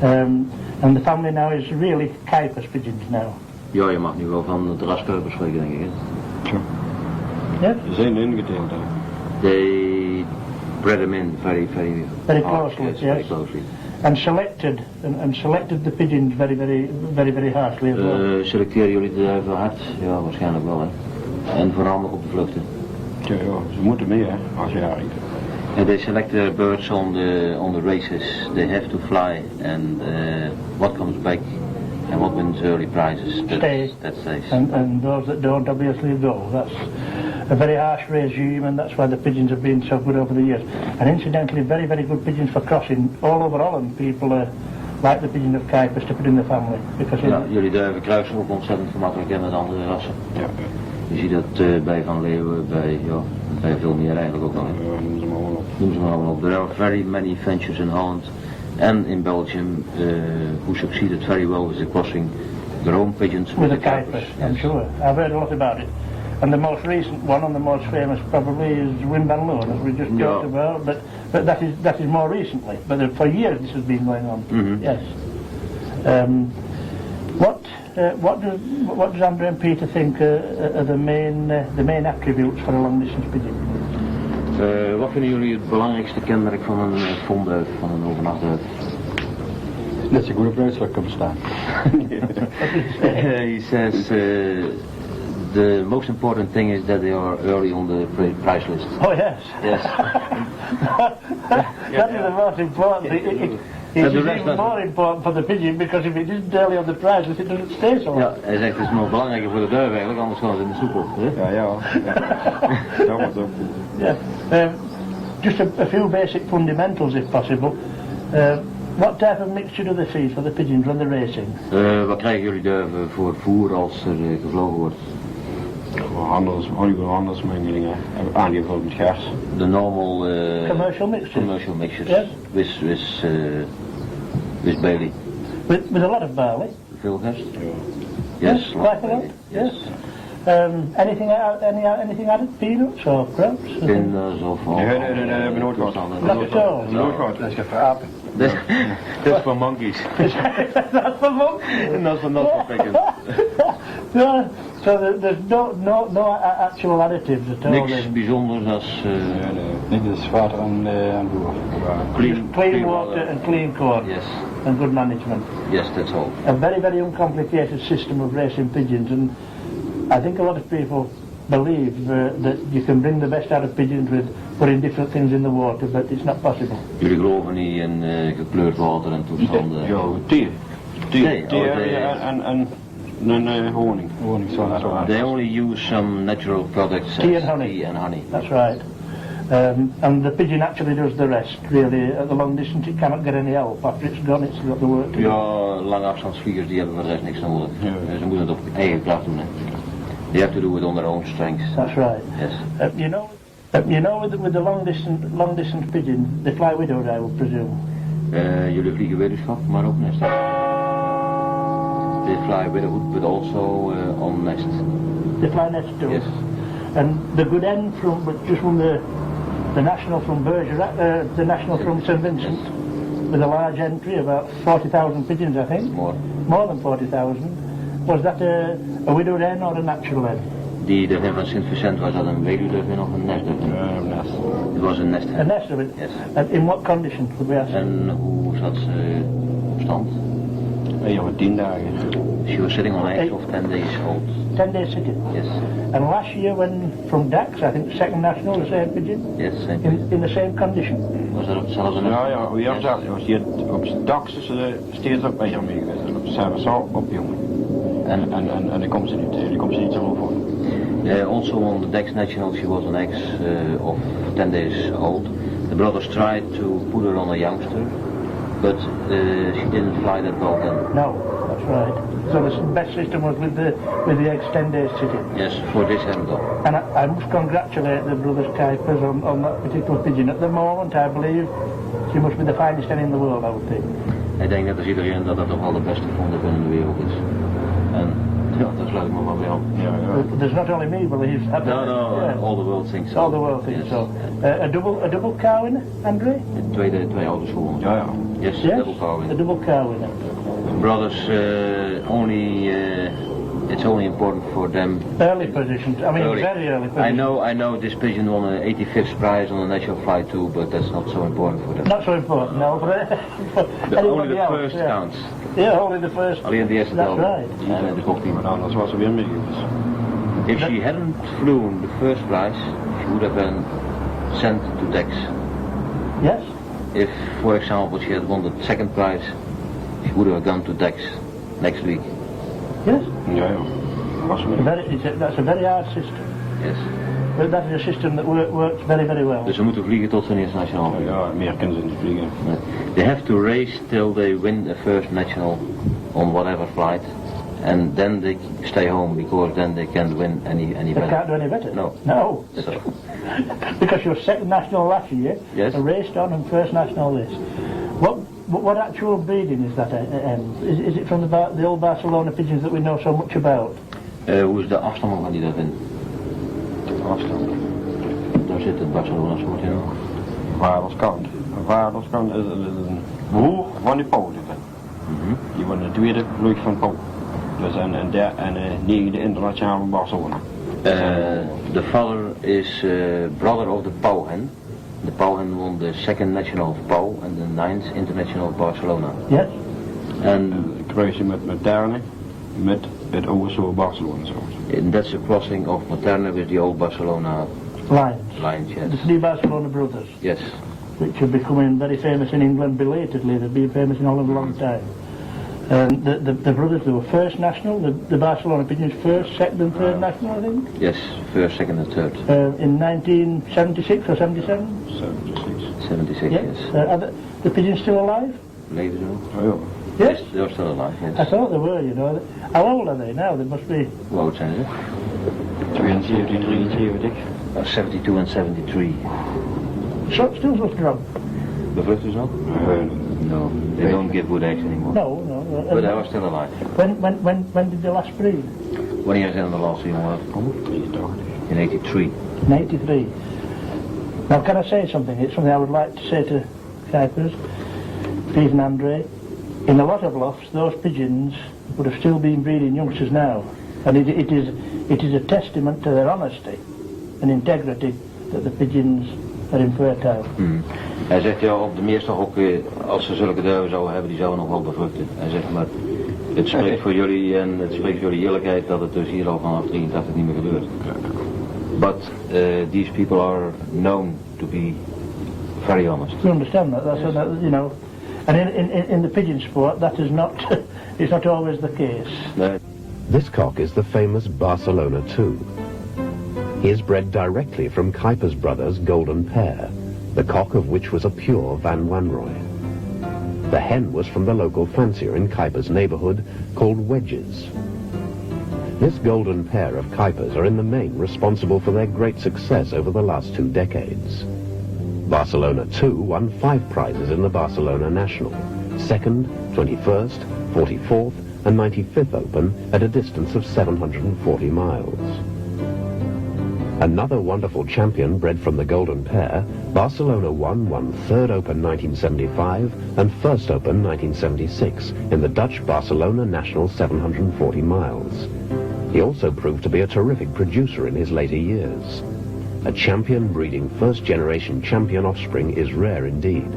And the family now is really Kypers pigeons now. Ja, je mag nu wel van de raskuipers spreken, denk ik. Hè? Tja. Yes? Ze zijn ingedeeld hè. They bred them in very closely, yes, yes. very closely. And selected the pigeons very harshly as well. Selecteren jullie de duiven hard? Ja, waarschijnlijk wel, hè. En voornamelijk op de vluchten. Tja, ja, ze moeten mee hè, als je rijdt. And they select their birds on the races. They have to fly, and what comes back and what wins early prizes, that stays. And those that don't obviously go. That's a very harsh regime, and that's why the pigeons have been so good over the years. And incidentally, very good pigeons for crossing all over Holland. People like the pigeon of Kypers to put in the family. Because ja, jullie duiven kruisen ook ontzettend gemakkelijk met andere rassen. Ja. Je ziet dat bij Van Leeuwen, bij Veel meer eigenlijk ook nog. Noem ze maar gewoon op. Noem ze maar allemaal op. There are very many ventures in Holland and in Belgium who succeeded very well with the crossing their own pigeons With the Kypers, I'm sure. I've heard a lot about it. And the most recent one and the most famous probably is Wimban Loan, as we just talked about, but that is more recently. But for years this has been going on. Yes. What does Andrew and Peter think are the main attributes for a long distance pigeon? Wat vinden jullie het belangrijkste kenmerk van een fondduif, van een overnachtuif? Net zo goed op uitslag kan bestaan. He says the most important thing is that they are early on the price list. Oh yes. Yes. That is the most important thing. It's even more important for the pigeon because if it isn't early on the price list, it doesn't stay so long. Ja, hij zegt het is nog belangrijker voor de duif eigenlijk, anders gaan ze in de soep op. Hè? Ja. Dat wordt ook. Yeah. Just a few basic fundamentals if possible. What type of mixture do they feed for the pigeons when they're racing? Wat krijgen jullie duiven voor voer als er gevlogen wordt? Handelsmengelingen, aangevuld met gers. The normal Commercial mixtures? Commercial mixtures. Yes. With barley. With a lot of barley? Veel gers? Yes, quite a lot. Yes. Anything added? Peanuts or crops? Pints of all. Nee, hebben we nooit gehad. Not at all. Nooit gehad. Dat is voor apen. Dat is voor monkeys. That's for monkeys. En dat is voor not for pigeons. So there's no actual additives at all. Niks bijzonders als Nee, dat is water en boer. clean water and clean corn. Yes. And good management. Yes, that's all. A very, very uncomplicated system of racing pigeons, and I think a lot of people believe that you can bring the best out of pigeons with putting different things in the water, but it's not possible. Jullie geloven niet in gekleurd water en toestanden? Ja, thee en honing. They only use some natural products Tea as and honey. tea and honey. That's right. And the pigeon actually does the rest, really. At the long distance it cannot get any help. After it's gone, it's got the work to do. Ja, lange afstandsvliegers die hebben voor de rest niks nodig. Ze moeten het op eigen kracht doen. Hè. They have to do it on their own strength. That's right. Yes. You know, with the long distance pigeon, they fly widowed, I would presume. Jullie vliegen wetenschap, maar ook nest. They fly widowhood, but also on nest. They fly nest too. Yes. And the good end from the national from Bergerac, the national from St Vincent, with a large entry, about 40,000 pigeons, I think. More than 40,000. Was that a widowed hen or a natural hen? Die de hen van St Vincent, was dat een weduwduif of een nestduif? Een nest. Het was een nest. A nest of it? Yes. And in what condition, could we ask? En hoe zat ze op stand? Ja, 10 dagen. She was sitting on eggs of 10 days old. 10 days sitting? Yes. And last year when from Dax, I think second national, the same pigeon? Yes, same pigeon. In the same condition? Was dat op hetzelfde nest? Ja, hoe je hebt gezegd, als je op zijn dak is steeds ook bij hem mee geweest. En op zijn zo op jongen. En dan komt ze niet zo over. Also on the Dex National she was on eggs of 10 days old. The brothers tried to put her on a youngster, but she didn't fly that well then. No, that's right. So the best system was with the eggs 10 days sitting. Yes, for this hen though. And I must congratulate the brothers Kypers on that particular pigeon. At the moment, I believe she must be the finest hen in the world, I would think. Ik denk net als iedereen dat dat toch wel de beste vonderduf in de wereld is. En ja, daar sluit ik me wel bij aan. There's not only me believes that. No, Yeah. all the world thinks so. All the world thinks yes. so. A double cow in it, Andre? Twee ouders gewonnen. Ja. Yes, Yes, double cow in. a double cow in it. Brothers it's only important for them. Early positions, I mean Early. very early positions. I know this pigeon won an 85th prize on the national flight too, but that's not so important for them. Not so important, no, but Only the else, first yeah. counts. Yeah, only the first. Alleen de eerste That's telde. right. En de kocht Maar anders was ze weer mee geweest. If she hadn't flown the first prize, she would have been sent to Dex. Yes? If, for example, she had won the second prize, she would have gone to Dex next week. Yes? Ja. That's a very hard system. Yes. But that is a system that works very, very well. Dus ze moeten vliegen tot ze eerste nationaal vliegen. Ja, meer kunnen ze niet vliegen. They have to race till they win the first national on whatever flight, and then they stay home because then they can't win any They better. can't do any better? No. No. So, Because you were second national last year, yes. raced on and first national this. What actual breeding is that? Is it from the old Barcelona pigeons that we know so much about? hoe is de afstamming van die dat in? Afstand. Daar zit het Barcelona soort in. Vaderskant. Vaderskant is een broer van die Pool zitten. Die wordt de tweede vlucht van Pool. Dus en negende internationale Barcelona. The father is brother of the Pauwhen. The Pauwhen won the second national of Pau and the 9th international of Barcelona. Yes. And Kruisje met Materne met het oude soort Barcelona. that's a crossing of Materne with the old Barcelona Lions. yes. The three Barcelona brothers, Yes. which are becoming very famous in England belatedly. They've been famous in Holland a long time. The brothers, they were first national, the Barcelona pigeons first, second and third national, I think. Yes, first, second and third. In 1976 or 77? 76, Yes. yes. Are the pigeons still alive? Leven ze nog? Oh, Yes. They're still alive, I yes. thought they were, you know. How old are they now? They must be... Hoe oud zijn ze? 72, 73. 72 and 73. Still so strong? Bevruchten ze nog? No, they don't give good eggs anymore. No. But they are still alive. When did they last breed? Wanneer zijn de laatste jongen uitgekomen? In 83. In 83. Now, can I say something? It's something I would like to say to Kypers, Pete and Andre. In a lot of lofts, those pigeons would have still been breeding youngsters now. And it is a testament to their honesty and integrity that the pigeons are infertile. Hij zegt ja, op de meeste hokken, als ze zulke duiven zouden hebben, die zouden nog wel bevruchten. Hij zegt maar, het spreekt voor jullie en het spreekt voor jullie eerlijkheid dat het dus hier al vanaf 83 niet meer gebeurt. But these people are known to be very honest. You understand that? That's Yes. you know, and in the pigeon sport, that is not it's not always the case. Nee. This cock is the famous Barcelona 2. He is bred directly from Kypers Brothers' golden pair, the cock of which was a pure Van Wanrooy. The hen was from the local fancier in Kypers' neighborhood called Wedges. This golden pair of Kypers are in the main responsible for their great success over the last 2 decades. Barcelona 2 won 5 prizes in the Barcelona National, 2nd, 21st, 44th and 95th Open at a distance of 740 miles. Another wonderful champion bred from the golden pair, Barcelona 1 won 3rd Open 1975 and 1st Open 1976 in the Dutch Barcelona National 740 miles. He also proved to be a terrific producer in his later years. A champion breeding first-generation champion offspring is rare indeed.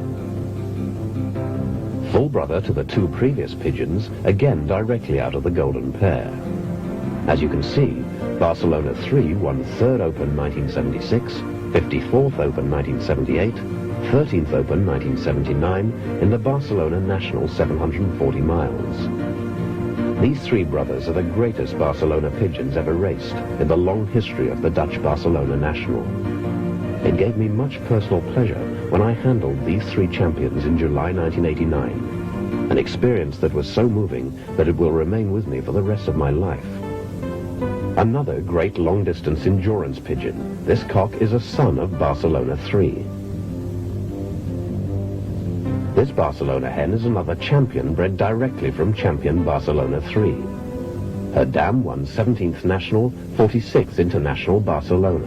Full brother to the 2 previous pigeons, again directly out of the golden pair. As you can see, Barcelona 3 won 3rd Open 1976, 54th Open 1978, 13th Open 1979 in the Barcelona National 740 miles. These 3 brothers are the greatest Barcelona pigeons ever raced in the long history of the Dutch Barcelona National. It gave me much personal pleasure when I handled these 3 champions in July 1989, an experience that was so moving that it will remain with me for the rest of my life. Another great long-distance endurance pigeon. This cock is a son of Barcelona 3. This Barcelona hen is another champion bred directly from champion Barcelona 3. Her dam won 17th National, 46th International Barcelona.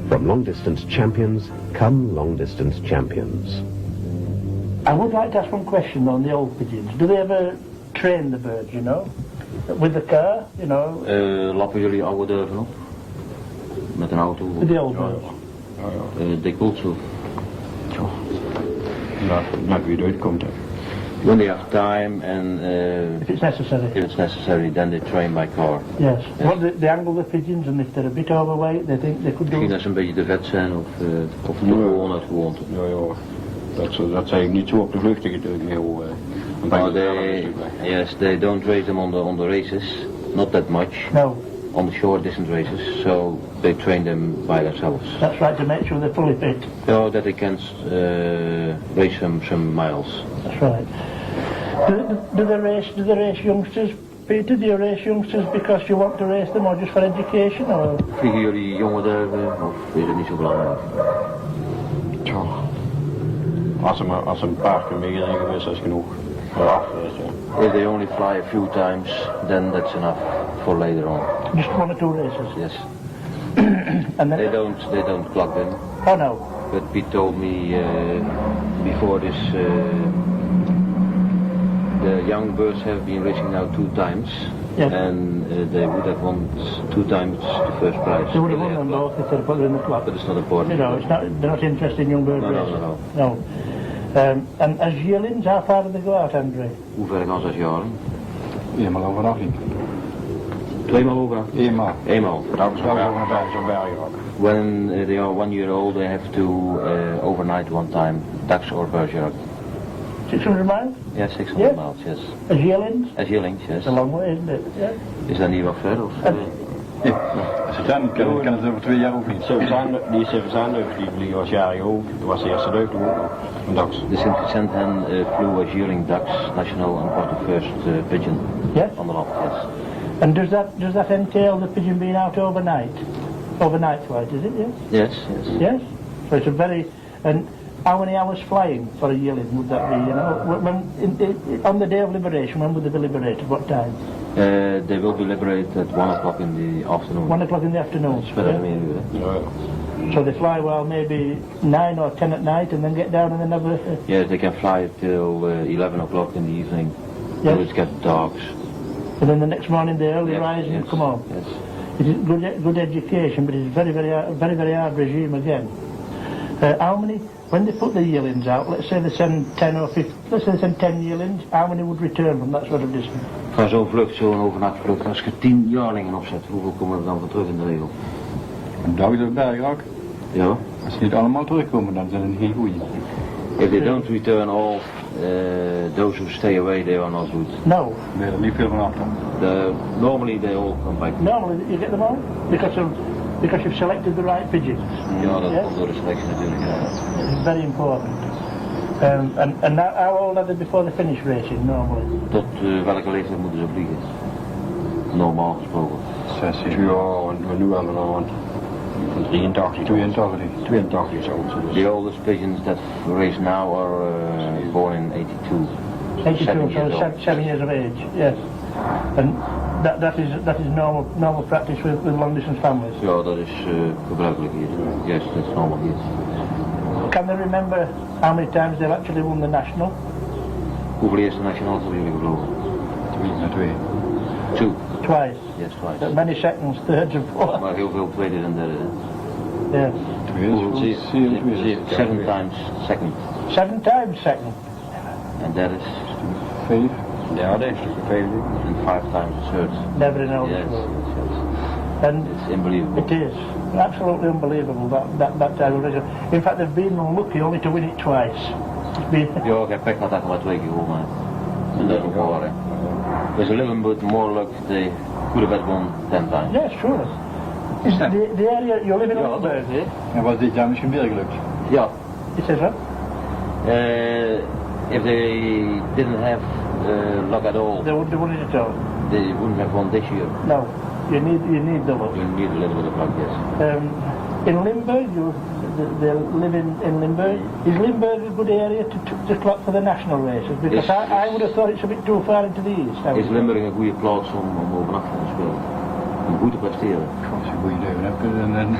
From long-distance champions come long-distance champions. I would like to ask one question on the old pigeons. Do they ever train the birds, you know? With the car, you know? Lappen jullie oude duiven op? Met een auto? With the old birds? Dikwijls zo. Net wie eruit komt. When they have time and If it's necessary. if it's necessary, then they train by car. Yes. What they angle the pigeons, and if they're a bit overweight, they think they could Misschien do... dat ze een beetje te vet zijn of toch gewoon uit gewoonte. Ja. Dat zei ik niet zo op de vlucht natuurlijk heel... Yes, they don't race them on the races, not that much. No. On the short distance races, so they train them by themselves. That's right, to make sure they're fully fit. So that they can race some miles. That's right. Do they race youngsters Peter, do you race youngsters because you want to race them or just for education? Or? Vliegen jullie jonge duiven of is het niet zo belangrijk? Tja. Als ze een paar keer meegereden geweest, dat is genoeg. Maar afgeweest, ja. If they only fly a few times, then that's enough for later on. Just 1 or 2 races? Yes. And then They don't clock them. Oh no. But Pete told me before this, the young birds have been racing now 2 times. Yes. And they would have won 2 times the first prize. They would have won them both if they'd put them in the clock. But it's not important. You know, they're not interested in young bird racing. No. And as yearlings, how far do they go out, Andre? Hoe ver gaan ze als jaren? Eenmaal overdag niet. 2 maal overdag? Eenmaal. Dat is wel zo'n berg ook. When they are 1 year old, they have to overnight 1 time, ducks or bergerac. 600 miles? Yes, 600 miles, yes. As yearlings? As yearlings, yes. It's a long way, isn't it? Yeah. Is dat niet wat ver? Of, Ja. Als ze zijn, kan het over 2 jaar ook niet. Die 7 zaandeugd, die vliegen als jarig ook. Dat was de eerste deugd ook. Een daks. The St. Vincent hen flew as yearling ducks, national, and was the first pigeon Yes? on the loft, yes. And does that entail the pigeon being out overnight? Overnight flight, is it? Yes. Yes, yes. Yes. So it's a very and how many hours flying for a yearling would that be? You know, on the day of liberation, when would they be liberated? What time? They will be liberated at 1 o'clock in the afternoon. 1 o'clock in the afternoon. So they fly well, maybe 9 or 10 at night, and then get down and then have a. Yes, they can fly till 11 o'clock in the evening. Yes. Till it gets dark. And then the next morning they early rise and come home. Yes. It is good education, but it's very hard regime again. How many? When they put the yearlings out, let's say they send 10 or 15, let's say they send 10 yearlings, how many would return from that sort of distance? Van zo'n vlucht, zo'n overnachtvlucht, als je 10 jaarlingen opzet, hoeveel komen er dan van terug in de regel? Een dag bergrak. Ja. Als ze niet allemaal terugkomen, dan zijn het geen goeie. If they don't return all, those who stay away, they are not good. No. Nee, er niet veel van achter. Normally they all come back. Normally you get them all because you've selected the right pigeons. Ja, dat Yes? komt door de selectie natuurlijk. Ja. It's very important. And now, how old are they before they finish racing normally? Tot welke leeftijd moeten ze vliegen? Normaal gesproken. 6 jaar, en we nu allemaal aan 83. 82 zo. The oldest pigeons that race now are born in 82. 82, so 7 years of age. Yes. And that is normal practice with long distance families. Ja, dat is gebruikelijk hier. Yes, that's normal here. Can they remember how many times they've actually won the national? Hoeveel eerste nationals hebben jullie gevlogen? 2. 2. Twice. Yes, twice. Many seconds, thirds and fourths. Maar heel veel tweede en derde. Yes. Hoeveel? 7 times second. 7 times second. And that is 5. Ja, dat is veel. and 5 times third. Never in all Yes, this world. yes. And It's unbelievable. it is absolutely unbelievable that type of result. In fact, they've been unlucky only to win it twice. It's been Ja, ik heb pech dat ik maar 2 keer gewonnen heb. En dat is ook waar, hè. With a little bit more luck, they could have won 10 times. yes, sure. Is the area you live in Limburg, eh? En was dit jaar misschien weer gelukt? Ja. It says what? If they didn't have luck at all, They wouldn't it at all. they wouldn't have won this year. No, you need the luck. You need a little bit of luck, yes. In Limburg, they live in Limburg. Is Limburg a good area to clock for the national races? Because I would have thought it's a bit too far into the east. Is Limburg een goede plaats om overnacht te spelen? Om goed te presteren? Als je een goede leven hebt, dan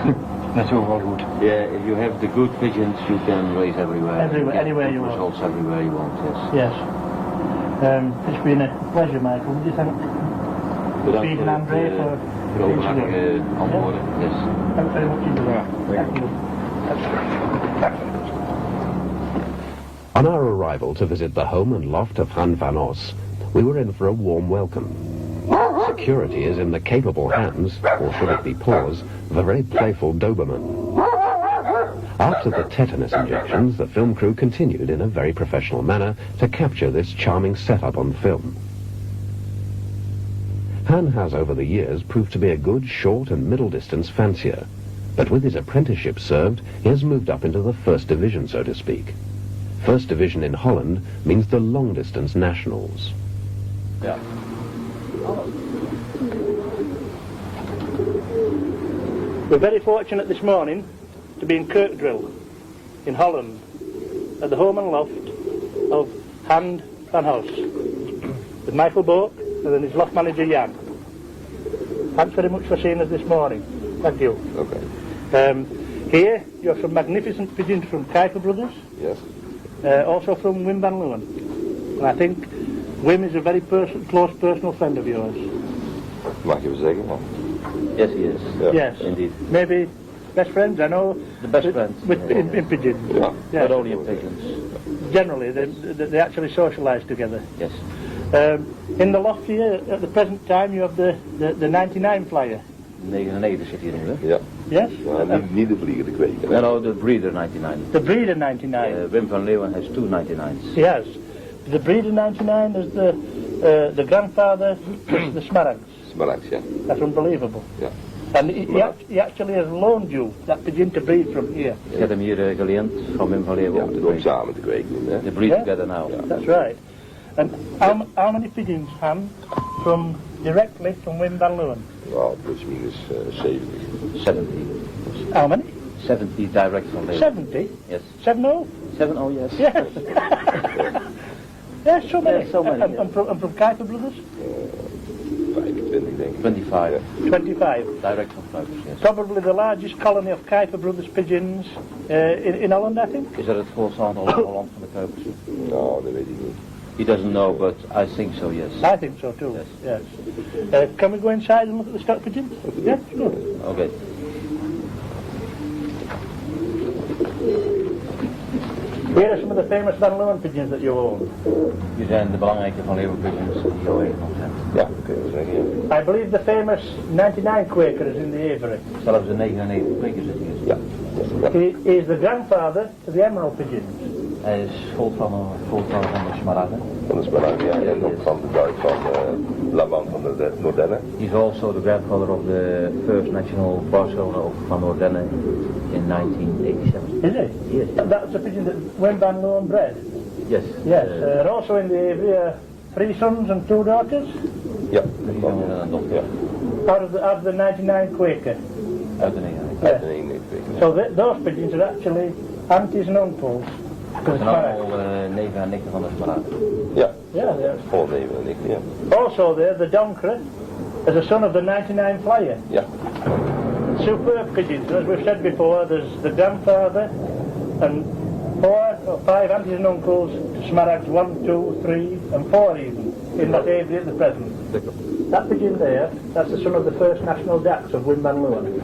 dat is overal goed. Yeah, if you have the good pigeons, you can race everywhere. Everywhere, anywhere you want. Results everywhere you want, yes. Yes. It's been a pleasure, Michael. Would you thank Bedankt Steve voor and Andre for de overhartige antwoorden. Yes. Thanks very much indeed. Thank you. On our arrival to visit the home and loft of Han van Os, we were in for a warm welcome. Security is in the capable hands, or should it be paws, of a very playful Doberman. After the tetanus injections, the film crew continued in a very professional manner to capture this charming setup on film. Han has over the years proved to be a good short and middle distance fancier, but with his apprenticeship served, he has moved up into the first division, so to speak. First division in Holland means the long distance nationals. Ja. We're very fortunate this morning to be in Kirkdrill, in Holland, at the home and loft of Han van Os, with Michael Boke and then his loft manager Jan. Thanks very much for seeing us this morning. Thank you. Okay. Here you have some magnificent pigeons from Kypers Brothers. Yes. Also from Wim van Leeuwen. And I think Wim is a very close personal friend of yours. Mag je wel zeggen? Ja. Yes, he is. Yeah. Yes. Indeed. Maybe best friends, I know. The best friends. In pigeons. Ja. Yeah. Not only in pigeons. Generally, they actually socialise together. Yes. In the loft here, at the present time, you have the 99 flyer. 99 zit hier nu, hè? Ja. Yes? Ja, niet de vlieger, de kweker. No, the breeder 99. The breeder 99. Wim van Leeuwen has 2 99s. Yes. The breeder 99 is the grandfather, the Smaragds. Smaragds, ja. That's unbelievable. Ja. And he actually has loaned you that pigeon to breed from here. Ik heb hem hier geleend van Wim van Leeuwen Ja, om te om kweken. samen te kweken. Hè? They breed Yeah? together now. That's right. And how many pigeons, Han, directly from Wim van Leeuwen? Ja, plus minus 70. 70. How many? 70 direct from Leeuwen. 70? Yes. 70? 70, yes. Yes. Yes, so many. Yes, so many, And from Kypers Brothers? 25 denk ik. 25. 25. Direct from Kypers, yes. Probably the largest colony of Kypers Brothers pigeons in Holland, I think. Is dat het volste aantal in Holland van de Kuipers? Nou, dat weet ik niet. He doesn't know, but I think so, yes. I think so too. Yes. Yes. Can we go inside and look at the stock pigeons? Yeah, sure. Okay. Here are some of the famous Van Leeuwen pigeons that you own. Hier zijn de belangrijke van Leeuwen pigeons die je ooit nog hebt. Ja, dat kun je wel zeggen, ja. I believe the famous 99 Quaker is in the aviary. Zelfs de 99 kwekers zitten hier. Ja. He is the grandfather to the emerald pigeons. Hij is grootvader van de smaragden. Van de Smaragd, ja. En ook van de duik van Laban van de Noordenne. He's also the grandfather of the first national Barcelona of Van Ordenne in 1987. Is he? Yes. That's a pigeon that Wim van Leeuwen bred. Yes. Yes. Also in the aviary, 3 sons and 2 daughters. Ja. Drie Van, zonen en een dochter. ja. Out of the 99 Quaker. Uit de 99. Uit de 99 kweken. So those pigeons are actually aunties and uncles. Dat zijn allemaal 99 van de smaragden. Ja. Yeah, they are. Vol 99, ja. Also there, the donker is a son of the 99 flyer. Ja. Superb pigeons. As we've said before, there's the grandfather and 4 or 5 aunties and uncles, Smaragds 1, 2, 3 and 4 even, in that aviary at the present. That pigeon there, that's the son of the first national dax of Wim van Leeuwen.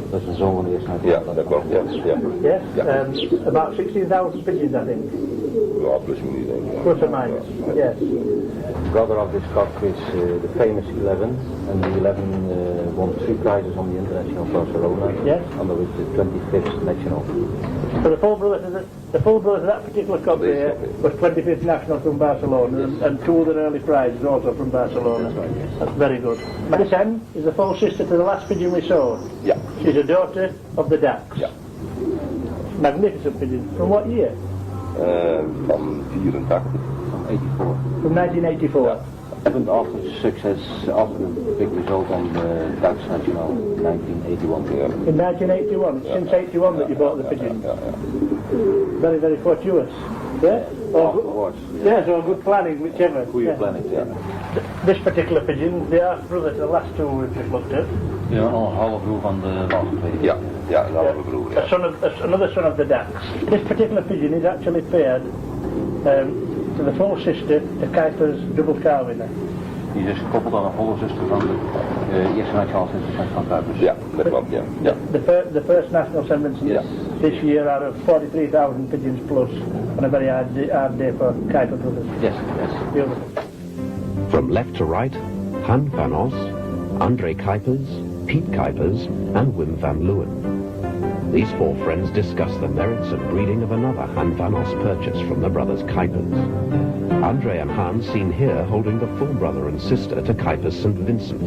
Dat is de zoon van de eerste Ja, dat klopt, ja. Ja. Yes? Yeah. About 16,000 pigeons, I think. Ja, plus minus denk ik. Plus or minus. Yes. The brother of this cock is the famous 11, and the 11 won 3 prizes on the International Barcelona, Yes. under which the 25th national. So the full brother of that particular cock there was 25th national from Barcelona, and 2 of the early prizes also from Barcelona. That's right, yes. That's very good. This hen is the full sister to the last pigeon we saw. Ja. She's a daughter of the dax. Ja. Magnificent pigeon. From what year? Van 84. From 84. From 1984. Even after success, after the big result on the Dutch national 1981. Ja. In 1981. It's since 81 that you bought the pigeon. Ja, ja. Very, very fortuitous. Yeah? Afterwards. Yes, or good planning, whichever. Goede Yeah. planning, yeah. This particular pigeon, they are brother to the last 2 we've just looked at. Ja, al een half broer van de laatste twee. Ja, ja, een halve broer, ja. Another son of the dax. This particular pigeon is actually paired to the full sister to Kypers double cow winner. Die is dus gekoppeld aan een volle zuster van de eerste nationale zuster van Kuipers. Ja, dat klopt, ja. Ja. The first national St. Vincent Yes. this year out of 43,000 pigeons plus on a very hard day for Kypers Brothers. Yes, yes. Beautiful. From left to right, Han van Os, Andre Kypers, Piet Kypers, and Wim van Leeuwen. These 4 friends discuss the merits and breeding of another Han van Os purchase from the brothers Kypers. Andre and Han seen here holding the full brother and sister to Kypers St. Vincent,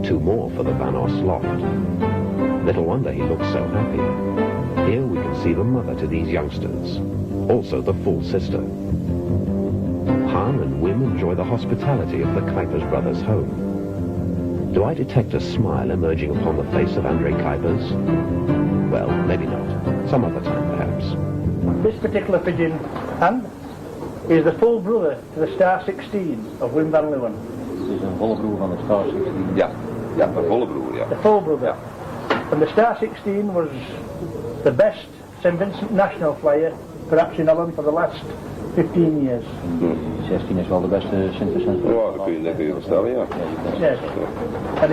2 more for the Van Os loft. Little wonder he looks so happy. Here we can see the mother to these youngsters, also the full sister. Han and Wim enjoy the hospitality of the Kypers brothers' home. Do I detect a smile emerging upon the face of Andre Kypers? Well, maybe not. Some other time, perhaps. This particular pigeon, and is the full brother to the Star 16 of Wim van Leeuwen. Het is een volle broer van de Star 16. Ja, ja, een volle broer, ja. The full brother. And the Star 16 was the best St. Vincent national flyer, perhaps in Holland, for the last 15 years. 16 is wel de beste Sint-Vincent. Ja, dat kun je wel stellen, ja. Yes. And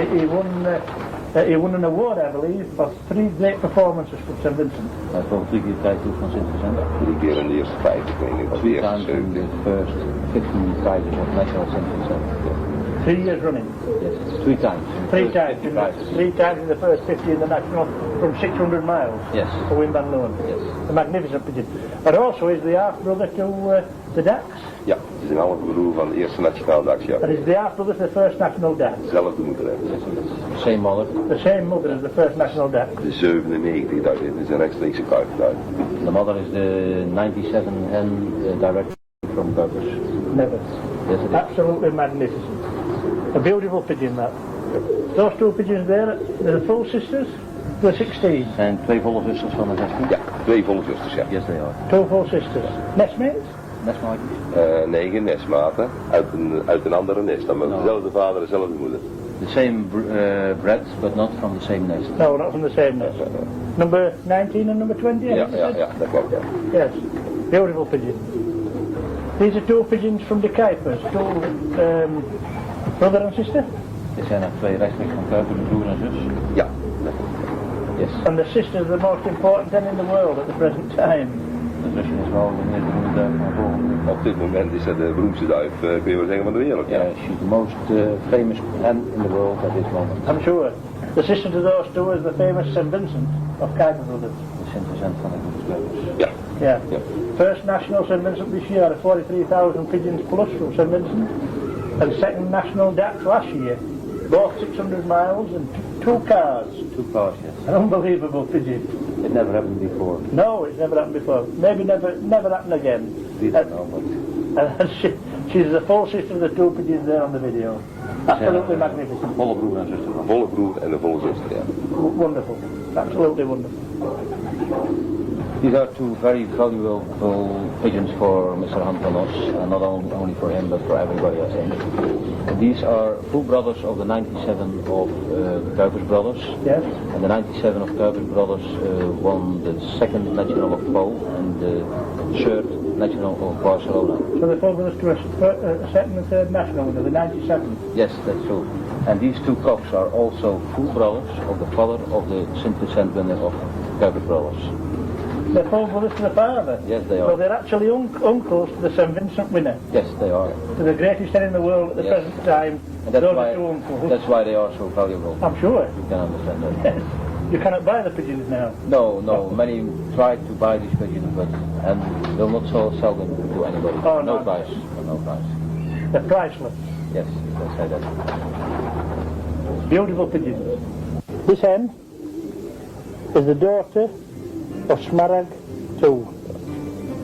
he won an award, I believe, for 3 great performances for St. Vincent. Hij heeft wel 3 keer tijd toe van Sint-Vincent. 3 keer in de eerste 5, ik weet niet wat de eerste 7. The first 15 prizes of national Sint-Vincent. 3 years running. Yes, 3 times. 3 times. 3 times in the first 50 in the national from 600 miles. Yes. For Wim van Leeuwen. Yes. A magnificent pigeon. But also is the half brother to the Dax. Ja, het is een halve broer van de eerste nationale dag, ja. And is the half brother to the first national Dax. Dezelfde moeder hebben. Same mother. The same mother as the first national Dax. De 97, dat is een rechtstreekse kuipertuig. The mother is the 97 hen direct from Kypers. Never. Yes, it is. Absolutely magnificent. A beautiful pigeon, that. Those 2 pigeons there, they're the full sisters, the 16. En 2 volle zusters van de 16? Ja, 2 volle zusters, ja. Yes, they are. 2 full sisters. Nestmates? Nestmaatjes? 9 nestmaten uit een andere nest. Dan met dezelfde vader, dezelfde moeder. The same bred, but not from the same nest. No, not from the same nest. Number 19 and number 20? Ja, dat klopt, ja. Yes. Beautiful pigeon. These are 2 pigeons from the Kypers. 2 brother and sister? Dit zijn er 2 rechtstreeks van Kypers, een broer en zus. Ja. Yes. And the sister is the most important hen in the world at the present time. De zusje is wel de meest beroemde duif van volgende. Op dit moment is dat de beroemdste duif, kun je wel zeggen, van de wereld. Yeah, she's the most famous hen in the world at this moment. I'm sure. The sister to those 2 is the famous St. Vincent of Kypers Brothers. De Sint-Vincent van de Kypers. Ja. Yeah. Ja. First national St. Vincent this year, 43,000 pigeons plus from St. Vincent. And second national Dax last year. Both 600 miles and 2 cars. 2 cars, yes. An unbelievable pigeon. It never happened before. No, it's never happened before. Maybe never happen again. We don't know, but... And she's the full sister of the 2 pigeons there on the video. Absolutely magnificent. Volle broer en zuster. Een volle broer en een volle zuster, ja. Wonderful. Absolutely wonderful. These are 2 very valuable pigeons for Mr. Hunt and us, and not only for him, but for everybody, I think. These are full brothers of the 97 of Kypers Brothers. Yes. And the 97 of Kypers Brothers won the 2nd National of Pole and the 3rd National of Barcelona. So the full brothers to a second and third national winner, the 97. Yes, that's true. And these 2 cocks are also full brothers of the father of the St. Vincent winner of Kypers Brothers. They're full brothers to the father. Yes, they are. So they're actually uncles to the St. Vincent winner. Yes, they are. To the greatest hen in the world at the present time. And that's those why, are 2 uncles. that's why they are so valuable. I'm sure. You can understand that. Yes. You cannot buy the pigeons now. No. Many tried to buy these pigeons, but and will not sell them to anybody. Oh, no no. price. No price. They're priceless. Yes, let's say that. Beautiful pigeons. This hen is the daughter of Smaragd 2.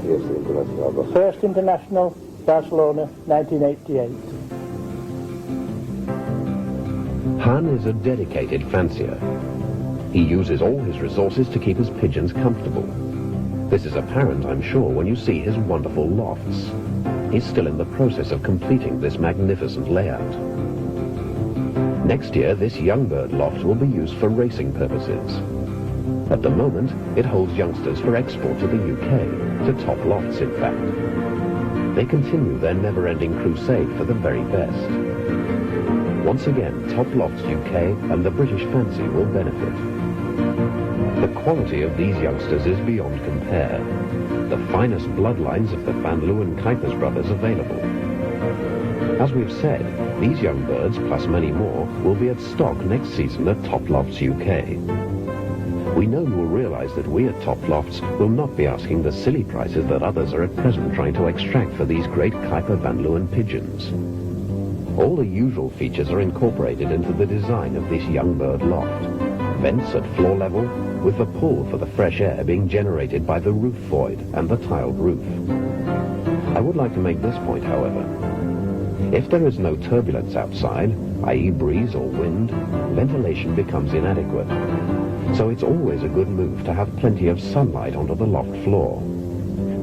Eerste internationaal dag. First International, Barcelona, 1988. Han is a dedicated fancier. He uses all his resources to keep his pigeons comfortable. This is apparent, I'm sure, when you see his wonderful lofts. He's still in the process of completing this magnificent layout. Next year, this young bird loft will be used for racing purposes. At the moment, it holds youngsters for export to the UK, to Top Lofts in fact. They continue their never-ending crusade for the very best. Once again, Top Lofts UK and the British Fancy will benefit. The quality of these youngsters is beyond compare. The finest bloodlines of the Van Leeuwen Kypers Brothers available. As we've said, these young birds, plus many more, will be at stock next season at Top Lofts UK. We know you will realize that we at Top Lofts will not be asking the silly prices that others are at present trying to extract for these great Kyper Van Leeuwen pigeons. All the usual features are incorporated into the design of this young bird loft. Vents at floor level, with the pull for the fresh air being generated by the roof void and the tiled roof. I would like to make this point, however. If there is no turbulence outside, i.e. breeze or wind, ventilation becomes inadequate. So it's always a good move to have plenty of sunlight onto the loft floor.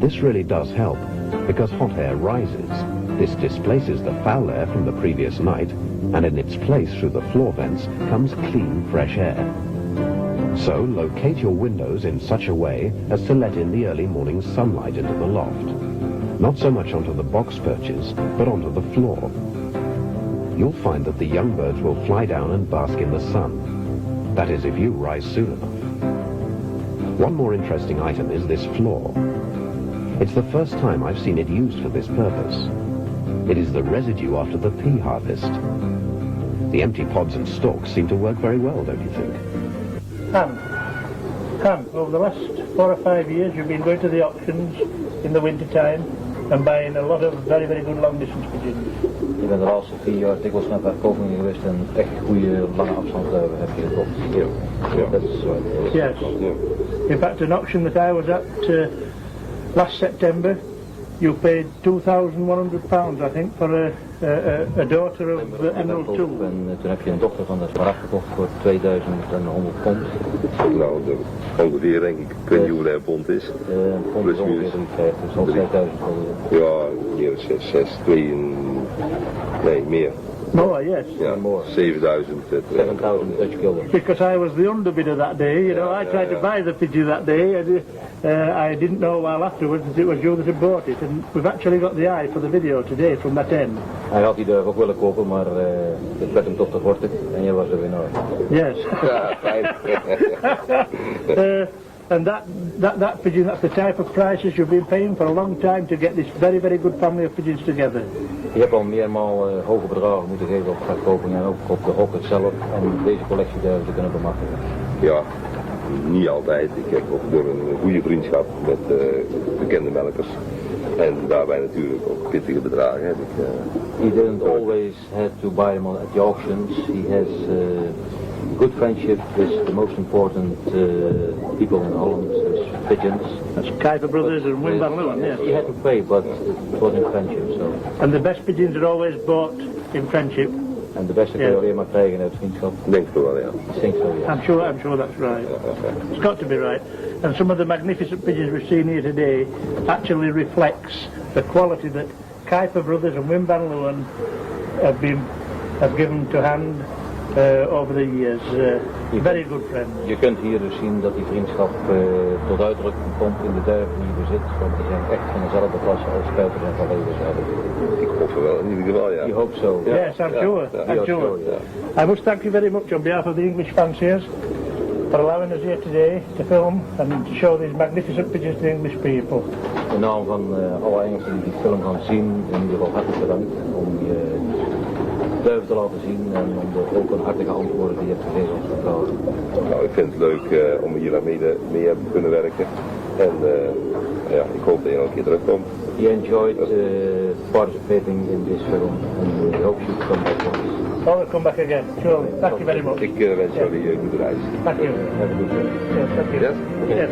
This really does help, because hot air rises. This displaces the foul air from the previous night, and in its place through the floor vents comes clean, fresh air. So locate your windows in such a way as to let in the early morning sunlight into the loft. Not so much onto the box perches, but onto the floor. You'll find that the young birds will fly down and bask in the sun. That is, if you rise soon enough. One more interesting item is this floor. It's the first time I've seen it used for this purpose. It is the residue after the pea harvest. The empty pods and stalks seem to work very well, don't you think? Han, over the last 4 or 5 years you've been going to the auctions in the winter time and buying a lot of very, very good long distance pigeons. Je bent de laatste 4 jaar dikwijls naar verkovingen geweest en echt goede lange afstandsduiven heb je gekocht. Yeah. That's right. Yes. In fact, an auction that I was at last September, you paid £2,100, I think, for a daughter of Emerald 2. En toen heb je een dochter van de smaragd gekocht voor 2100 pond. Nou, ongeveer denk ik, ik weet niet hoe dat pond is. Pond is ongeveer 350, dus al 2000 gulden. Ja, meer 6, 2, nee, meer. More, yes. Ja, 7000. 7000 Dutch guilders. Because I was the underbidder that day, you know, I tried to buy the pigeon that day, and I didn't know while afterwards that it was you that had bought it, and we've actually got the eye for the video today from that end. Hij had die duif ook willen kopen, maar het werd hem toch te gortig en jij was er winnaar. Yes. Ja, fijn. And that pigeon, that's the type of prices you've been paying for a long time to get this very, very good family of pigeons together. Je hebt al meermaal hoge bedragen moeten geven op verkoping en ook op de rocket zelf om deze collectie duiven te kunnen bemachtigen. Ja, niet altijd. Ik heb ook door een goede vriendschap met bekende melkers. En daarbij natuurlijk ook pittige bedragen heb ik. He didn't always have to buy them at the auctions. He has good friendship with the most important people in Holland, pigeons. That's Kypers Brothers and Wim van Leeuwen, yes. He had to pay, but it was in friendship, so. And the best pigeons are always bought in friendship. En de beste kun je alleen maar krijgen uit vriendschap. Denk het wel, ja. I think so, yes. I'm sure that's right. It's got to be right. And some of the magnificent pigeons we've seen here today actually reflects the quality that Kypers Brothers and Wim van Leeuwen have given to hand over the years. Very good friends. Je kunt hier dus zien dat die vriendschap tot uitdrukking komt in de duiven die je bezit, want die zijn echt van dezelfde klasse als Kypers en Van Leeuwen zelf. Ik hoop het wel, in ieder geval, ja. You hope so. Yes, I'm sure. I'm sure. I must thank you very much on behalf of the English fanciers for allowing us here today to film and to show these magnificent pigeons to the English people. In naam van alle Engelsen die die film gaan zien, in ieder geval hartelijk bedankt om je duiven te laten zien en om de openhartige antwoorden die je hebt gegeven op de vragen. Nou, ik vind het leuk om hier aan mee te kunnen werken. En ja, ik hoop dat je nog een keer terugkomt. He enjoyed participating in this film and we hope you come back once. Oh, we'll come back again. Sure. Thank you very much. Ik wens jullie een goede reis. Thank you. Have a good day. Yes, thank you. Yes? Yes.